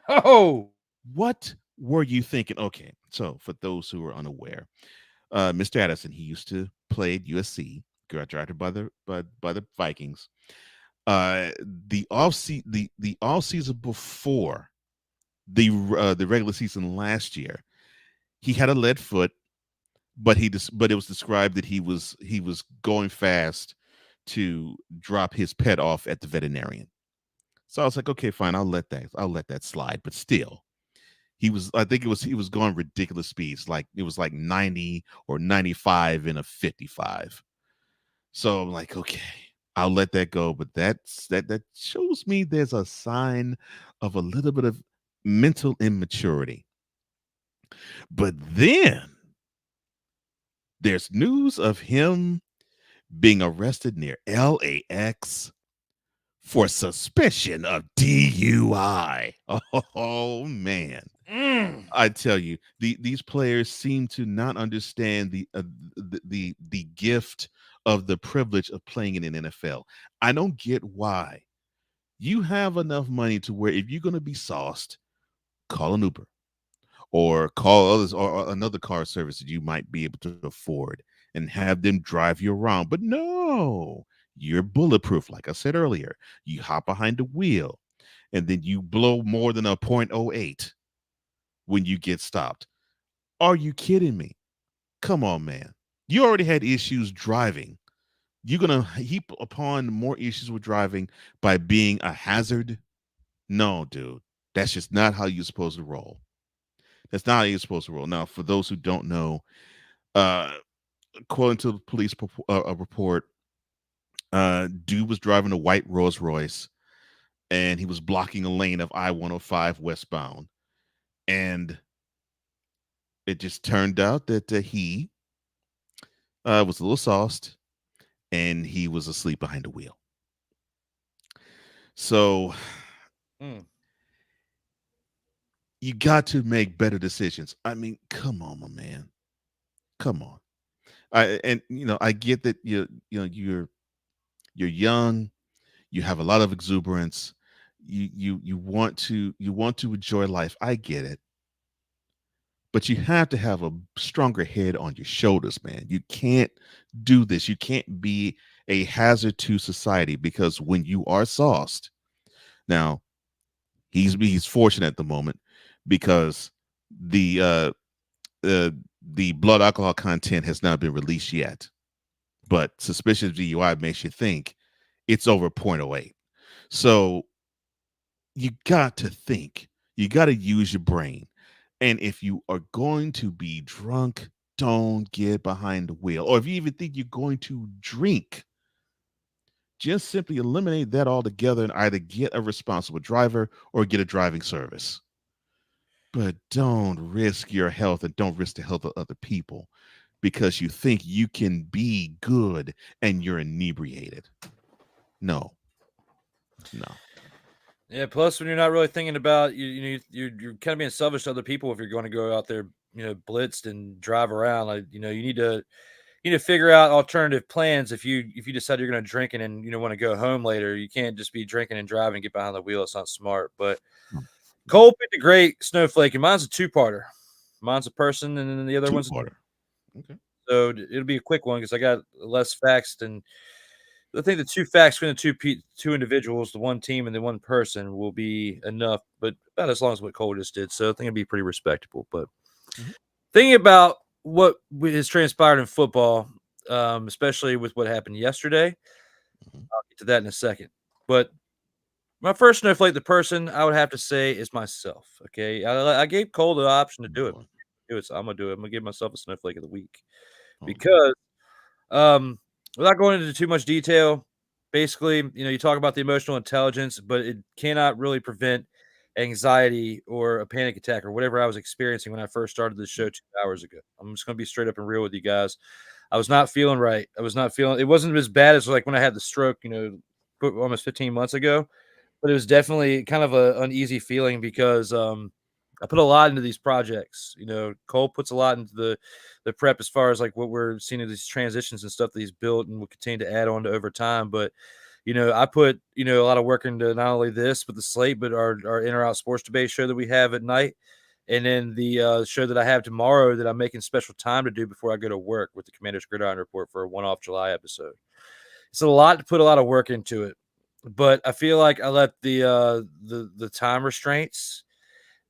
Oh, what were you thinking? Okay, so for those who are unaware, Mr. Addison, he used to play at USC, got drafted by the Vikings. The off season before the regular season last year, he had a lead foot, but it was described that he was going fast to drop his pet off at the veterinarian. So I was like, okay, fine, I'll let that slide. But still, he was going ridiculous speeds. Like it was like 90 or 95 in a 55. So I'm like, okay, I'll let that go. But that shows me there's a sign of a little bit of mental immaturity. But then there's news of him being arrested near LAX for suspicion of DUI. Oh man. I tell you, these players seem to not understand the gift of the privilege of playing in an NFL. I don't get why. You have enough money to where if you're going to be sauced, call an Uber or call others or another car service that you might be able to afford and have them drive you around. But no, you're bulletproof. Like I said earlier, you hop behind the wheel and then you blow more than a 0.08 when you get stopped. Are you kidding me? Come on, man. You already had issues driving. You're going to heap upon more issues with driving by being a hazard? No, dude. That's just not how you're supposed to roll. That's not how you're supposed to roll. Now, for those who don't know, according to the police report, dude was driving a white Rolls Royce and he was blocking a lane of I-105 westbound. And it just turned out that he was a little sauced and he was asleep behind the wheel. So you got to make better decisions. I mean, come on, my man. Come on. I get that you're young, you have a lot of exuberance, you want to enjoy life. I get it. But you have to have a stronger head on your shoulders, man. You can't do this. You can't be a hazard to society because when you are sauced, now he's fortunate at the moment because the blood alcohol content has not been released yet. But suspicion of DUI makes you think it's over 0.08. So you got to think. You got to use your brain. And if you are going to be drunk, don't get behind the wheel. Or if you even think you're going to drink, just simply eliminate that altogether and either get a responsible driver or get a driving service. But don't risk your health and don't risk the health of other people because you think you can be good and you're inebriated. No. Yeah. Plus, when you're not really thinking about you're kind of being selfish to other people if you're going to go out there, blitzed and drive around. Like, you need to figure out alternative plans if you decide you're going to drink and want to go home later. You can't just be drinking and driving and get behind the wheel. It's not smart. But Cole picked a great snowflake, and mine's a two-parter. Mine's a person, and then the other one's Two-parter. Okay. So it'll be a quick one because I got less facts than I think the two facts between the two individuals, the one team and the one person, will be enough, but about as long as what Cole just did. So I think it'd be pretty respectable. But thinking about what has transpired in football, especially with what happened yesterday, I'll get to that in a second. But my first snowflake, the person I would have to say is myself. Okay, I gave Cole the option to do it. So I'm gonna do it. I'm gonna give myself a snowflake of the week because, without going into too much detail, basically, you talk about the emotional intelligence, but it cannot really prevent anxiety or a panic attack or whatever I was experiencing when I first started this show 2 hours ago. I'm just gonna be straight up and real with you guys. I was not feeling right. I was not feeling. It wasn't as bad as like when I had the stroke, almost 15 months ago. But it was definitely kind of an uneasy feeling because I put a lot into these projects. Cole puts a lot into the prep as far as like what we're seeing in these transitions and stuff that he's built and will continue to add on to over time. But, I put, a lot of work into not only this, but the slate, but our in or out sports debate show that we have at night. And then the show that I have tomorrow that I'm making special time to do before I go to work with the Commander's Gridiron Report for a one-off July episode. It's a lot to put a lot of work into it. But I feel like I let the time restraints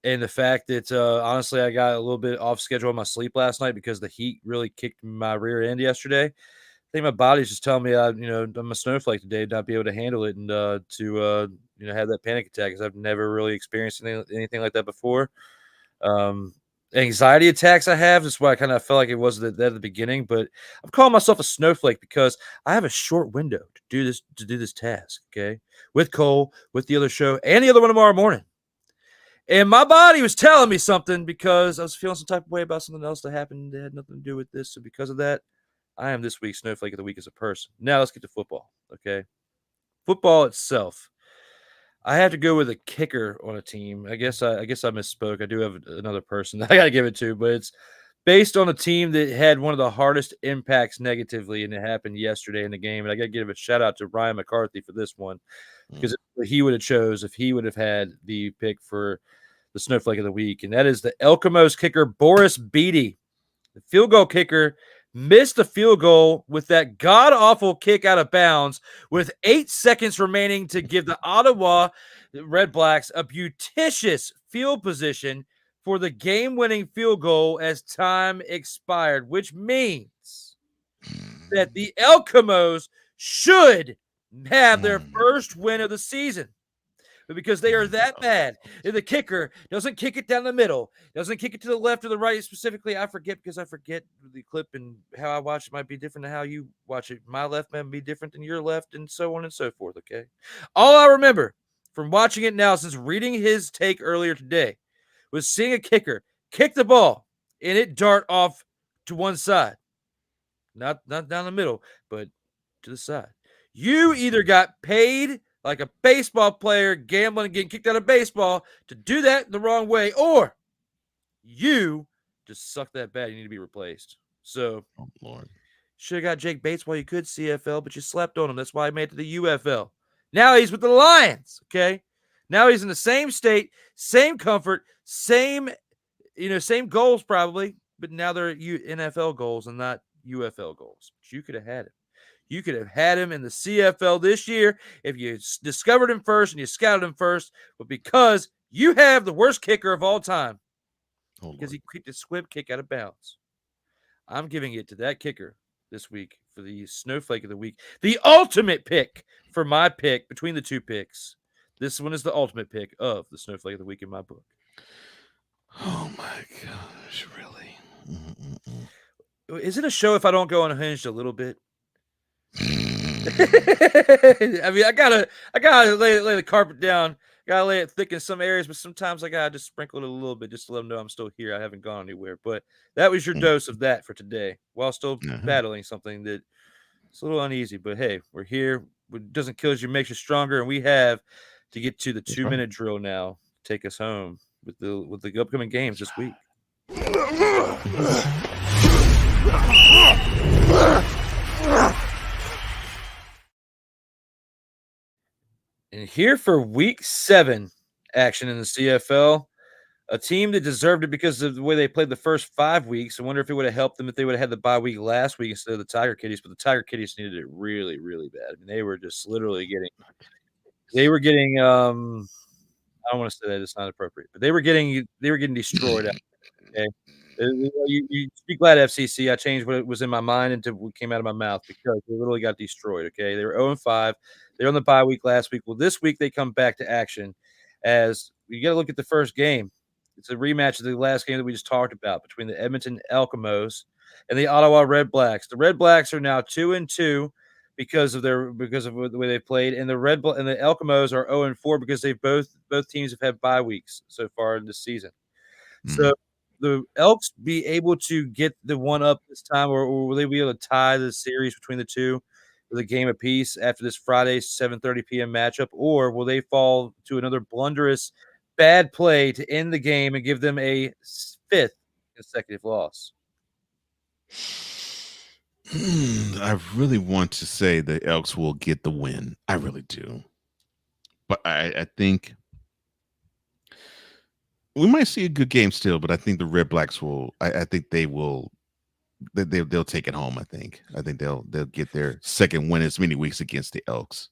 and the fact that honestly I got a little bit off schedule on my sleep last night because the heat really kicked my rear end yesterday. I think my body's just telling me I'm a snowflake today, not be able to handle it and to have that panic attack because I've never really experienced anything like that before. Anxiety attacks I have. That's why I kind of felt like it was that at the beginning, but I'm calling myself a snowflake because I have a short window to do this task. Okay. With Cole, with the other show and the other one tomorrow morning. And my body was telling me something because I was feeling some type of way about something else that happened that had nothing to do with this. So because of that, I am this week's snowflake of the week as a person. Now let's get to football. Okay. Football itself. I had to go with a kicker on a team. I guess I misspoke. I do have another person that I got to give it to, but it's based on a team that had one of the hardest impacts negatively, and it happened yesterday in the game. And I got to give a shout out to Ryan McCarthy for this one because he would have chose if he would have had the pick for the snowflake of the week, and that is the Elkamos kicker Boris Beatty, the field goal kicker. Missed the field goal with that god-awful kick out of bounds with 8 seconds remaining to give the Ottawa Redblacks a beauticious field position for the game-winning field goal as time expired, which means that the Elkamos should have their first win of the season. But because they are that bad, if the kicker doesn't kick it down the middle, doesn't kick it to the left or the right specifically, I forget because I forget the clip and how I watch it might be different than how you watch it. My left might be different than your left and so on and so forth, okay? All I remember from watching it now since reading his take earlier today was seeing a kicker kick the ball and it dart off to one side. Not down the middle, but to the side. You either got paid like a baseball player gambling and getting kicked out of baseball to do that the wrong way, or you just suck that bad. You need to be replaced. So, Lord, should have got Jake Bates while you could CFL, but you slept on him. That's why he made it to the UFL. Now he's with the Lions. Okay. Now he's in the same state, same comfort, same goals probably, but now they're NFL goals and not UFL goals. But you could have had him. You could have had him in the CFL this year if you discovered him first and you scouted him first, but because you have the worst kicker of all time, because he kicked a squib kick out of bounds, I'm giving it to that kicker this week for the snowflake of the week. The ultimate pick for my pick between the two picks. This one is the ultimate pick of the snowflake of the week in my book. Oh my gosh, really? Is it a show if I don't go unhinged a little bit? I mean, I gotta lay the carpet down. Gotta lay it thick in some areas, but sometimes I gotta just sprinkle it a little bit just to let them know I'm still here. I haven't gone anywhere. But that was your dose of that for today, while still battling something that it's a little uneasy. But hey, we're here. What doesn't kill you makes you stronger, and we have to get to the 2-minute drill now. Take us home with the upcoming games this week. And here for week 7, action in the CFL. A team that deserved it because of the way they played the first 5 weeks. I wonder if it would have helped them if they would have had the bye week last week instead of the Tiger Kitties, but the Tiger Kitties needed it really, really bad. I mean, they were just literally getting I don't want to say that, it's not appropriate, but they were getting destroyed out there, okay? You be glad, FCC, I changed what was in my mind into what came out of my mouth because they literally got destroyed, okay? They were 0-5. They're on the bye week last week. Well, this week they come back to action as you got to look at the first game. It's a rematch of the last game that we just talked about between the Edmonton Argonauts and the Ottawa Redblacks. The Redblacks are now 2-2 because of the way they played, and the Argonauts are 0-4 because both teams have had bye weeks so far in this season. So the Elks be able to get the one up this time, or will they be able to tie the series between the two with a game apiece after this Friday 7:30 p.m. matchup, or will they fall to another blunderous bad play to end the game and give them a 5th consecutive loss? I really want to say the Elks will get the win. I really do. But I think we might see a good game still, but I think the Redblacks will. I think they will. They'll take it home. I think they'll get their second win as many weeks against the Elks.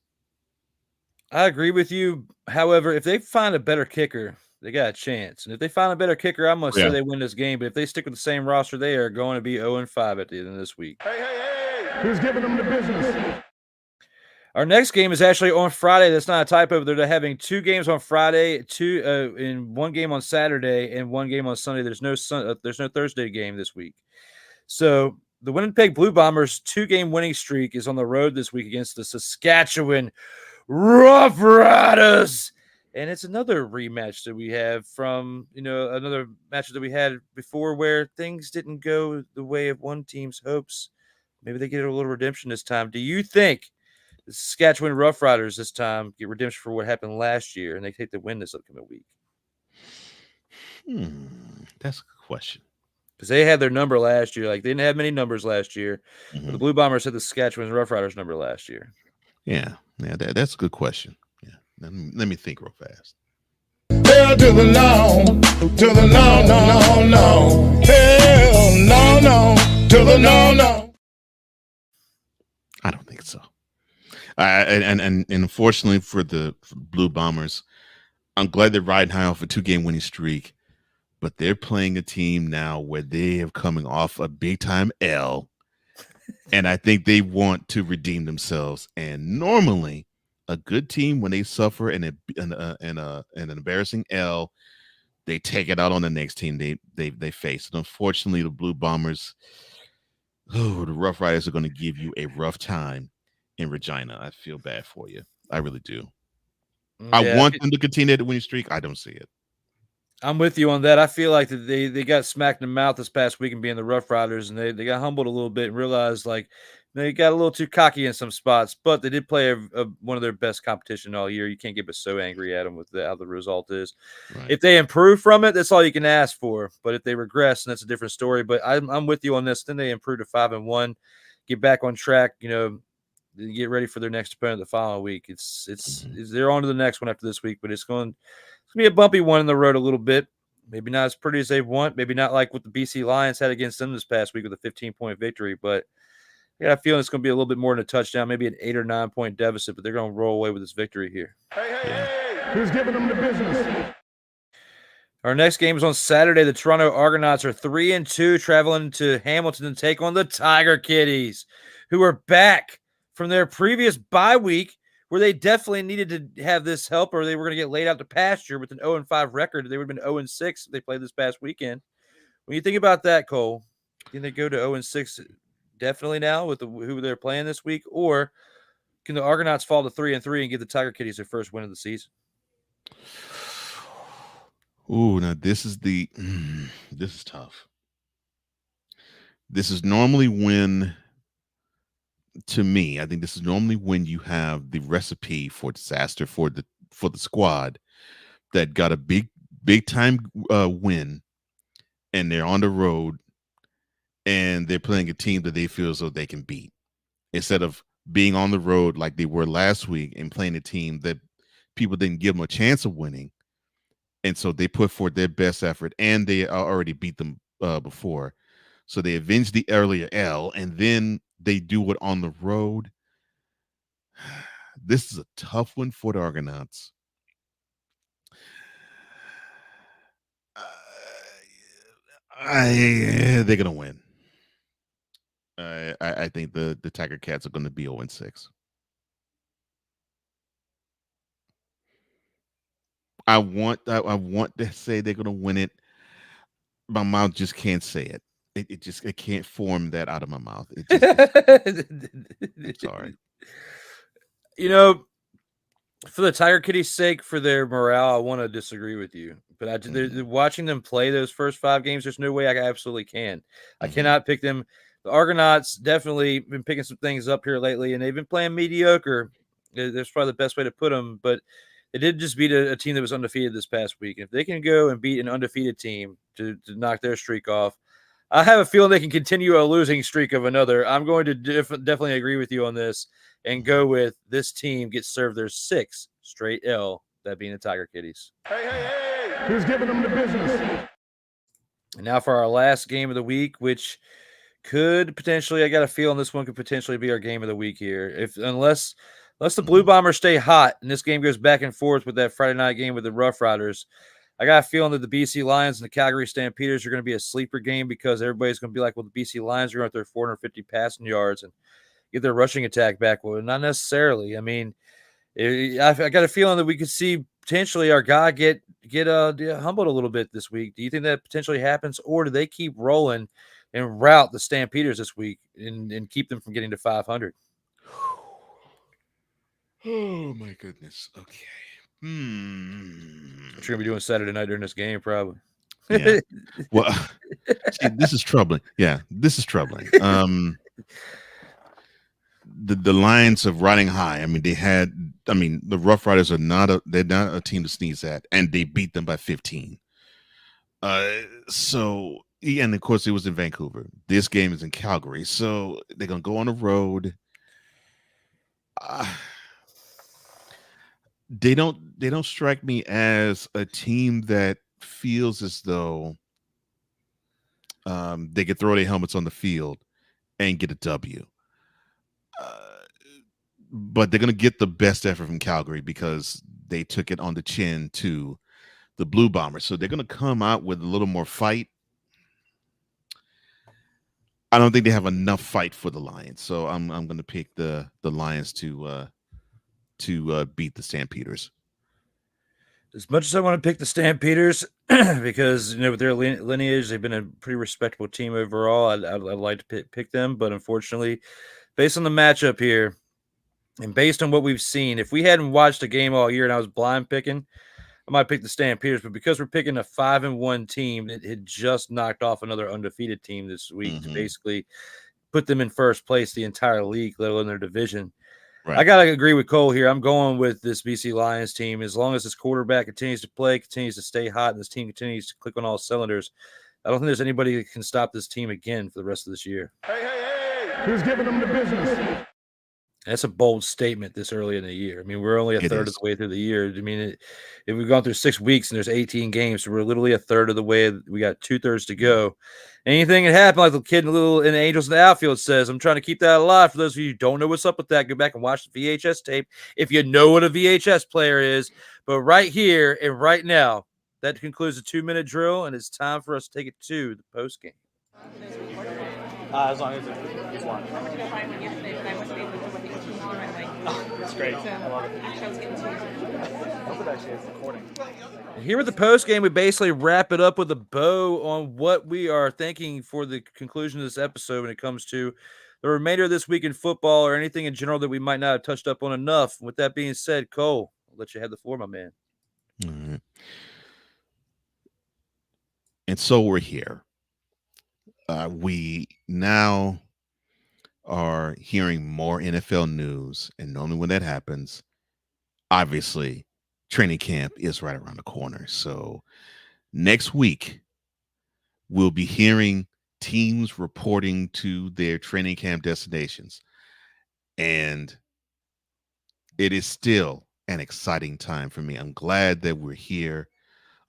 I agree with you. However, if they find a better kicker, they got a chance. And if they find a better kicker, I'm going to say they win this game. But if they stick with the same roster, they are going to be 0-5 at the end of this week. Hey, who's giving them the business? Our next game is actually on Friday. That's not a typo. They're having 2 games on Friday, and 1 game on Saturday, and 1 game on Sunday. There's no Thursday game this week. So the Winnipeg Blue Bombers' 2-game winning streak is on the road this week against the Saskatchewan Roughriders. And it's another rematch that we have from, another match that we had before where things didn't go the way of one team's hopes. Maybe they get a little redemption this time. Do you think the Saskatchewan Roughriders this time get redemption for what happened last year and they take the win this upcoming week? That's a good question. Because they had their number last year. Like, they didn't have many numbers last year. But the Blue Bombers had the Saskatchewan Roughriders number last year. Yeah, that's a good question. Yeah, let me think real fast. Hell to the no, to the no, no, no, no. Hell no, to the no. I don't think so. And unfortunately for the Blue Bombers, I'm glad they're riding high off a 2-game winning streak. But they're playing a team now where they are coming off a big time L, and I think they want to redeem themselves. And normally, a good team, when they suffer an embarrassing L, they take it out on the next team they face. And unfortunately, the Blue Bombers, the Roughriders are going to give you a rough time in Regina. I feel bad for you. I really do. Yeah. I want them to continue the winning streak. I don't see it. I'm with you on that. I feel like that they got smacked in the mouth this past week and being the Roughriders, and they got humbled a little bit and realized like they got a little too cocky in some spots, but they did play one of their best competition all year. You can't get so angry at them with how the result is. Right. If they improve from it, that's all you can ask for. But if they regress, then that's a different story. But I'm with you on this. Then they improve to 5-1, get back on track, get ready for their next opponent the following week. They're on to the next one after this week, but it's going to be a bumpy one in the road a little bit. Maybe not as pretty as they want. Maybe not like what the BC Lions had against them this past week with a 15-point victory. But I got a feeling it's going to be a little bit more than a touchdown, maybe an 8 or 9 point deficit. But they're going to roll away with this victory here. Hey, who's giving them the business? Our next game is on Saturday. The Toronto Argonauts are 3-2, traveling to Hamilton to take on the Tiger Kitties, who are back from their previous bye week, where they definitely needed to have this help, or they were going to get laid out to pasture with an 0-5 record. They would have been 0-6 if they played this past weekend. When you think about that, Cole, can they go to 0-6 definitely now with who they're playing this week, or can the Argonauts fall to 3-3 and give the Tiger Kitties their first win of the season? Ooh, now this is tough. This is normally when. To me, I think this is normally when you have the recipe for disaster for the squad that got a big time win, and they're on the road, and they're playing a team that they feel as though they can beat, instead of being on the road like they were last week and playing a team that people didn't give them a chance of winning. And so they put forth their best effort, and they already beat them before. So they avenged the earlier L, and then they do it on the road. This is a tough one for the Argonauts. They're gonna win. I think the Tiger Cats are going to be 0-6. I want to say they're going to win it. My mouth just can't say it. It can't form that out of my mouth. I'm sorry. You know, for the Tiger Kitties' sake, for their morale, I want to disagree with you. But watching them play those first 5 games, there's no way I absolutely can. I cannot pick them. The Argonauts definitely been picking some things up here lately, and they've been playing mediocre. That's probably the best way to put them. But they did just beat a team that was undefeated this past week. If they can go and beat an undefeated team to knock their streak off, I have a feeling they can continue a losing streak of another. I'm going to definitely agree with you on this and go with this team gets served their 6th straight L, that being the Tiger Kitties. Hey, who's giving them the business? And now for our last game of the week, which could potentially, I got a feeling this one could potentially be our game of the week here. Unless the Blue Bombers stay hot and this game goes back and forth with that Friday night game with the Roughriders, I got a feeling that the BC Lions and the Calgary Stampeders are going to be a sleeper game because everybody's going to be like, well, the BC Lions are going to their 450 passing yards and get their rushing attack back. Well, not necessarily. I mean, I got a feeling that we could see potentially our guy get humbled a little bit this week. Do you think that potentially happens, or do they keep rolling and rout the Stampeders this week and keep them from getting to 500? Oh my goodness. Okay. What you're gonna be doing Saturday night during this game, probably. Yeah. Well, see, this is troubling. Yeah, this is troubling. The Lions of riding high. I mean, the Roughriders are they're not a team to sneeze at, and they beat them by 15. So, and of course, it was in Vancouver. This game is in Calgary, so they're gonna go on the road. They don't strike me as a team that feels as though they could throw their helmets on the field and get a W. But they're going to get the best effort from Calgary because they took it on the chin to the Blue Bombers. So they're going to come out with a little more fight. I don't think they have enough fight for the Lions. So I'm going to pick the Lions to beat the Stampeders. As much as I want to pick the Stampeders, because with their lineage, they've been a pretty respectable team overall. I'd like to pick them, but unfortunately, based on the matchup here, and based on what we've seen, if we hadn't watched a game all year and I was blind picking, I might pick the Stampeders. But because we're picking a 5-1 team, it had just knocked off another undefeated team this week to basically put them in first place the entire league, let alone their division. Right. I got to agree with Cole here. I'm going with this BC Lions team. As long as this quarterback continues to play, continues to stay hot, and this team continues to click on all cylinders, I don't think there's anybody that can stop this team again for the rest of this year. Hey, who's giving them the business? That's a bold statement this early in the year. I mean, we're only a third of the way through the year. I mean, if we've gone through 6 weeks and there's 18 games, so we're literally a third of the way. We got 2/3 to go. Anything can happen, like the kid in the Angels in the Outfield says. I'm trying to keep that alive. For those of you who don't know what's up with that, go back and watch the VHS tape if you know what a VHS player is. But right here and right now, that concludes the 2-minute drill, and it's time for us to take it to the post game. As long as it's one. Oh, that's great. I love it. I hope it actually is recording. Here with the post game, we basically wrap it up with a bow on what we are thinking for the conclusion of this episode when it comes to the remainder of this week in football or anything in general that we might not have touched up on enough. With that being said, Cole, I'll let you have the floor, my man. All right. And so we're here. We now are hearing more NFL news, and normally when that happens, obviously training camp is right around the corner. So next week we'll be hearing teams reporting to their training camp destinations, and it is still an exciting time for me. I'm glad that we're here.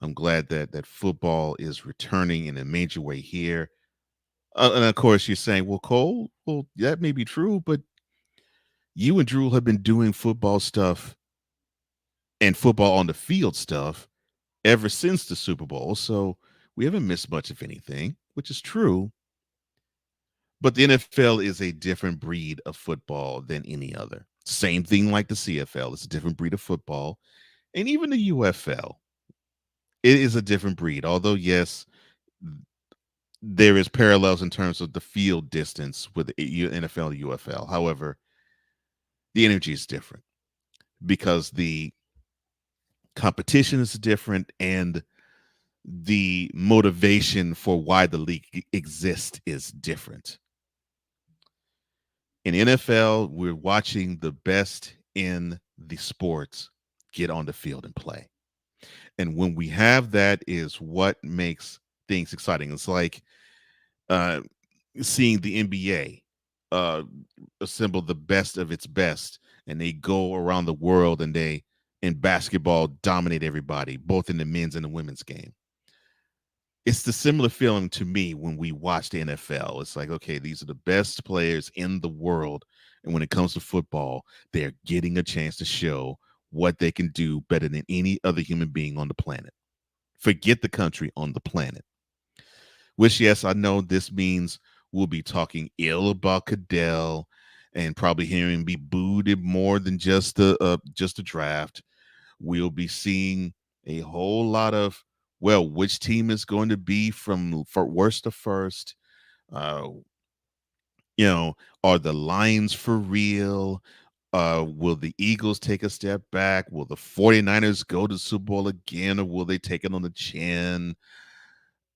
I'm glad that football is returning in a major way here. And of course, you're saying, well, Cole, well, that may be true, but you and Drew have been doing football stuff and football on the field stuff ever since the Super Bowl. So we haven't missed much of anything, which is true. But the NFL is a different breed of football than any other. Same thing like the CFL. It's a different breed of football. And even the UFL, it is a different breed. Although, yes, there is parallels in terms of the field distance with the NFL and UFL. However, the energy is different because the competition is different and the motivation for why the league exists is different. In NFL, we're watching the best in the sports get on the field and play. And when we have that is what makes things exciting. It's like seeing the NBA assemble the best of its best, and they go around the world and they in basketball dominate everybody, both in the men's and the women's game. It's the similar feeling to me when we watch the NFL. It's like, okay, these are the best players in the world. And when it comes to football, they're getting a chance to show what they can do better than any other human being on the planet. Forget the country, on the planet. Which, yes, I know this means we'll be talking ill about Cadell and probably hearing him be booed more than just the draft. We'll be seeing a whole lot of, well, which team is going to be from worst to first? Are the Lions for real? Will the Eagles take a step back? Will the 49ers go to the Super Bowl again, or will they take it on the chin?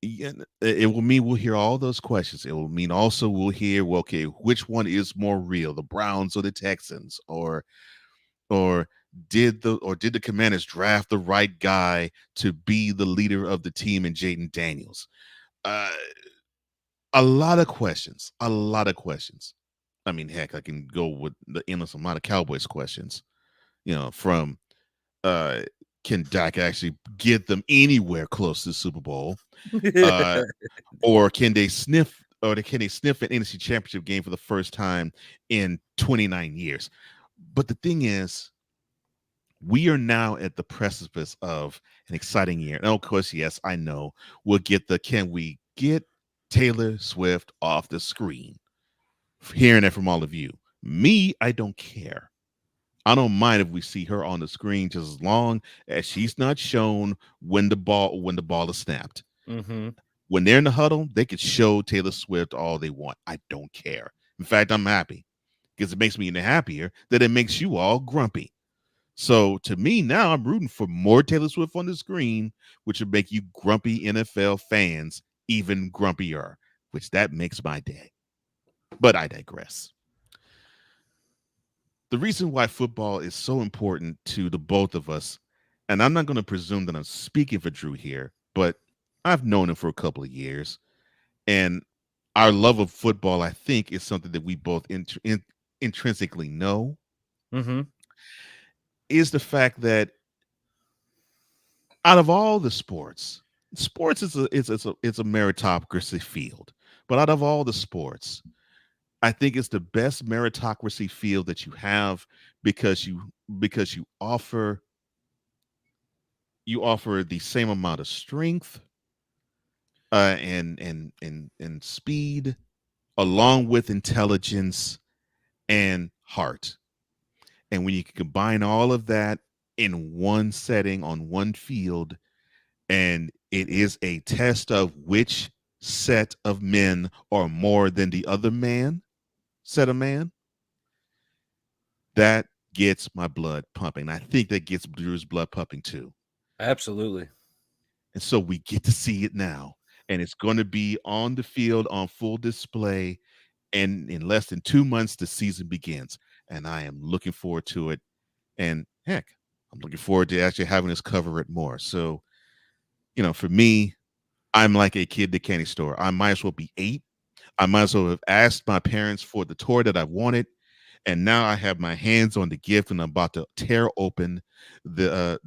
It will mean we'll hear all those questions. It will mean also we'll hear, well, okay, which one is more real, the Browns or the Texans, or did the Commanders draft the right guy to be the leader of the team in Jaden Daniels? A lot of questions. I mean, heck, I can go with the endless amount of Cowboys questions, from can Dak actually get them anywhere close to the Super Bowl? Or can they sniff an NFC Championship game for the first time in 29 years? But the thing is, we are now at the precipice of an exciting year. And of course, yes, I know we'll get can we get Taylor Swift off the screen? Hearing it from all of you. Me, I don't care. I don't mind if we see her on the screen, just as long as she's not shown when the ball is snapped. Mm-hmm. When they're in the huddle, they could show Taylor Swift all they want. I don't care. In fact, I'm happy because it makes me even happier that it makes you all grumpy. So to me now, I'm rooting for more Taylor Swift on the screen, which would make you grumpy NFL fans even grumpier, which that makes my day. But I digress. The reason why football is so important to the both of us, and I'm not going to presume that I'm speaking for Drew here, but I've known him for a couple of years, and our love of football, I think, is something that we both intrinsically know. Mm-hmm. Is the fact that out of all the sports is a meritocracy field, but out of all the sports, I think it's the best meritocracy field that you have because you offer the same amount of strength and speed, along with intelligence and heart. And when you can combine all of that in one setting on one field, and it is a test of which set of men are more than the other set of man, that gets my blood pumping. I think that gets Drew's blood pumping too. Absolutely. And so we get to see it now, and it's going to be on the field on full display. And in less than 2 months, the season begins, and I am looking forward to it. And heck, I'm looking forward to actually having us cover it more. So, for me, I'm like a kid at the candy store. I might as well be 8. I might as well have asked my parents for the toy that I wanted, and now I have my hands on the gift, and I'm about to tear open the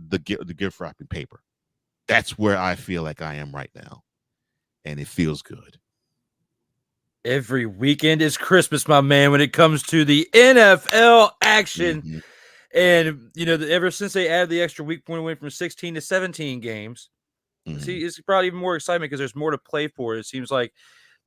gift wrapping paper. That's where I feel like I am right now, and it feels good. Every weekend is Christmas, my man, when it comes to the NFL action. Mhm. And, ever since they added the extra week when it went from 16 to 17 games, see, it's probably even more excitement because there's more to play for. It seems like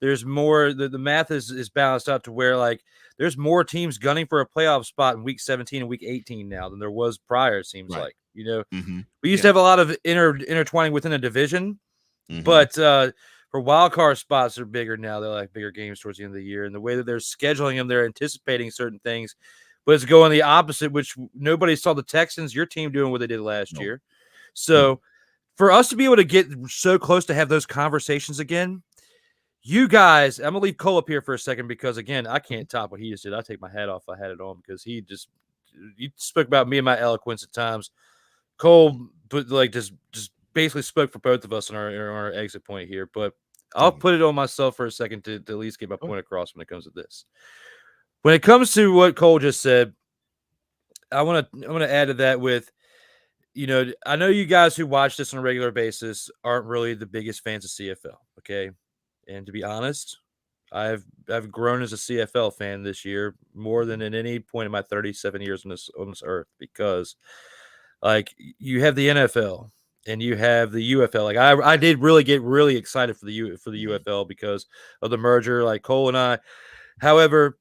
there's more, the math is balanced out to where, like, there's more teams gunning for a playoff spot in week 17 and week 18 now than there was prior, it seems like. We used to have a lot of intertwining within a division, but for wild card spots, they're bigger now. They're like bigger games towards the end of the year. And the way that they're scheduling them, they're anticipating certain things, but it's going the opposite, which nobody saw the Texans, your team, doing what they did last year. So for us to be able to get so close to have those conversations again, you guys, I'm going to leave Cole up here for a second because, again, I can't top what he just did. I take my hat off if I had it on because he spoke about me and my eloquence at times. Cole, but like just basically spoke for both of us in our exit point here, but I'll put it on myself for a second to at least get my point across when it comes to this. When it comes to what Cole just said, I want to add to that with, I know you guys who watch this on a regular basis aren't really the biggest fans of CFL, okay? And to be honest, I've grown as a CFL fan this year more than at any point in my 37 years on this earth because, like, you have the NFL and you have the UFL. Like, I did really get really excited for the UFL because of the merger, like Cole and I. However,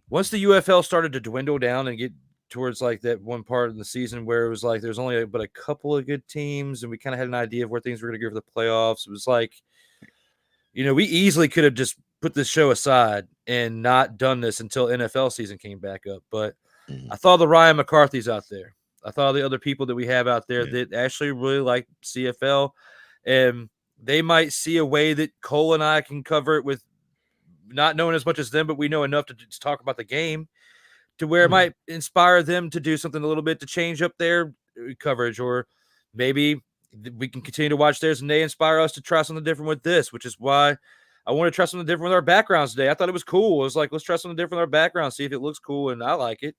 once the UFL started to dwindle down and get towards like that one part of the season where it was like there's only but a couple of good teams and we kind of had an idea of where things were going to go for the playoffs, it was like, we easily could have just put this show aside and not done this until NFL season came back up. But I thought the Ryan McCarthy's out there. I thought the other people that we have out there that actually really like CFL, and they might see a way that Cole and I can cover it with not knowing as much as them, but we know enough to just talk about the game to where it might inspire them to do something a little bit to change up their coverage, or maybe we can continue to watch theirs and they inspire us to try something different with this, which is why I want to try something different with our backgrounds today. I thought it was cool. I was like, let's try something different with our background, see if it looks cool, and I like it.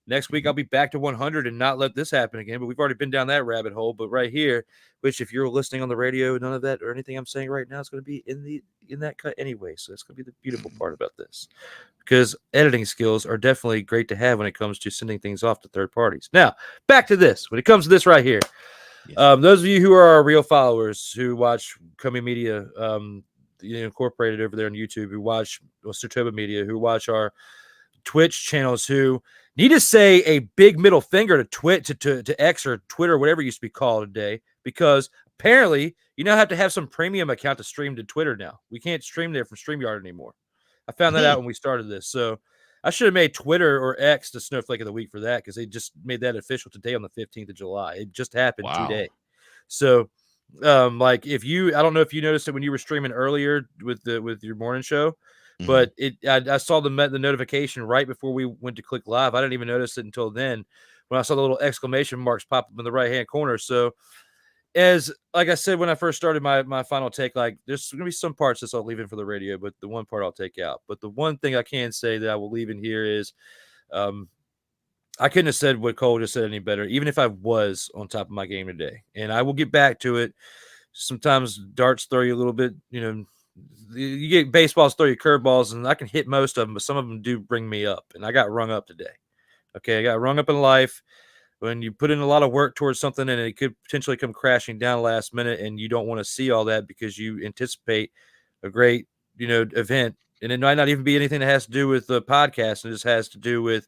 Next week, I'll be back to 100 and not let this happen again. But we've already been down that rabbit hole. But right here, which if you're listening on the radio, none of that or anything I'm saying right now is going to be in that cut anyway. So that's going to be the beautiful part about this, because editing skills are definitely great to have when it comes to sending things off to third parties. Now, back to this. When it comes to this right here, those of you who are our real followers who watch Comey Media, Incorporated over there on YouTube, who watch Sertoba Media, who watch our Twitch channels, who need to say a big middle finger to X or Twitter, whatever it used to be called today, because apparently you now have to have some premium account to stream to Twitter now. We can't stream there from StreamYard anymore. I found that out when we started this. So I should have made Twitter or X the Snowflake of the Week for that, because they just made that official today on the 15th of July. It just happened today. So like I don't know if you noticed it when you were streaming earlier with your morning show, but I saw the notification right before we went to click live. I didn't even notice it until then when I saw the little exclamation marks pop up in the right-hand corner. So like I said, when I first started my final take, like there's going to be some parts that I'll leave in for the radio, but the one part I'll take out. But the one thing I can say that I will leave in here is I couldn't have said what Cole just said any better, even if I was on top of my game today. And I will get back to it. Sometimes darts throw you a little bit, you get baseballs throw you curveballs, and I can hit most of them, but some of them do bring me up. And I got rung up today. Okay, I got rung up in life. When you put in a lot of work towards something and it could potentially come crashing down last minute, and you don't want to see all that because you anticipate a great, event. And it might not even be anything that has to do with the podcast. It just has to do with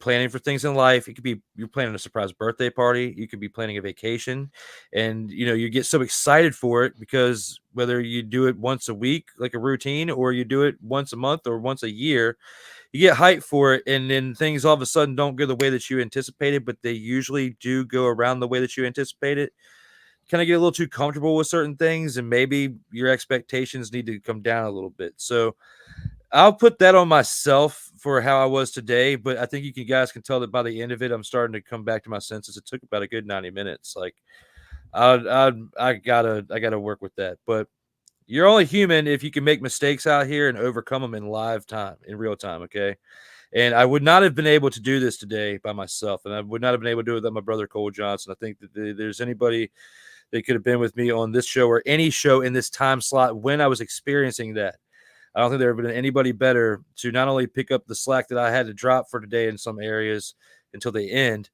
planning for things in life. It could be you're planning a surprise birthday party. You could be planning a vacation, and you get so excited for it because whether you do it once a week like a routine, or you do it once a month or once a year, you get hyped for it, and then things all of a sudden don't go the way that you anticipated, but they usually do go around the way that you anticipated. Kind of get a little too comfortable with certain things, and maybe your expectations need to come down a little bit. So I'll put that on myself for how I was today, but I think you guys can tell that by the end of it, I'm starting to come back to my senses. It took about a good 90 minutes. Like I gotta work with that, but you're only human if you can make mistakes out here and overcome them in real time. Okay. And I would not have been able to do this today by myself, and I would not have been able to do it without my brother Cole Johnson. I think that there's anybody that could have been with me on this show or any show in this time slot when I was experiencing that. I don't think there would have been anybody better to not only pick up the slack that I had to drop for today in some areas until the end,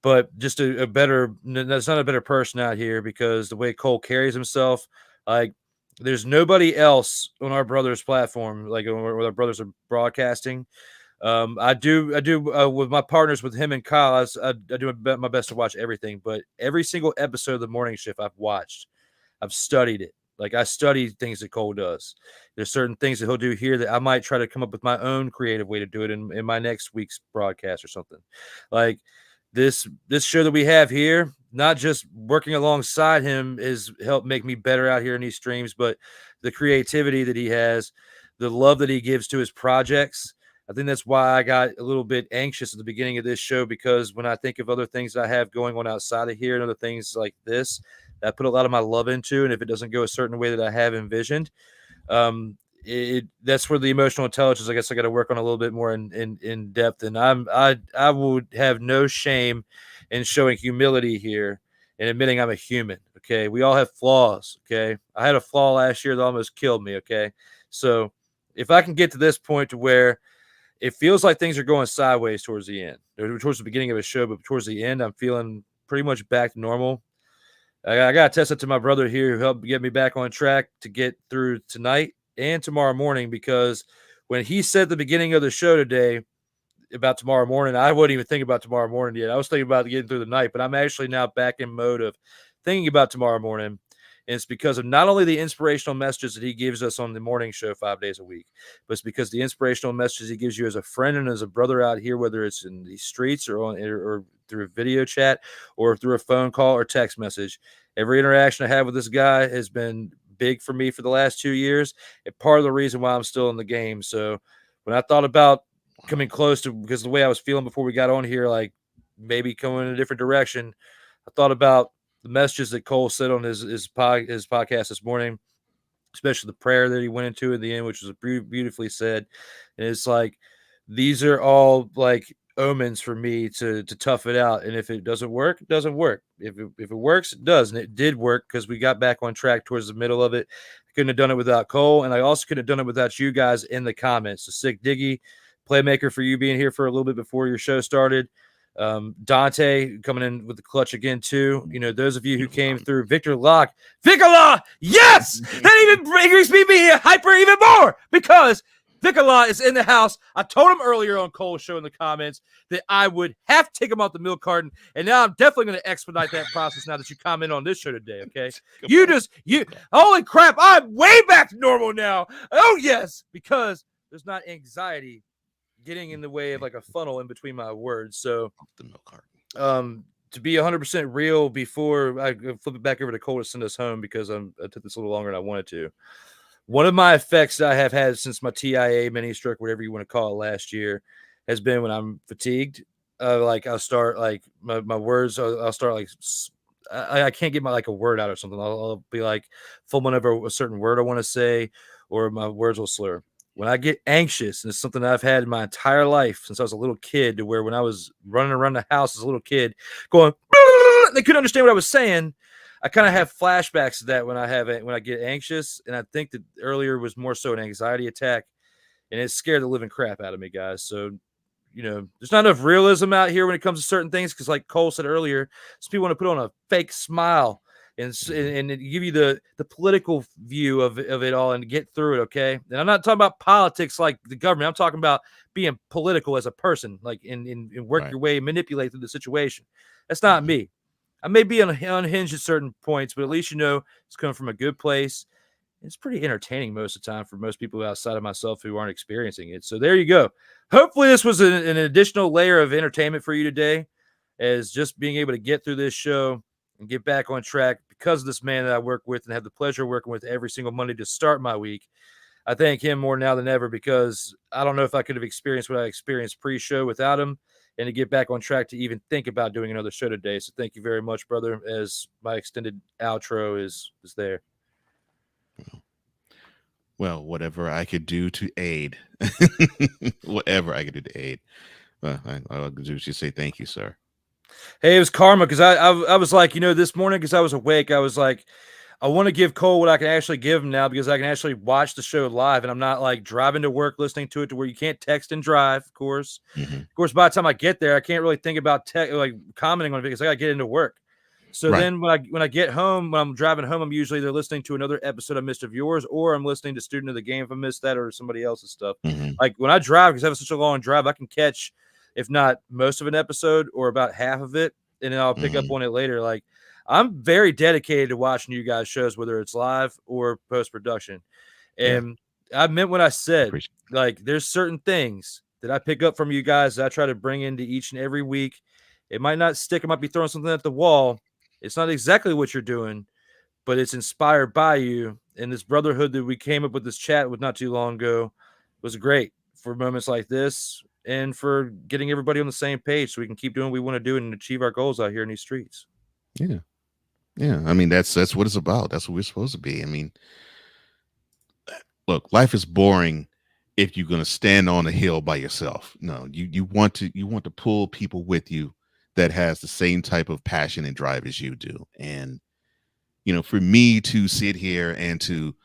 but just a better, that's not a better person out here, because the way Cole carries himself, like, there's nobody else on our brothers platform, like where our brothers are broadcasting. I do with my partners, with him and Kyle, I do my best to watch everything, but every single episode of the morning shift I've watched, I've studied it. Like, I study things that Cole does. There's certain things that he'll do here that I might try to come up with my own creative way to do it in my next week's broadcast or something. Like this show that we have here, not just working alongside him has helped make me better out here in these streams, but the creativity that he has, the love that he gives to his projects. I think that's why I got a little bit anxious at the beginning of this show, because when I think of other things that I have going on outside of here and other things like this, that I put a lot of my love into, and if it doesn't go a certain way that I have envisioned, that's where the emotional intelligence, I guess, I got to work on a little bit more in depth. And I would have no shame in showing humility here and admitting I'm a human. Okay, we all have flaws. Okay, I had a flaw last year that almost killed me. Okay, so if I can get to this point to where it feels like things are going sideways towards the end, or towards the beginning of a show, but towards the end, I'm feeling pretty much back to normal. I got to test it to my brother here, who helped get me back on track to get through tonight and tomorrow morning, because when he said at the beginning of the show today about tomorrow morning, I wouldn't even think about tomorrow morning yet. I was thinking about getting through the night, but I'm actually now back in mode of thinking about tomorrow morning. And it's because of not only the inspirational messages that he gives us on the morning show 5 days a week, but it's because the inspirational messages he gives you as a friend and as a brother out here, whether it's in the streets or through a video chat or through a phone call or text message. Every interaction I have with this guy has been big for me for the last 2 years, and part of the reason why I'm still in the game. So when I thought about coming close to, because the way I was feeling before we got on here, like maybe coming in a different direction, I thought about the messages that Cole said on his podcast this morning, especially the prayer that he went into at the end, which was beautifully said. And it's like, these are all like omens for me to tough it out. And if it doesn't work, it doesn't work. If it works, it does. And it did work, because we got back on track towards the middle of it. I couldn't have done it without Cole, and I also couldn't have done it without you guys in the comments. So Sick Diggy, Playmaker, for you being here for a little bit before your show started. Dante coming in with the clutch again too. You know, those of you who came through, Victor Law, yes, that even makes me hyper even more, because Victor Law is in the house. I told him earlier on Cole's show in the comments that I would have to take him off the milk carton, and now I'm definitely going to expedite that process now that you comment on this show today. Okay, holy crap, I'm way back to normal now. Oh yes, because there's not anxiety getting in the way of like a funnel in between my words. So the milk carton. To be 100% real, before I flip it back over to Cole to send us home, because I took this a little longer than I wanted to. One of my effects that I have had since my TIA, mini stroke, whatever you want to call it, last year, has been when I'm fatigued. Like I'll start like my words. I'll start like I can't get a word out or something. I'll be like fumbling over a certain word I want to say, or my words will slur. When I get anxious, and it's something that I've had in my entire life since I was a little kid, to where when I was running around the house as a little kid going, they couldn't understand what I was saying. I kind of have flashbacks to that when I get anxious. And I think that earlier was more so an anxiety attack, and it scared the living crap out of me, guys. So, you know, there's not enough realism out here when it comes to certain things. Cause like Cole said earlier, some people want to put on a fake smile and give you the political view of it all and get through it. Okay. And I'm not talking about politics like the government. I'm talking about being political as a person, like in work your way, manipulate through the situation. That's not me. I may be unhinged at certain points, but at least, you know, it's coming from a good place. It's pretty entertaining most of the time for most people outside of myself who aren't experiencing it. So there you go. Hopefully this was an additional layer of entertainment for you today, as just being able to get through this show and get back on track because of this man that I work with and have the pleasure of working with every single Monday to start my week. I thank him more now than ever, because I don't know if I could have experienced what I experienced pre-show without him, and to get back on track to even think about doing another show today. So thank you very much, brother, as my extended outro is there. Well, whatever I could do to aid, whatever I could do to aid, I'll do is just say thank you, sir. Hey, it was karma because I was like, this morning because I was awake, I was like, I want to give Cole what I can actually give him now because I can actually watch the show live and I'm not like driving to work listening to it to where you can't text and drive, of course. Of course, by the time I get there, I can't really think about like commenting on it because I got to get into work. So then when I get home, when I'm driving home, I'm usually either listening to another episode I missed of yours or I'm listening to Student of the Game if I missed that or somebody else's stuff. Like when I drive, because I have such a long drive, I can catch, if not most of an episode or about half of it, and then I'll pick up on it later. Like I'm very dedicated to watching you guys' shows, whether it's live or post-production. And I meant what I said. Like there's certain things that I pick up from you guys that I try to bring into each and every week. It might not stick. I might be throwing something at the wall. It's not exactly what you're doing, but it's inspired by you. And this brotherhood that we came up with this chat with not too long ago was great for moments like this and for getting everybody on the same page so we can keep doing what we want to do and achieve our goals out here in these streets. Yeah. Yeah. I mean, that's what it's about. That's what we're supposed to be. I mean, look, life is boring if you're going to stand on a hill by yourself. No, you want to pull people with you that has the same type of passion and drive as you do. And, for me to sit here and to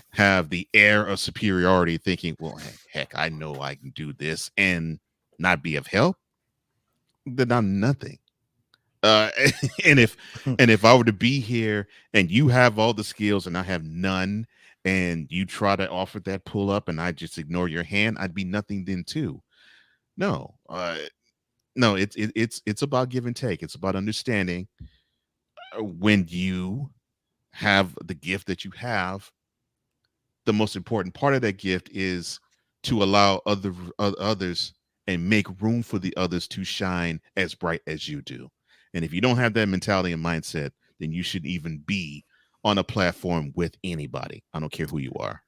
have the air of superiority thinking, well, heck, I know I can do this and not be of help, then I'm nothing. And if I were to be here and you have all the skills and I have none, and you try to offer that pull up and I just ignore your hand, I'd be nothing then too. No, it's about give and take. It's about understanding when you have the gift that you have. The most important part of that gift is to allow others and make room for the others to shine as bright as you do. And if you don't have that mentality and mindset, then you shouldn't even be on a platform with anybody. I don't care who you are.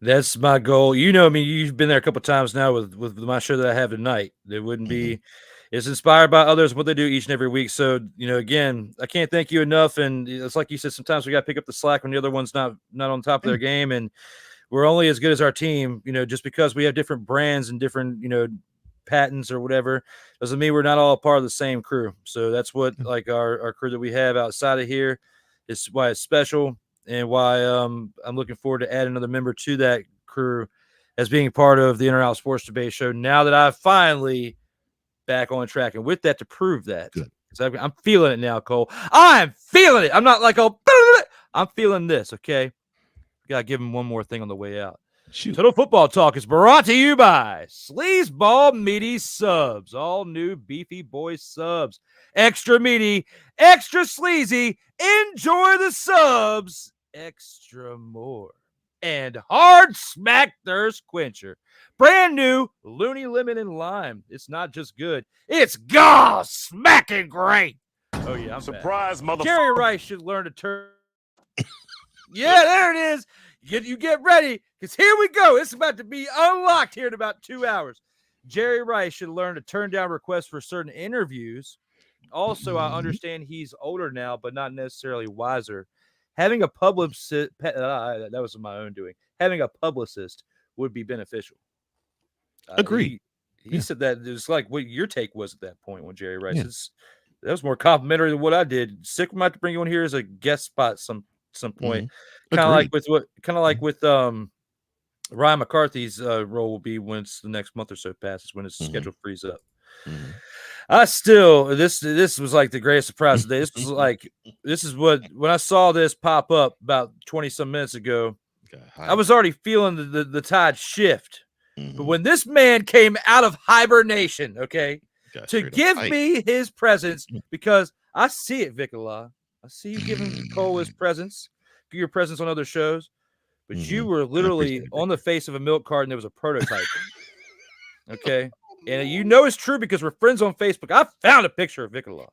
That's my goal. I mean, you've been there a couple of times now with my show that I have tonight. It wouldn't be. It's inspired by others, what they do each and every week. So, again, I can't thank you enough. And it's like you said, sometimes we got to pick up the slack when the other one's not on top of their game. And we're only as good as our team, just because we have different brands and different, patents or whatever, doesn't mean we're not all part of the same crew. So that's what like our crew that we have outside of here is why it's special. And why I'm looking forward to add another member to that crew as being part of the In or Out Sports Debate Show now that I've finally back on track. And with that, to prove that, because I'm feeling it now, Cole. I'm feeling it. I'm not like, I'm feeling this, okay? Got to give him one more thing on the way out. Shoot. Total Football Talk is brought to you by Sleazeball Meaty Subs. All new Beefy Boy subs. Extra meaty, extra sleazy. Enjoy the subs. Extra more. And Hard Smack Thirst Quencher. Brand new Looney Lemon and Lime. It's not just good. It's smacking great. Oh, yeah. I'm surprise, motherfucker. Jerry Rice should learn to turn. Yeah, there it is. You get ready, because here we go. It's about to be unlocked here in about 2 hours. Jerry Rice should learn to turn down requests for certain interviews. Also, I understand he's older now, but not necessarily wiser. Having a publicist, that was my own doing. Having a publicist would be beneficial. Agree. He said that it was like what your take was at that point when Jerry Rice. That was more complimentary than what I did. Sick, we might have to bring you on here as a guest spot some point. Kind of like with Ryan McCarthy's role will be when it's the next month or so passes, when his schedule frees up. I still this was like the greatest surprise today. This is what when I saw this pop up about 20 some minutes ago, I was already feeling the tide shift. But when this man came out of hibernation, to give me his presence, because I see it, Vicala. I see you giving Cole his presence, your presence on other shows, but you were literally on the face of a milk carton. There was a prototype. Okay. And it's true because we're friends on Facebook. I found a picture of Vicala.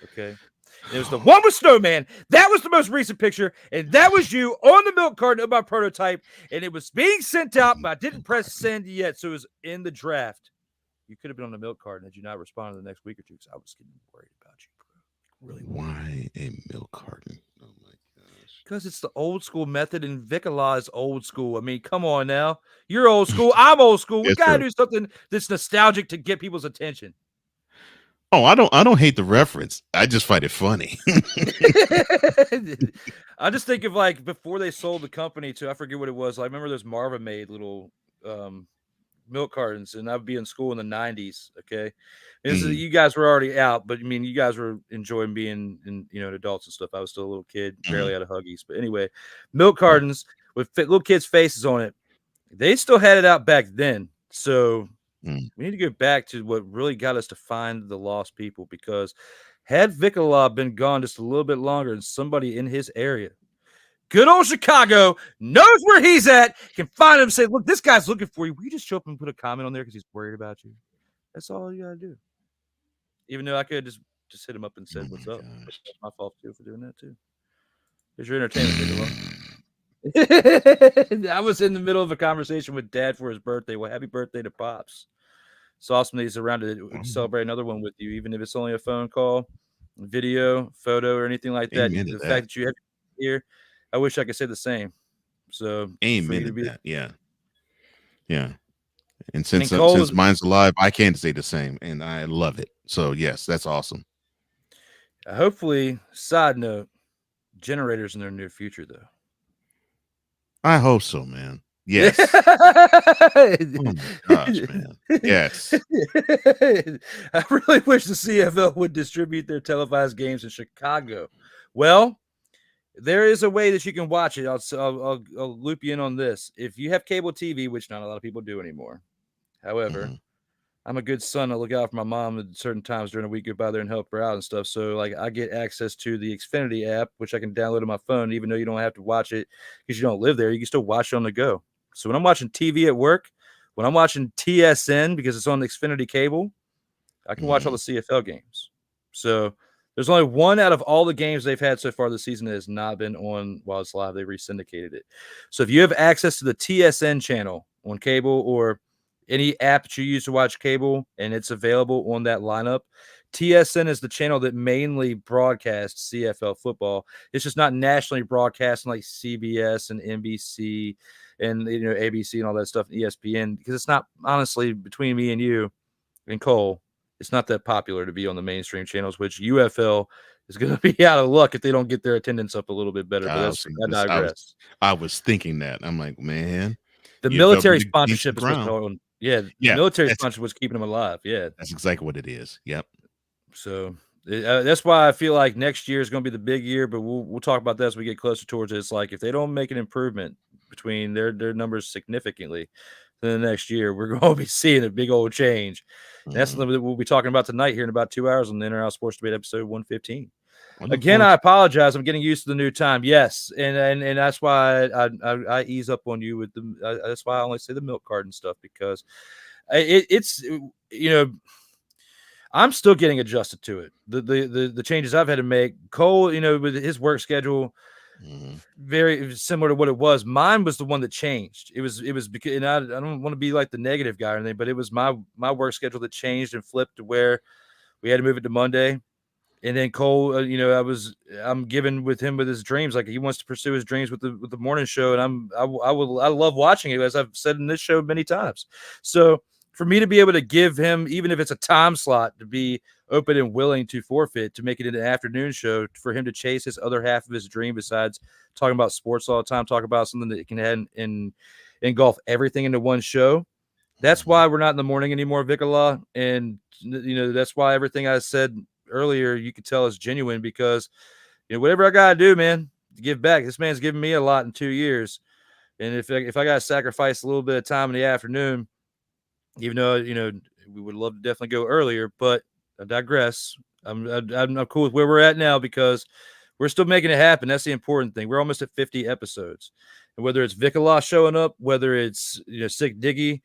Okay. It was the one with Snowman. That was the most recent picture. And that was you on the milk carton of my prototype. And it was being sent out, but I didn't press send yet. So it was in the draft. You could have been on the milk carton had you not responded the next week or two, because I was getting worried about you, bro. Really. Why a milk carton? Oh my gosh. Because it's the old school method, and Vicala is old school. I mean, come on now. You're old school. I'm old school. We got to do something that's nostalgic to get people's attention. Oh, I don't hate the reference. I just find it funny. I just think of like before they sold the company to, I forget what it was. I remember those Marva made little milk cartons, and I'd be in school in the 90s. Okay. You guys were already out, but I mean, you guys were enjoying being adults and stuff. I was still a little kid, barely out of Huggies. But anyway, milk cartons with little kids' faces on it. They still had it out back then. So we need to go back to what really got us to find the lost people, because had Vicala been gone just a little bit longer and somebody in his area, good old Chicago, knows where he's at, can find him and say, look, this guy's looking for you. Will you just show up and put a comment on there because he's worried about you? That's all you got to do. Even though I could just hit him up and said, what's up? It's my fault too for doing that too. There's your entertainment, Vicala. I was in the middle of a conversation with Dad for his birthday. Well, happy birthday to Pops. It's awesome that he's around to celebrate another one with you, even if it's only a phone call, video, photo, or anything like that. Amen The to fact that you have here, I wish I could say the same. So, amen to that. Yeah. And since mine's alive, I can't say the same, and I love it. So yes, that's awesome. Hopefully, side note, generators in their near future, though. I hope so, man. Yes. Oh my gosh, man. Yes. I really wish the CFL would distribute their televised games in Chicago. Well, there is a way that you can watch it. I'll loop you in on this. If you have cable TV, which not a lot of people do anymore. However, I'm a good son. I look out for my mom at certain times during the week, go by there and help her out and stuff. So like I get access to the Xfinity app, which I can download on my phone, even though you don't have to watch it because you don't live there. You can still watch it on the go. So when I'm watching TV at work, when I'm watching TSN because it's on the Xfinity cable, I can watch all the CFL games. So there's only one out of all the games they've had so far this season that has not been on while it's live. They resyndicated it. So if you have access to the TSN channel on cable or any app that you use to watch cable and it's available on that lineup, TSN is the channel that mainly broadcasts CFL football. It's just not nationally broadcasting like CBS and NBC and ABC and all that stuff, ESPN, because it's not, honestly, between me and you and Cole, it's not that popular to be on the mainstream channels, which UFL is going to be out of luck if they don't get their attendance up a little bit better. But I digress. I was thinking that. I'm like, man. The military sponsorship is what's going on. Yeah, the military sponsorship was keeping them alive. Yeah. That's exactly what it is. Yep. So that's why I feel like next year is going to be the big year, but we'll talk about that as we get closer towards it. It's like if they don't make an improvement between their numbers significantly, then the next year we're going to be seeing a big old change. And that's something that we'll be talking about tonight here in about 2 hours on the NRL Sports Debate episode 115. Again, I apologize. I'm getting used to the new time. Yes, and that's why I ease up on you with the. That's why I only say the milk carton stuff, because it's I'm still getting adjusted to it. The changes I've had to make. Cole, with his work schedule, very similar to what it was. Mine was the one that changed. It was because, and I don't want to be like the negative guy or anything, but it was my work schedule that changed and flipped to where we had to move it to Monday. And then Cole, I'm giving with him with his dreams. Like he wants to pursue his dreams with the morning show. And I love watching it, as I've said in this show many times. So for me to be able to give him, even if it's a time slot, to be open and willing to forfeit, to make it an afternoon show, for him to chase his other half of his dream, besides talking about sports all the time, talk about something that can engulf everything into one show. That's why we're not in the morning anymore, Vicala. And, that's why everything I said earlier, you could tell is genuine, because whatever I gotta do, man, to give back. This man's given me a lot in 2 years, and if I gotta sacrifice a little bit of time in the afternoon, even though we would love to definitely go earlier, but I digress. I'm cool with where we're at now, because we're still making it happen. That's the important thing. We're almost at 50 episodes, and whether it's Vicala showing up, whether it's Sick Diggy,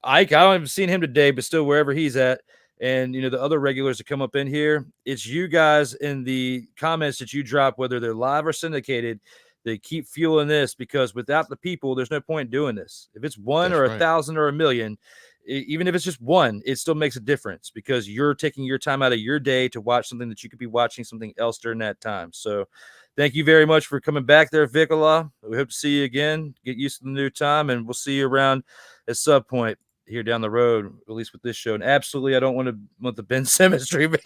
Ike, I haven't seen him today, but still wherever he's at. And, the other regulars that come up in here, it's you guys in the comments that you drop, whether they're live or syndicated, they keep fueling this, because without the people, there's no point in doing this. If it's one or 1,000 or 1,000,000, even if it's just one, it still makes a difference, because you're taking your time out of your day to watch something that you could be watching something else during that time. So thank you very much for coming back there, Vicala. We hope to see you again. Get used to the new time, and we'll see you around at Sub Point. here down the road, at least with this show. And absolutely, I don't want the Ben Simmons treatment.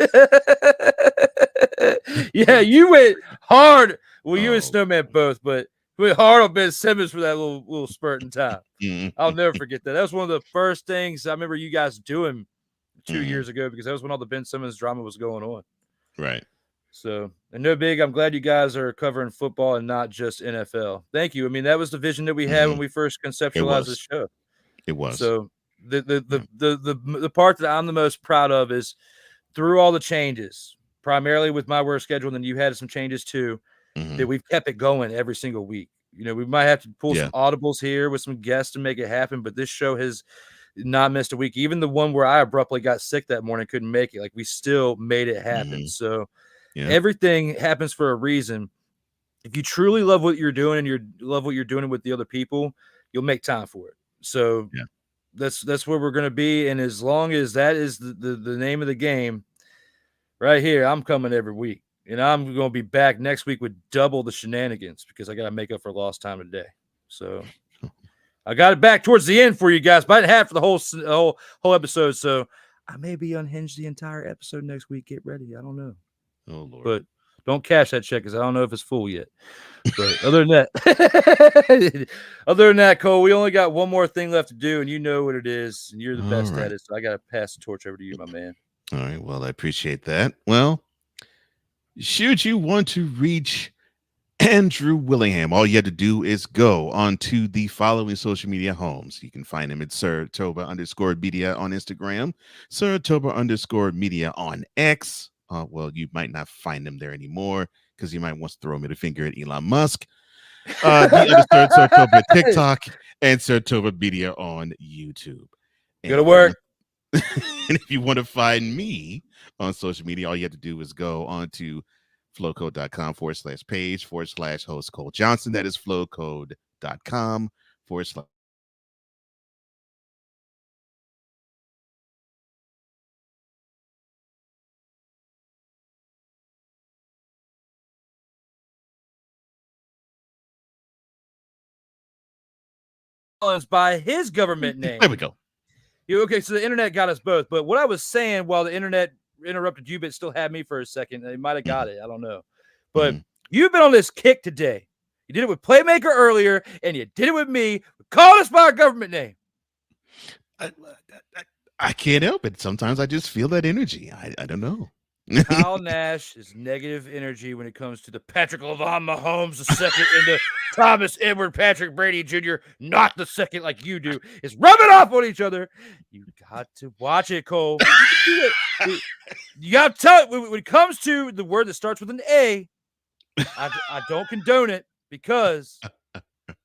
Yeah, you went hard. Well, you and Snowman both, but we went hard on Ben Simmons for that little spurt in time. I'll never forget that. That was one of the first things I remember you guys doing 2 years ago, because that was when all the Ben Simmons drama was going on. Right. So, and no big, I'm glad you guys are covering football and not just NFL. Thank you. I mean, that was the vision that we had when we first conceptualized this show. It was. So the part that I'm the most proud of is through all the changes, primarily with my work schedule, and then you had some changes too, that we've kept it going every single week. You know, we might have to pull some audibles here with some guests to make it happen, but this show has not missed a week. Even the one where I abruptly got sick that morning, couldn't make it. Like, we still made it happen. So everything happens for a reason. If you truly love what you're doing and you love what you're doing with the other people, you'll make time for it. So that's where we're going to be. And as long as that is the name of the game right here, I'm coming every week. And I'm going to be back next week with double the shenanigans, because I got to make up for lost time today. So I got it back towards the end for you guys, but I didn't have for the whole episode. So I may be unhinged the entire episode next week. Get ready. I don't know. Oh, Lord. But don't cash that check, because I don't know if it's full yet. But other than that, Cole, we only got one more thing left to do, and you know what it is, and you're the best at it. So I got to pass the torch over to you, my man. All right. Well, I appreciate that. Well, should you want to reach Andrew Willingham, all you have to do is go onto the following social media homes. You can find him at Saratoga_media on Instagram, Saratoga_media on X. Well, you might not find him there anymore, because you might want to throw middle finger at Elon Musk. The Saratoga TikTok, and Saratoga Media on YouTube. Go to work. And if you want to find me on social media, all you have to do is go on to flowcode.com/page/host Cole Johnson. That is flowcode.com/ by his government name. There we go. Okay, so the internet got us both. But what I was saying while the internet interrupted you, but still had me for a second, they might have got it. I don't know. But you've been on this kick today. You did it with Playmaker earlier, and you did it with me. Call us by our government name. I can't help it. Sometimes I just feel that energy. I don't know. Kyle Nash is negative energy when it comes to the Patrick LaVon Mahomes II and the Thomas Edward Patrick Brady Jr., not the second like you do, is rubbing off on each other. You got to watch it, Cole. You got to tell it. When it comes to the word that starts with an A, I don't condone it, because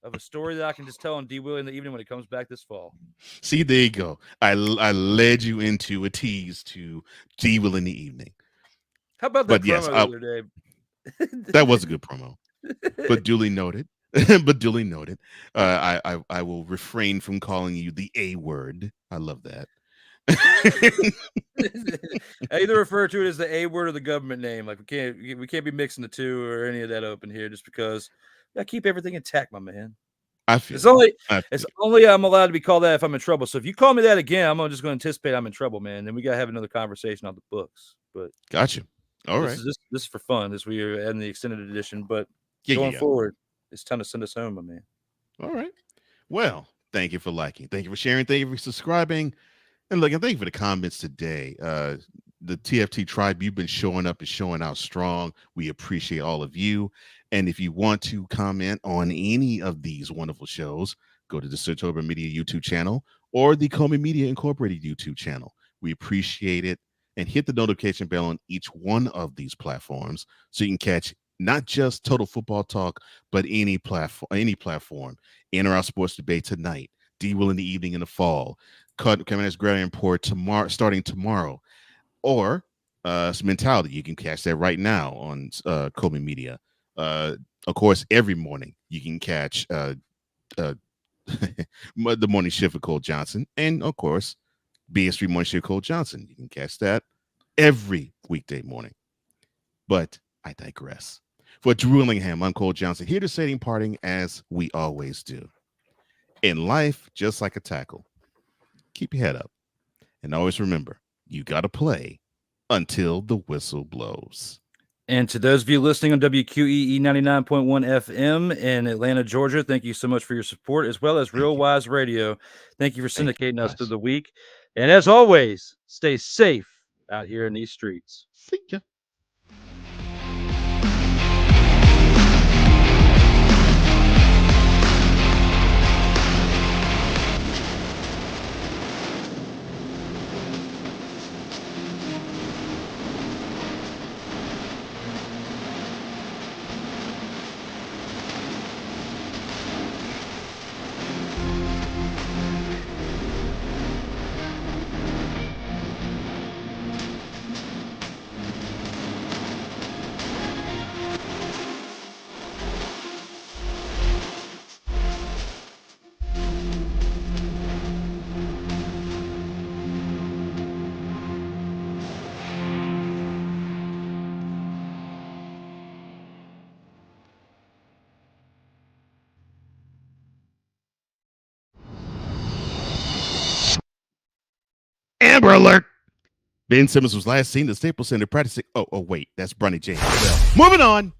of a story that I can just tell on D. Will in the evening when it comes back this fall. See, there you go. I led you into a tease to D. Will in the evening. How about that promo the other day? That was a good promo, but duly noted. I will refrain from calling you the A word. I love that. I either refer to it as the A word or the government name. Like, we can't be mixing the two or any of that up in here, just because I keep everything intact, my man. It's only I'm allowed to be called that if I'm in trouble. So if you call me that again, I'm just going to anticipate I'm in trouble, man. Then we got to have another conversation on the books. But gotcha. All right. This is for fun. We are adding the extended edition, but going forward, it's time to send us home, my man. All right. Well, thank you for liking. Thank you for sharing. Thank you for subscribing. And look, and thank you for the comments today. The TFT tribe, you've been showing up and showing out strong. We appreciate all of you. And if you want to comment on any of these wonderful shows, go to the Saratoga Media YouTube channel or the Comey Media Incorporated YouTube channel. We appreciate it. And hit the notification bell on each one of these platforms so you can catch not just Total Football Talk, but any platform. In or out sports debate tonight, D. Will in the evening in the fall, coming as Gridiron Report starting tomorrow, or Mentality. You can catch that right now on Comey Media. Of course, every morning you can catch the morning shift with Cole Johnson, and of course, BS3 Morning Shift Cole Johnson. You can catch that every weekday morning. But I digress. For Drew Willingham, I'm Cole Johnson, here to say in parting as we always do. In life, just like a tackle, keep your head up. And always remember, you got to play until the whistle blows. And to those of you listening on WQEE 99.1 FM in Atlanta, Georgia, thank you so much for your support, as well as Real Wise Radio. Thank you for syndicating us through the week. And as always, stay safe out here in these streets. See ya. Amber alert. Ben Simmons was last seen at Staples Center practicing. Oh, wait, that's Bronny James. Well, moving on.